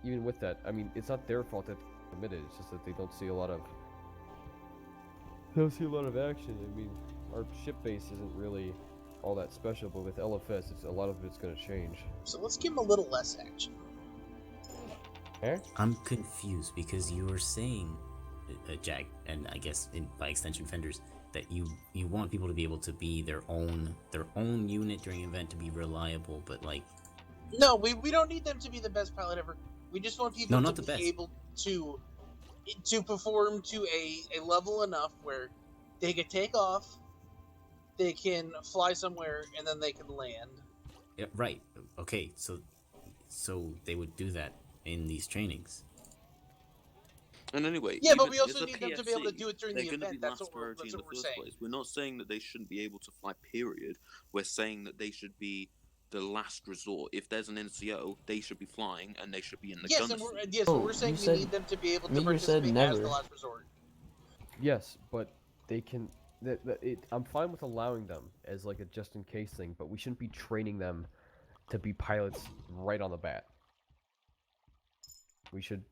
Even with that, I mean, it's not their fault that they're committed. It's just that they don't see a lot of. They don't see a lot of action. I mean, our ship base isn't really all that special, but with LFS, it's a lot of it's going to change. So let's give them a little less action. Eh? I'm confused because you were saying, Jag, and I guess by extension Fenders, that you want people to be able to be their own unit during an event, to be reliable, but like. No, we don't need them to be the best pilot ever. We just want people to be able to perform to a level enough where they can take off, they can fly somewhere, and then they can land. Yeah, right. Okay, so they would do that in these trainings. And anyway, yeah, but we also need them to be able to do it during the event. That's what we're saying. We're not saying that they shouldn't be able to fly, period. We're saying that they should be the last resort. If there's an NCO, they should be flying and they should be in the gunner seat. We're saying we need them to be able to participate as the last resort. Yes, but they can. I'm fine with allowing them as like a just in case thing, but we shouldn't be training them to be pilots right on the bat. We should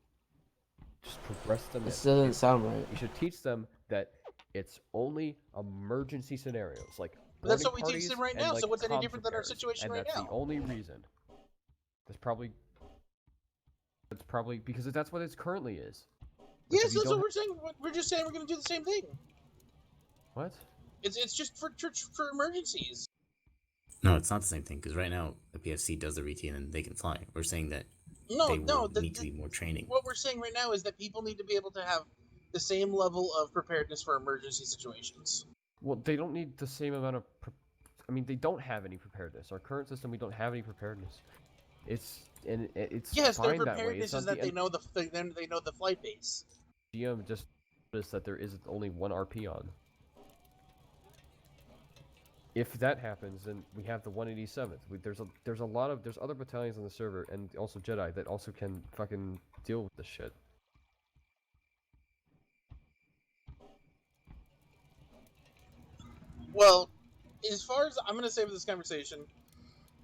just progress them. This doesn't sound right. We should teach them that it's only emergency scenarios, like. But that's what we teach them right now, so what's any different than our situation right now? And that's the only reason. That's probably because that's what it currently is. Yes, that's what we're saying. We're just saying we're going to do the same thing. What? It's just for emergencies. No, it's not the same thing, because right now the PFC does the routine and they can fly. We're saying that they need to be more training. What we're saying right now is that people need to be able to have the same level of preparedness for emergency situations. Well, they don't need the same amount of. I mean, they don't have any preparedness. Our current system, we don't have any preparedness. It's fine that way. Yes, their preparedness is that they know the flight base. GM just noticed that there is only one RP on. If that happens, then we have the 187th. There's other battalions on the server and also Jedi that also can fucking deal with this shit. Well, as far as I'm going to say with this conversation,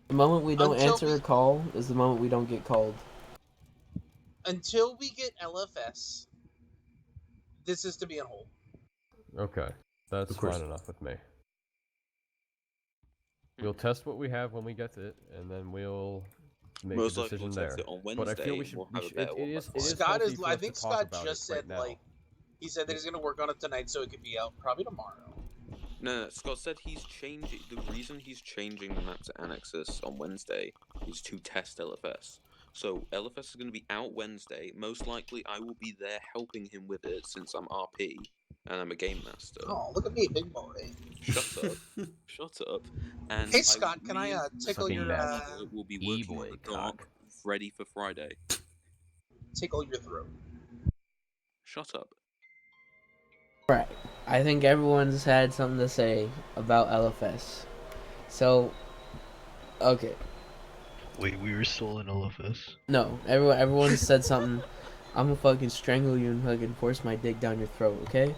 the moment we don't answer a call is the moment we don't get called. Until we get LFS, this is to be on hold. Okay, that's fine enough with me. We'll test what we have when we get it, and then we'll make a decision there. But I feel we should. Scott is. I think Scott just said he said that he's going to work on it tonight, so it could be out probably tomorrow. No, Scott said he's changing. The reason he's changing the map to Annexus on Wednesday is to test LFS. So LFS is going to be out Wednesday. Most likely, I will be there helping him with it since I'm RP and I'm a game master. Oh, look at me, big boy! Shut up! Shut up! And hey, Scott, can I tickle your? We'll be working on the dark, ready for Friday. Tickle your throat. Shut up. Right. I think everyone's had something to say about LFS. So, okay. Wait, we were still in LFS? No, everyone said something. I'm gonna fucking strangle you and fucking force my dick down your throat, okay?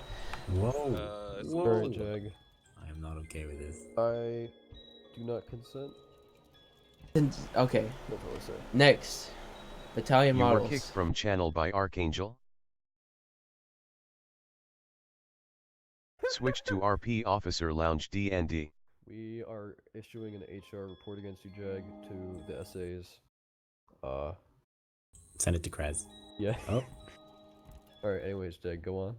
Whoa. Sorry, Jag. I am not okay with this. I do not consent. Okay. Next. Battalion You models. were kicked from channel by Archangel? Switch to RP Officer Lounge DND. We are issuing an HR report against you, Jag, to the essays. Send it to Kraz. Yeah. Oh. Alright, anyways, Jag, go on.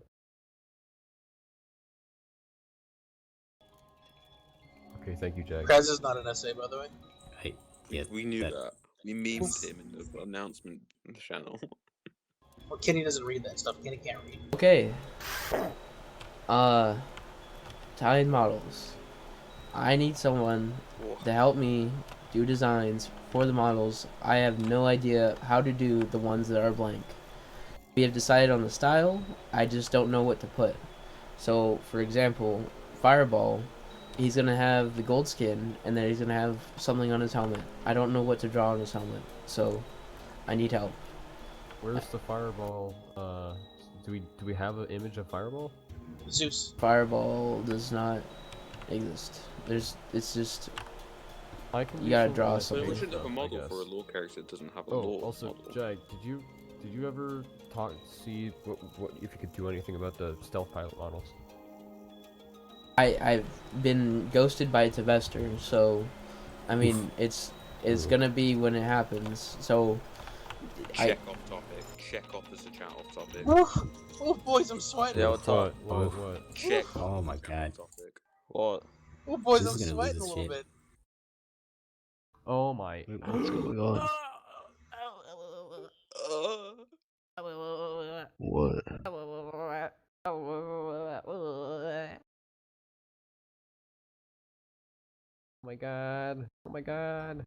Okay, thank you, Jag. Kraz is not an essay, by the way. We knew that. We memed him in the announcement channel. Well, Kenny doesn't read that stuff. Kenny can't read. Okay. Italian models. I need someone to help me do designs for the models. I have no idea how to do the ones that are blank. We have decided on the style, I just don't know what to put. So, for example, Fireball, he's going to have the gold skin, and then he's going to have something on his helmet. I don't know what to draw on his helmet, so I need help. Where's the Fireball? Do we have an image of Fireball? Zeus. Fireball does not exist. It's just... you gotta draw something. We shouldn't have a model for a lore character that doesn't have a Oh, lore also, model. Jag, did you ever see what if you could do anything about the stealth pilot models? I've been ghosted by Tevester, so I mean it's gonna be when it happens. So Check off topic. Check off as a chat off topic. Oh, boys, I'm sweating. Yeah, what's up? What? Check. Oh my god. Topic. What? Oh, boys, This I'm is gonna sweating a lose little shit. bit. Oh my. Wait, what's going on? What? Oh my god. Oh my god.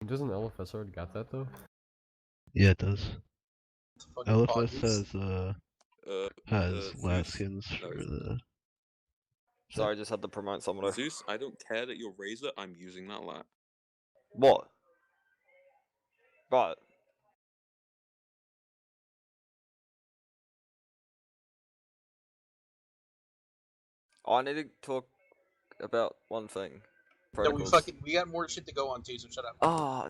Doesn't LFS already got that though? Yeah, it does. Fucking LFS has Zeus. last skins No. for the. Sorry, I just had to promote someone. Zeus, I don't care that you're Razor, I'm using that lat. What? Right. I need to talk about one thing. Yeah, we got more shit to go on too, so shut up. Ah.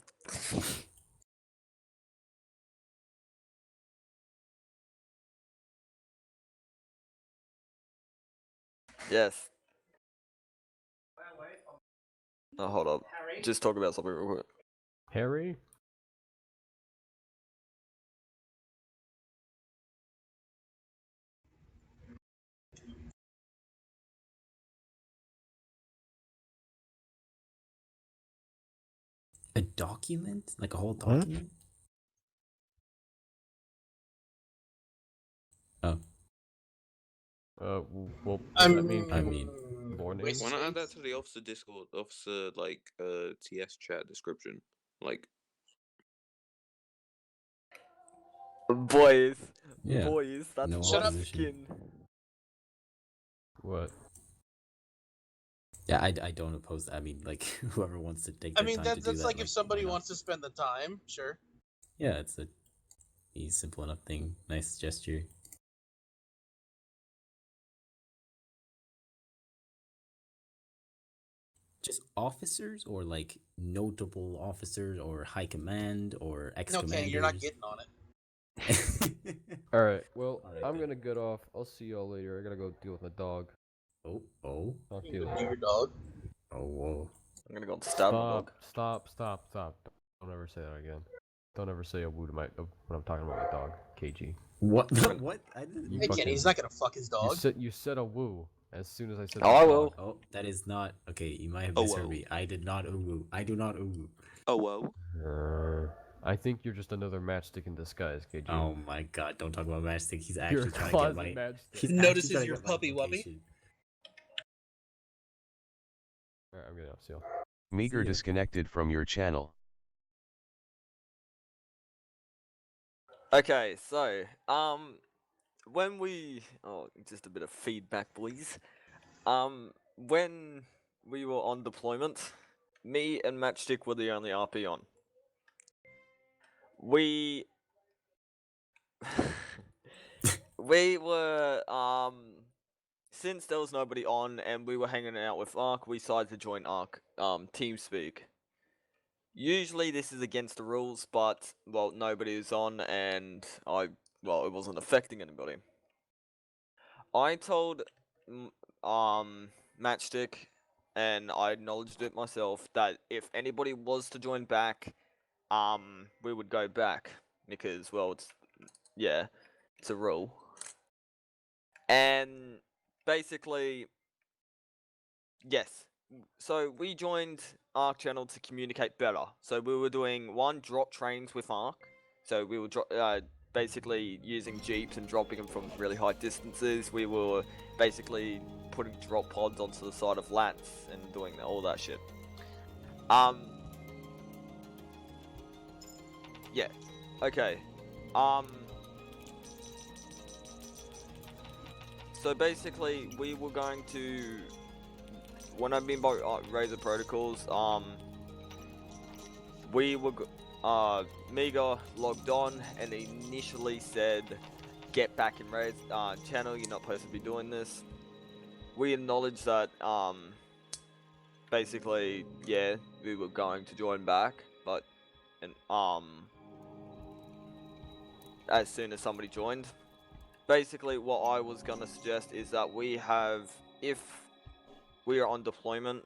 Yes. Oh, hold up. Just talk about something real quick. Harry? A document? Like a whole document? Oh. Well, I does that mean more Wait, names? why not add that to the officer Discord, officer TS chat description? Like, Boys. Yeah. Boys, that's No my opposition. skin. What? Yeah, I don't oppose that. I mean, like, whoever wants to take I the mean, time to do that's that, like if somebody why not? wants to spend the time, sure. Yeah, it's a easy, simple enough thing. Nice gesture. Just officers, or like notable officers, or high command, or ex No, commanders. Kenny, you're not getting on it. Alright, well, Alright, I'm then. gonna get off. I'll see y'all later. I gotta go deal with my dog. Oh. Talk to You you can do later. your dog. Oh, whoa. I'm gonna go and stab my dog. Stop. Don't ever say that again. Don't ever say a woo to when I'm talking about my dog, KG. What? What? I didn't. Hey, Kenny, he's not gonna fuck his dog. You said a woo as soon as I said. Oh, I the will. dog. Oh, that is not okay. You might have Oh, misheard whoa. me. I did not ooh. I do not ooh. oh whoa. I think you're just another matchstick in disguise, KG. Oh my god! Don't talk about matchstick. He's You're actually a trying to get my. closet matchstick. He's Notices actually trying to your get my puppy wuppy. location. Alright, I'm getting off, see y'all. Meager See ya. disconnected from your channel. Okay, so, when we... Oh, just a bit of feedback, please. When we were on deployment, me and Matchstick were the only RP on. We... we were, since there was nobody on and we were hanging out with Ark, we decided to join Ark, TeamSpeak. Usually this is against the rules, but, well, nobody is on, and it wasn't affecting anybody. I told, Matchstick, and I acknowledged it myself, that if anybody was to join back, we would go back. because, well, it's a rule. And basically, yes. So we joined Arc Channel to communicate better. So we were doing drop trains with Arc. So we were basically using jeeps and dropping them from really high distances. We were basically putting drop pods onto the side of lats and doing all that shit. Yeah. Okay. So basically, we were going to, when I mean by Razor Protocols, we were, Mega logged on and initially said, get back in Raze channel, you're not supposed to be doing this. We acknowledged that, basically, yeah, we were going to join back, but, as soon as somebody joined, basically what I was gonna suggest is that we have, if we are on deployment,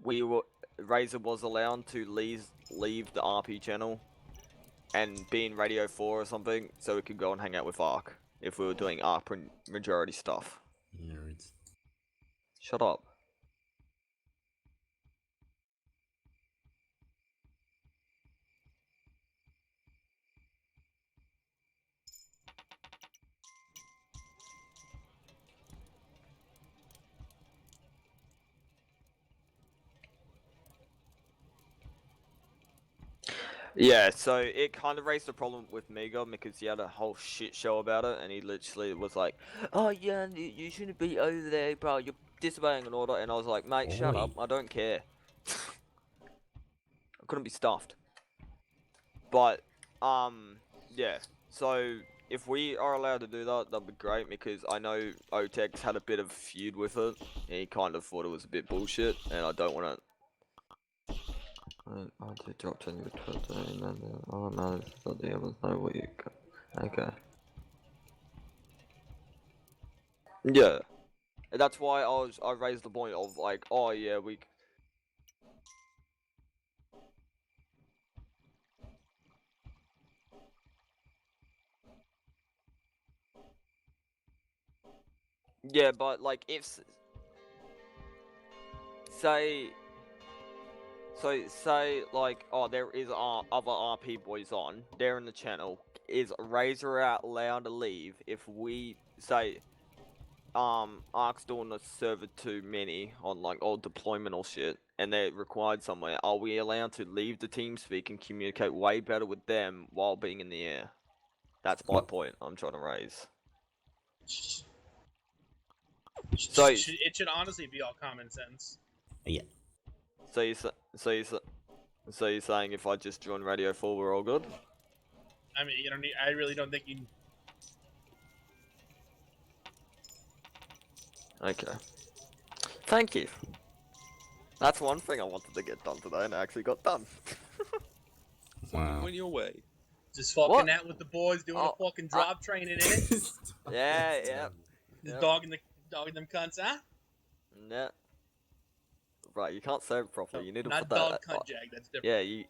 Razor was allowed to leave the RP channel and be in Radio 4 or something, so we could go and hang out with Arc if we were doing Arc majority stuff. Nerds. Shut up. Yeah, so it kind of raised a problem with Mega because he had a whole shit show about it, and he literally was like, "Oh yeah, you shouldn't be over there, bro. You're disobeying an order." And I was like, "Mate, shut up. I don't care." I couldn't be stuffed. But yeah. So if we are allowed to do that, that'd be great because I know Otex had a bit of a feud with it. And he kind of thought it was a bit bullshit, and I don't want to. I did drop 10 with Twitter and then, oh no, this is not the other side what you got. Okay. Yeah. That's why I raised the point of like, oh yeah, we. Yeah, but like if say like, oh, there is other RP boys on, they're in the channel. Is Razor out allowed to leave if we say Arc's doing a server too many on like old deployment or shit, and they're required somewhere? Are we allowed to leave the team speak and communicate way better with them while being in the air? That's my point I'm trying to raise. So it should honestly be all common sense. Yeah. So you're saying if I just join Radio 4, we're all good? I mean, you don't need. I really don't think you. Okay. Thank you. That's one thing I wanted to get done today, and I actually got done. Wow. Went your way. Just fucking out with the boys, doing a fucking drop training in it. Yeah. Just dogging them cunts, huh? Yeah. Right, you can't say it properly. You need to Not put dog that. cunt jag. That's different. Yeah, you.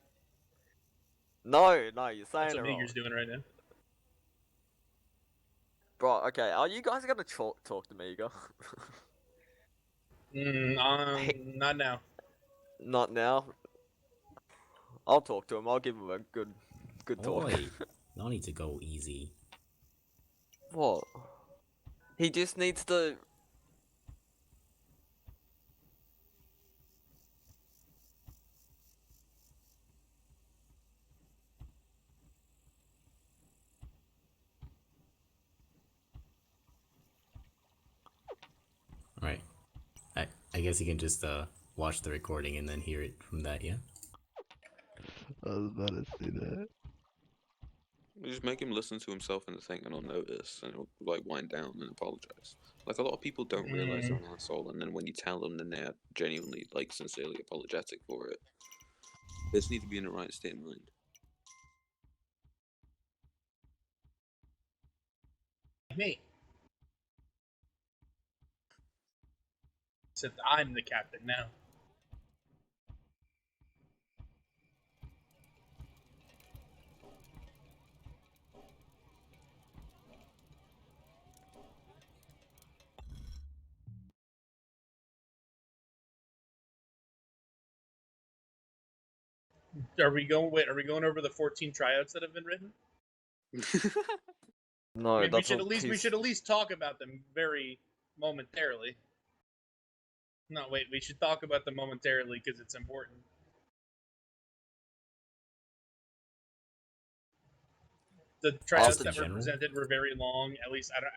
No, you're saying That's it what wrong. Meager's doing right now. Bro, okay, are you guys gonna talk to Meager? Not now. Not now. I'll talk to him. I'll give him a good talk. Oi, no need to go easy. What? He just needs to. Right. I guess you can just watch the recording and then hear it from that, yeah? I was about to say that. We just make him listen to himself in the thing and he'll notice and he'll like wind down and apologize. Like a lot of people don't realize they're an asshole, and then when you tell them, then they're genuinely like sincerely apologetic for it. They just need to be in the right state of mind. Me. Except I'm the captain now. Are we going? Wait, are we going over the 14 tryouts that have been written? No, I mean, that's we should at least talk about them very momentarily. No, wait, we should talk about them momentarily because it's important. The tryouts that were presented were very long. At least I don't.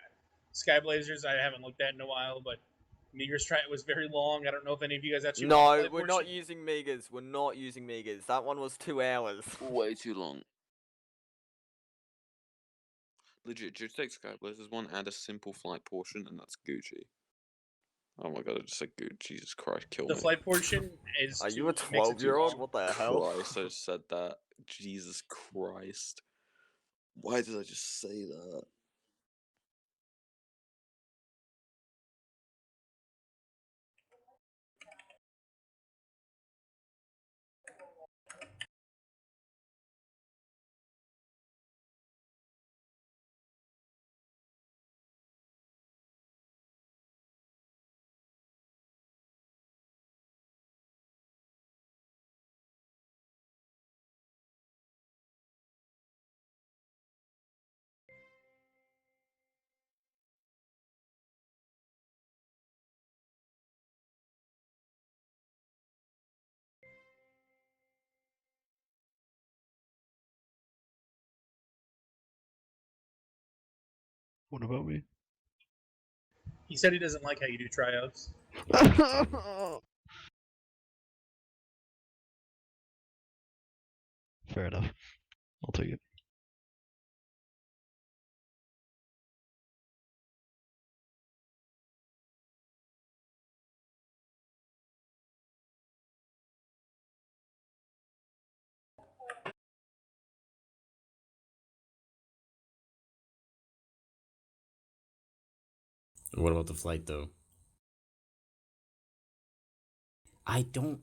Skyblazers, I haven't looked at in a while, but Meager's tryout was very long. I don't know if any of you guys actually. No, we're not using Megas. We're not using Megas. That one was 2 hours. Way too long. Legit, just take Skyblazers one, add a simple flight portion, and that's Gucci. Oh my god, I just said Gucci. Jesus Christ, kill me. The flight portion is. Are you a 12-year-old? What the hell? Christ, I just said that. Jesus Christ. Why did I just say that? What about me? He said he doesn't like how you do tryouts. Fair enough. I'll take it. What about the flight though? I don't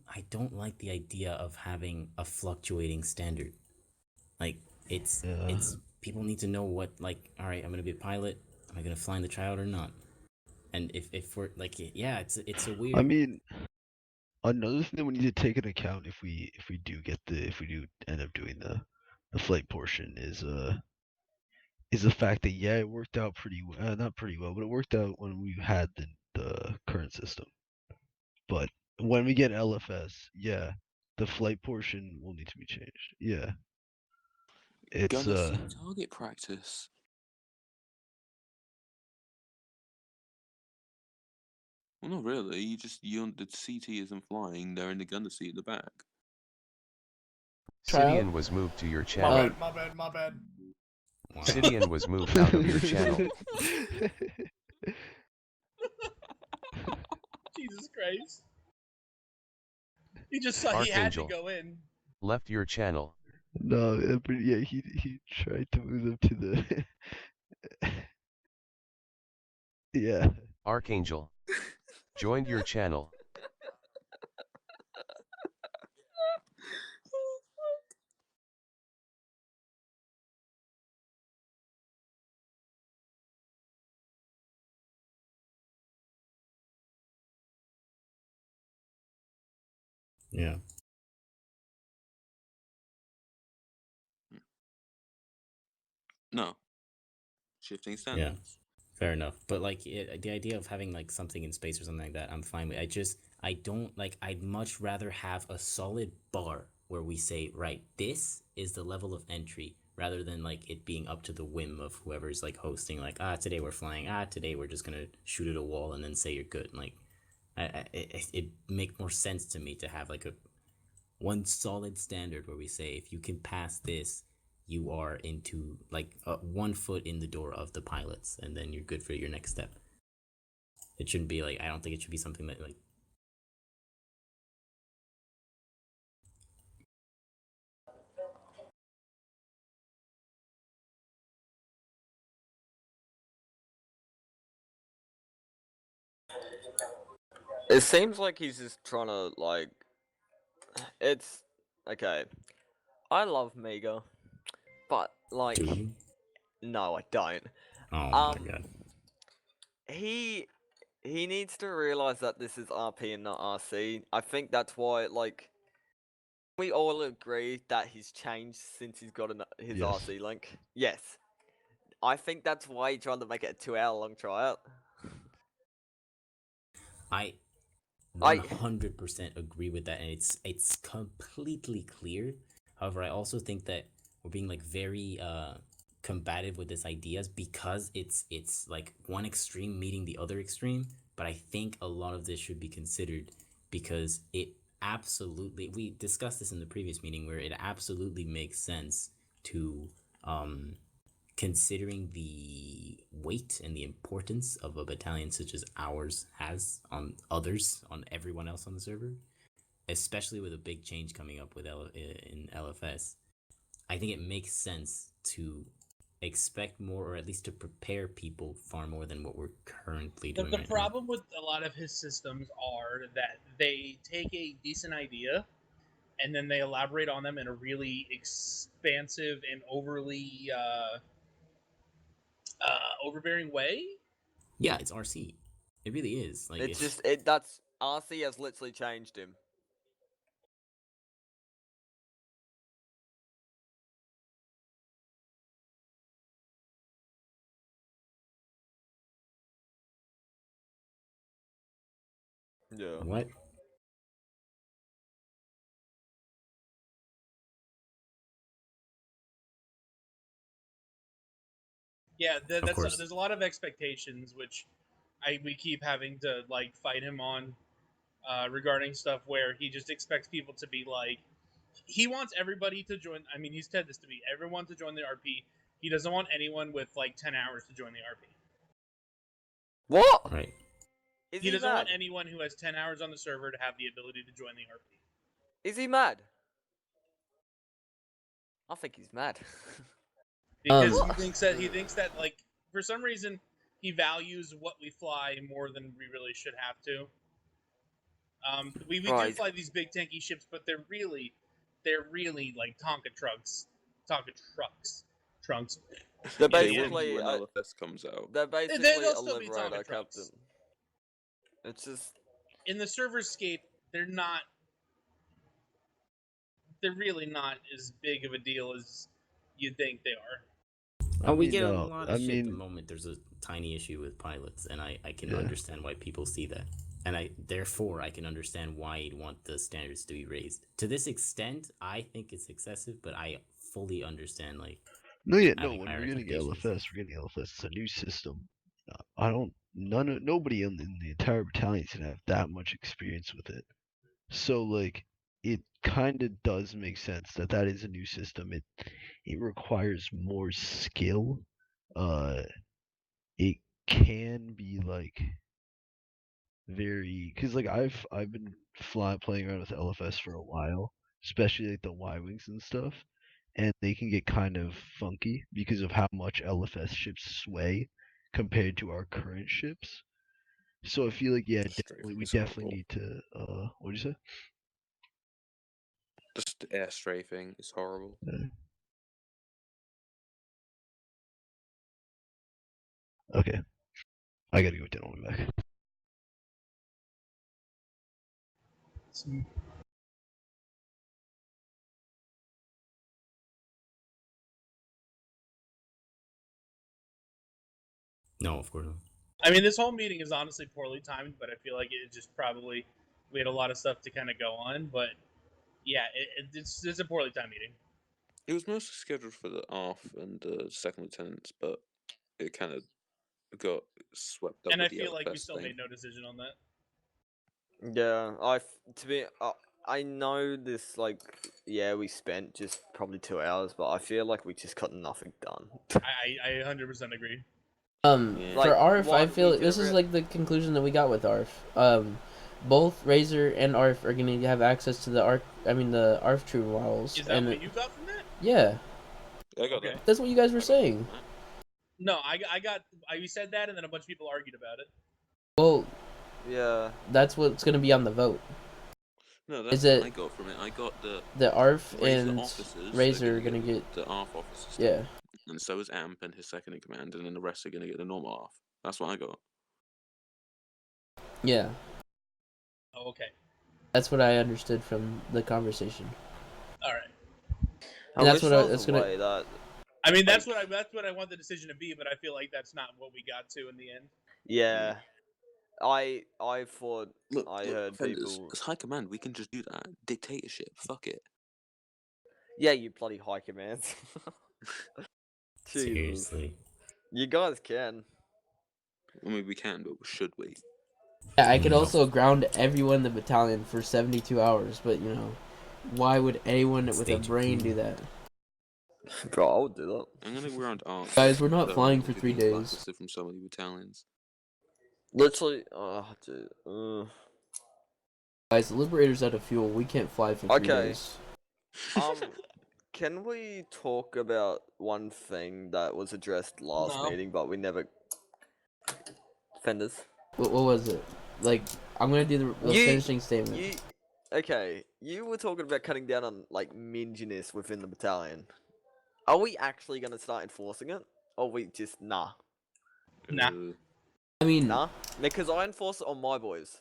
like the idea of having a fluctuating standard. Like it's people need to know what, like, all right, I'm gonna be a pilot. Am I gonna fly in the tryout or not? And if we're like, yeah, it's a weird. I mean, another thing that we need to take into account if we do end up doing the flight portion is the fact that it worked out pretty not pretty well, but it worked out when we had the current system. But when we get LFS, the flight portion will need to be changed. Yeah. It's target practice. Well, not really. You the CT isn't flying. They're in the gunner seat at the back. Sidian was moved to your channel. My bad. Sidian was moved out of your channel. Jesus Christ. He just saw Archangel he had to go in. left your channel. No, but yeah, he tried to move them to the yeah. Archangel joined your channel. Yeah. No. Shifting standards. Yeah. Fair enough. But like the idea of having like something in space or something like that, I'm fine with. I don't like. I'd much rather have a solid bar where we say, right, this is the level of entry, rather than like it being up to the whim of whoever's like hosting. Like, today we're flying. Today we're just gonna shoot at a wall and then say you're good. Like, it make more sense to me to have like one solid standard where we say if you can pass this, you are into like 1 foot in the door of the pilots, and then you're good for your next step. It shouldn't be like, I don't think it should be something that like. It seems like he's just trying to like. It's okay. I love Mega, but like. Do you? No, I don't. Oh my god. He needs to realize that this is RP and not RC. I think that's why, like, We all agree that he's changed since he's got his Yes. RC link. Yes. I think that's why he tried to make it a 2-hour-long tryout. I 100% agree with that, and it's completely clear. However, I also think that we're being like very combative with this ideas because it's like one extreme meeting the other extreme. But I think a lot of this should be considered because it absolutely, we discussed this in the previous meeting, where it absolutely makes sense to considering the weight and the importance of a battalion such as ours has on others, on everyone else on the server, especially with a big change coming up with in LFS. I think it makes sense to expect more, or at least to prepare people far more than what we're currently doing. The right problem with a lot of his systems are that they take a decent idea and then they elaborate on them in a really expansive and overly overbearing way. Yeah, it's RC. It really is. Like It's just that's RC has literally changed him. Yeah. What? Yeah, Of course. there's a lot of expectations which we keep having to like fight him on regarding stuff where he just expects people to be like, he wants everybody to join. I mean, he's said this to me, everyone to join the RP. He doesn't want anyone with like 10 hours to join the RP. What? Right. He doesn't want anyone who has 10 hours on the server to have the ability to join the RP. Is he mad? I think he's mad. Because he thinks that like for some reason he values what we fly more than we really should have to. We do fly these big tanky ships, but they're really like Tonka trucks. Trunks. They're They basically will when LFS comes out. They're basically they'll a still be liberator Tonka trucks. captain. It's just in the serverscape, they're really not as big of a deal as you'd think they are. Oh, we get a lot of shit at the moment. There's a tiny issue with pilots, and I can understand why people see that. And therefore I can understand why you'd want the standards to be raised. To this extent, I think it's excessive, but I fully understand, like... When we're getting LFS, it's a new system. Nobody in the entire battalion is gonna have that much experience with it. So, like, it kind of does make sense that is a new system. It requires more skill. It can be like because like I've been playing around with LFS for a while, especially like the Y wings and stuff, and they can get kind of funky because of how much LFS ships sway compared to our current ships. So I feel like we definitely need to what did you say? Just air strafing is horrible. Yeah. Okay. I gotta go down on my back. No, of course not. I mean, this whole meeting is honestly poorly timed, but I feel like it just probably we had a lot of stuff to kind of go on. But yeah, it's a poorly timed meeting. It was mostly scheduled for the ARF and the second lieutenants, but it kind of got swept up. And I with the feel like we LFS still thing. made no decision on that. Yeah, I know this, like, we spent just probably 2 hours, but I feel like we just got nothing done. I 100% agree. For ARF, I feel this is like the conclusion that we got with ARF. Both Razor and ARF are gonna have access to the ARF True models. Is that what you got from that? Yeah. I got that. That's what you guys were saying. No, you said that, and then a bunch of people argued about it. Well, yeah, that's what's gonna be on the vote. No, that's is it what I got from it. I got the ARF Razor and officers Razor are gonna get the ARF officers. Yeah. And so is Amp and his second in command, and then the rest are gonna get the normal ARF. That's what I got. Yeah. Oh, okay. That's what I understood from the conversation. All right. And that's wish what there was that's a gonna. way that, I mean, that's like, what I want the decision to be, but I feel like that's not what we got to in the end. yeah. I thought Look, I look, heard offenders, people. as High Command, we can just do that. Dictatorship, fuck it. Yeah, you bloody high commands. Jesus. Seriously. You guys can. I mean, we can, but should we? Yeah, I could No. also ground everyone in the battalion for 72 hours, but you know, why would anyone with a Stage brain two. do that? Bro, I would do that. I'm gonna ground Ark. Guys, we're not so flying for we've 3 been days. blacklisted from so many battalions. Literally, oh, dude. Guys, the Liberator's out of fuel. We can't fly for 3 Okay. days. Can we talk about one thing that was addressed last No. meeting, but we never. Fenders. What was it? Like, I'm gonna do the finishing statement. Okay, you were talking about cutting down on like minginess within the battalion. Are we actually gonna start enforcing it, or we just nah? Nah. I mean, Nah, because I enforce it on my boys.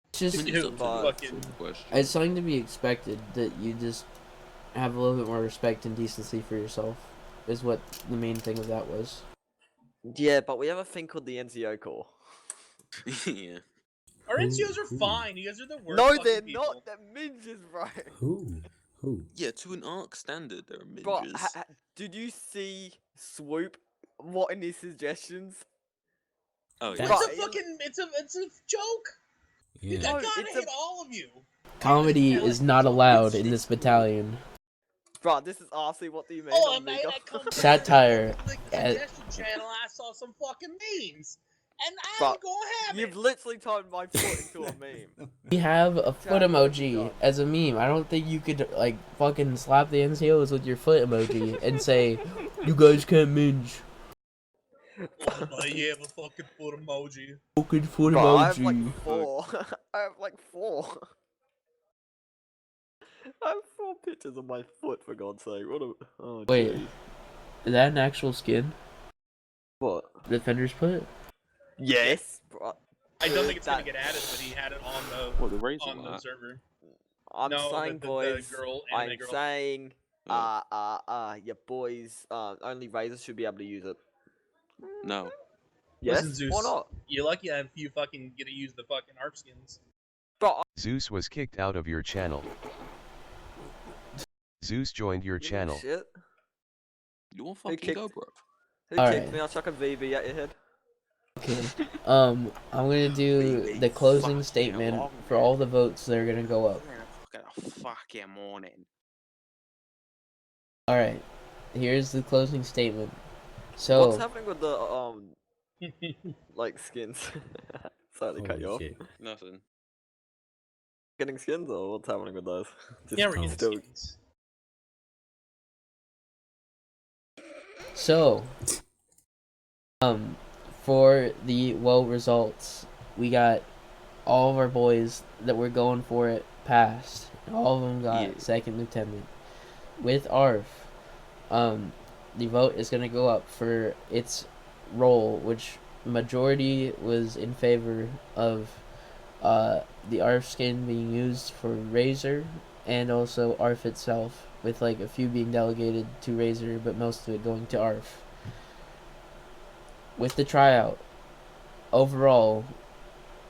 it's just It's up to the fucking- question. it's something to be expected that you just have a little bit more respect and decency for yourself. Is what the main thing of that was. Yeah, but we have a thing called the NCO Corps. Yeah. Our NCOs are fine. You guys are the worst. No, fucking they're people. not. They're minges, bro. Who? Yeah, to an Ark standard, there are midges. Bro, did you see Swoop? What in his suggestions? Oh It's yeah. Bro, a fucking. It's a joke. Yeah. That No, gotta it's hit a- all of you. Comedy is not allowed in this battalion. Bro, this is RC. What do you mean? Oh, I'm and man, bigger? I come Satire. to the suggestion channel. I saw some fucking memes, and I Bro, ain't gonna have You've it. literally turned my foot into a meme. We have a foot Jack, what have you emoji done? as a meme. I don't think you could like fucking slap the NCOs with your foot emoji and say, "You guys can't minge." Oh, you have a fucking foot emoji. Fucking foot Bro, I have emoji. like 4. I have like 4. I have 4 pictures of my foot, for God's sake. What a... Oh, Wait. jeez. Is that an actual skin? What? Defenders put? Yes, bro. I don't think it's gonna That- get added, but he had it on What, the Razor the that? server. I'm No, saying, the boys. girl, I'm anime girl. saying, Oh. your boys, only Razors should be able to use it. No. Yes? Listen, Zeus. Why not? You're lucky if you fucking get to use the fucking ARP skins. Bro, Zeus was kicked out of your channel. Zeus joined your channel. Shit. You won't Who fucking kicked- go, bro. Who Alright. kicked me? I'll chuck a VB at your head. Okay. I'm gonna do the closing statement for all the votes that are gonna go up. Fucking morning. Alright. Here's the closing statement. What's So, happening with the, like, skins? Sorry to cut you off. Holy shit. Nothing. Getting skins, or what's happening with those? Just Yeah, we're Oh. getting still... skins. So, for the results, we got all of our boys that were going for it passed. All of them got Yeah. second lieutenant. With ARF, the vote is gonna go up for its role, which majority was in favor of the ARF skin being used for Razor and also ARF itself, with like a few being delegated to Razor, but most of it going to ARF. With the tryout, overall,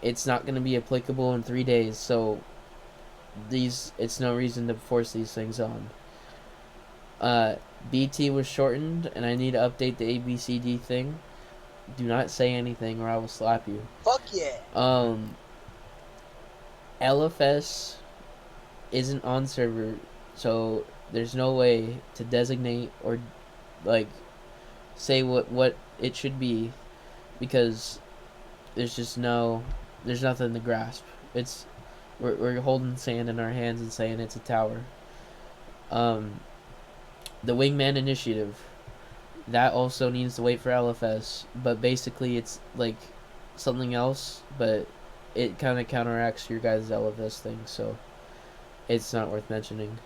it's not going to be applicable in 3 days, so it's no reason to force these things on. BT was shortened, and I need to update the ABCD thing. Do not say anything or I will slap you. Fuck yeah. LFS isn't on server, so there's no way to designate or like say what it should be, because there's nothing to grasp. We're holding sand in our hands and saying it's a tower. The Wingman Initiative, that also needs to wait for LFS, but basically it's like something else, but it kind of counteracts your guys' LFS thing, so it's not worth mentioning.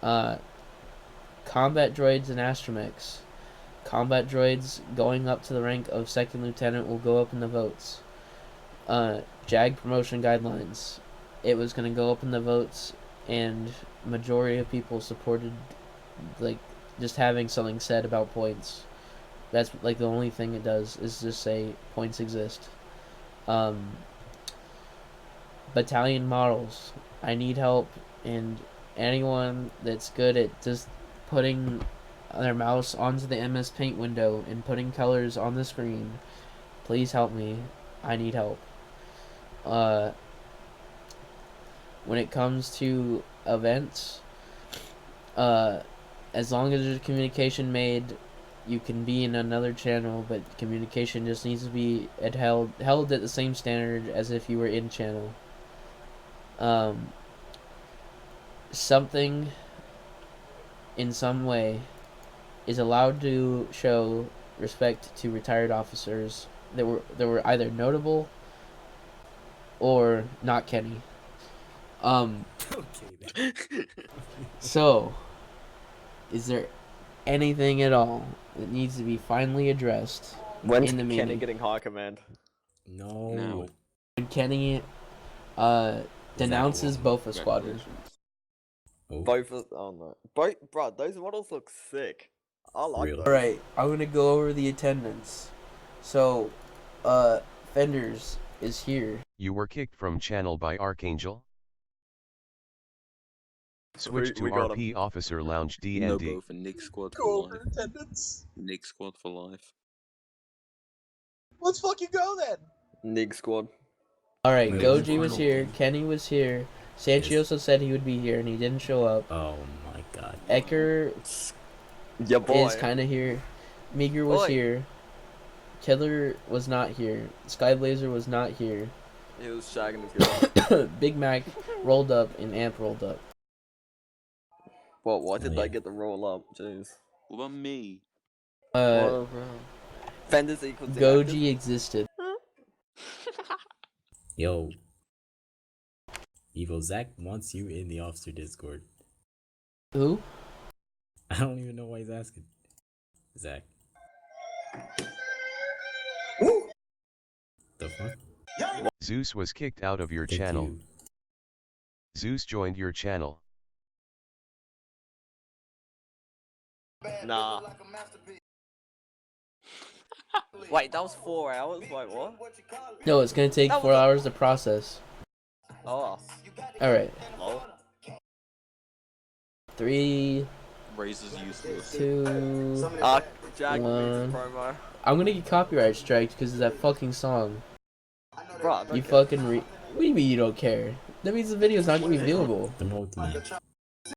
Combat droids and astromechs. Combat droids going up to the rank of second lieutenant will go up in the votes. JAG promotion guidelines. It was going to go up in the votes and majority of people supported like just having something said about points. That's like the only thing it does is just say points exist. Battalion models. I need help, and anyone that's good at just putting their mouse onto the MS Paint window and putting colors on the screen, please help me. I need help. When it comes to events, as long as there's communication made, you can be in another channel, but communication just needs to be held at the same standard as if you were in channel. Something in some way is allowed to show respect to retired officers that were either notable or not Kenny. So, is there anything at all that needs to be finally addressed When's in the meeting? Kenny getting high command? No. When Kenny denounces Bofa Squadron. Both of no. Bro, those models look sick. I like those. Alright, I'm gonna go over the attendance. So, Fenders is here. You were kicked from channel by Archangel. Switch to we got RP Officer Lounge DND. No go for Nick Squad Go for over life. attendance. Nick Squad for life. Let's fucking go then. Nig squad. Alright, Wait, Goji was final here, thing. Kenny was here, Sanchioso said he would be here and he didn't show up. Oh my god. Ecker Yeah, boy. is kinda here. Meager was Boy. here. Killer was not here. Skyblazer was not here. He was shagging his girl. Big Mac rolled up and Amp rolled up. Well, why did Yeah. they get the roll up? Jeez. What about me? Fenders equals Goji existed. Yo. Evo, Zach wants you in the officer Discord. Who? I don't even know why he's asking. Zach. The fuck? Zeus was kicked out of your Thank channel. you. Zeus joined your channel. Nah. Wait, that was 4 hours? Wait, what? No, it's gonna take That was 4 a- hours to process. Oh. Alright. Oh. Razor's 3, useless. 2, Jack One. promo. I'm gonna get copyright striked because of that fucking song. Bro, I don't You care. fucking What do you mean you don't care? That means the video's not gonna be viewable. The multi.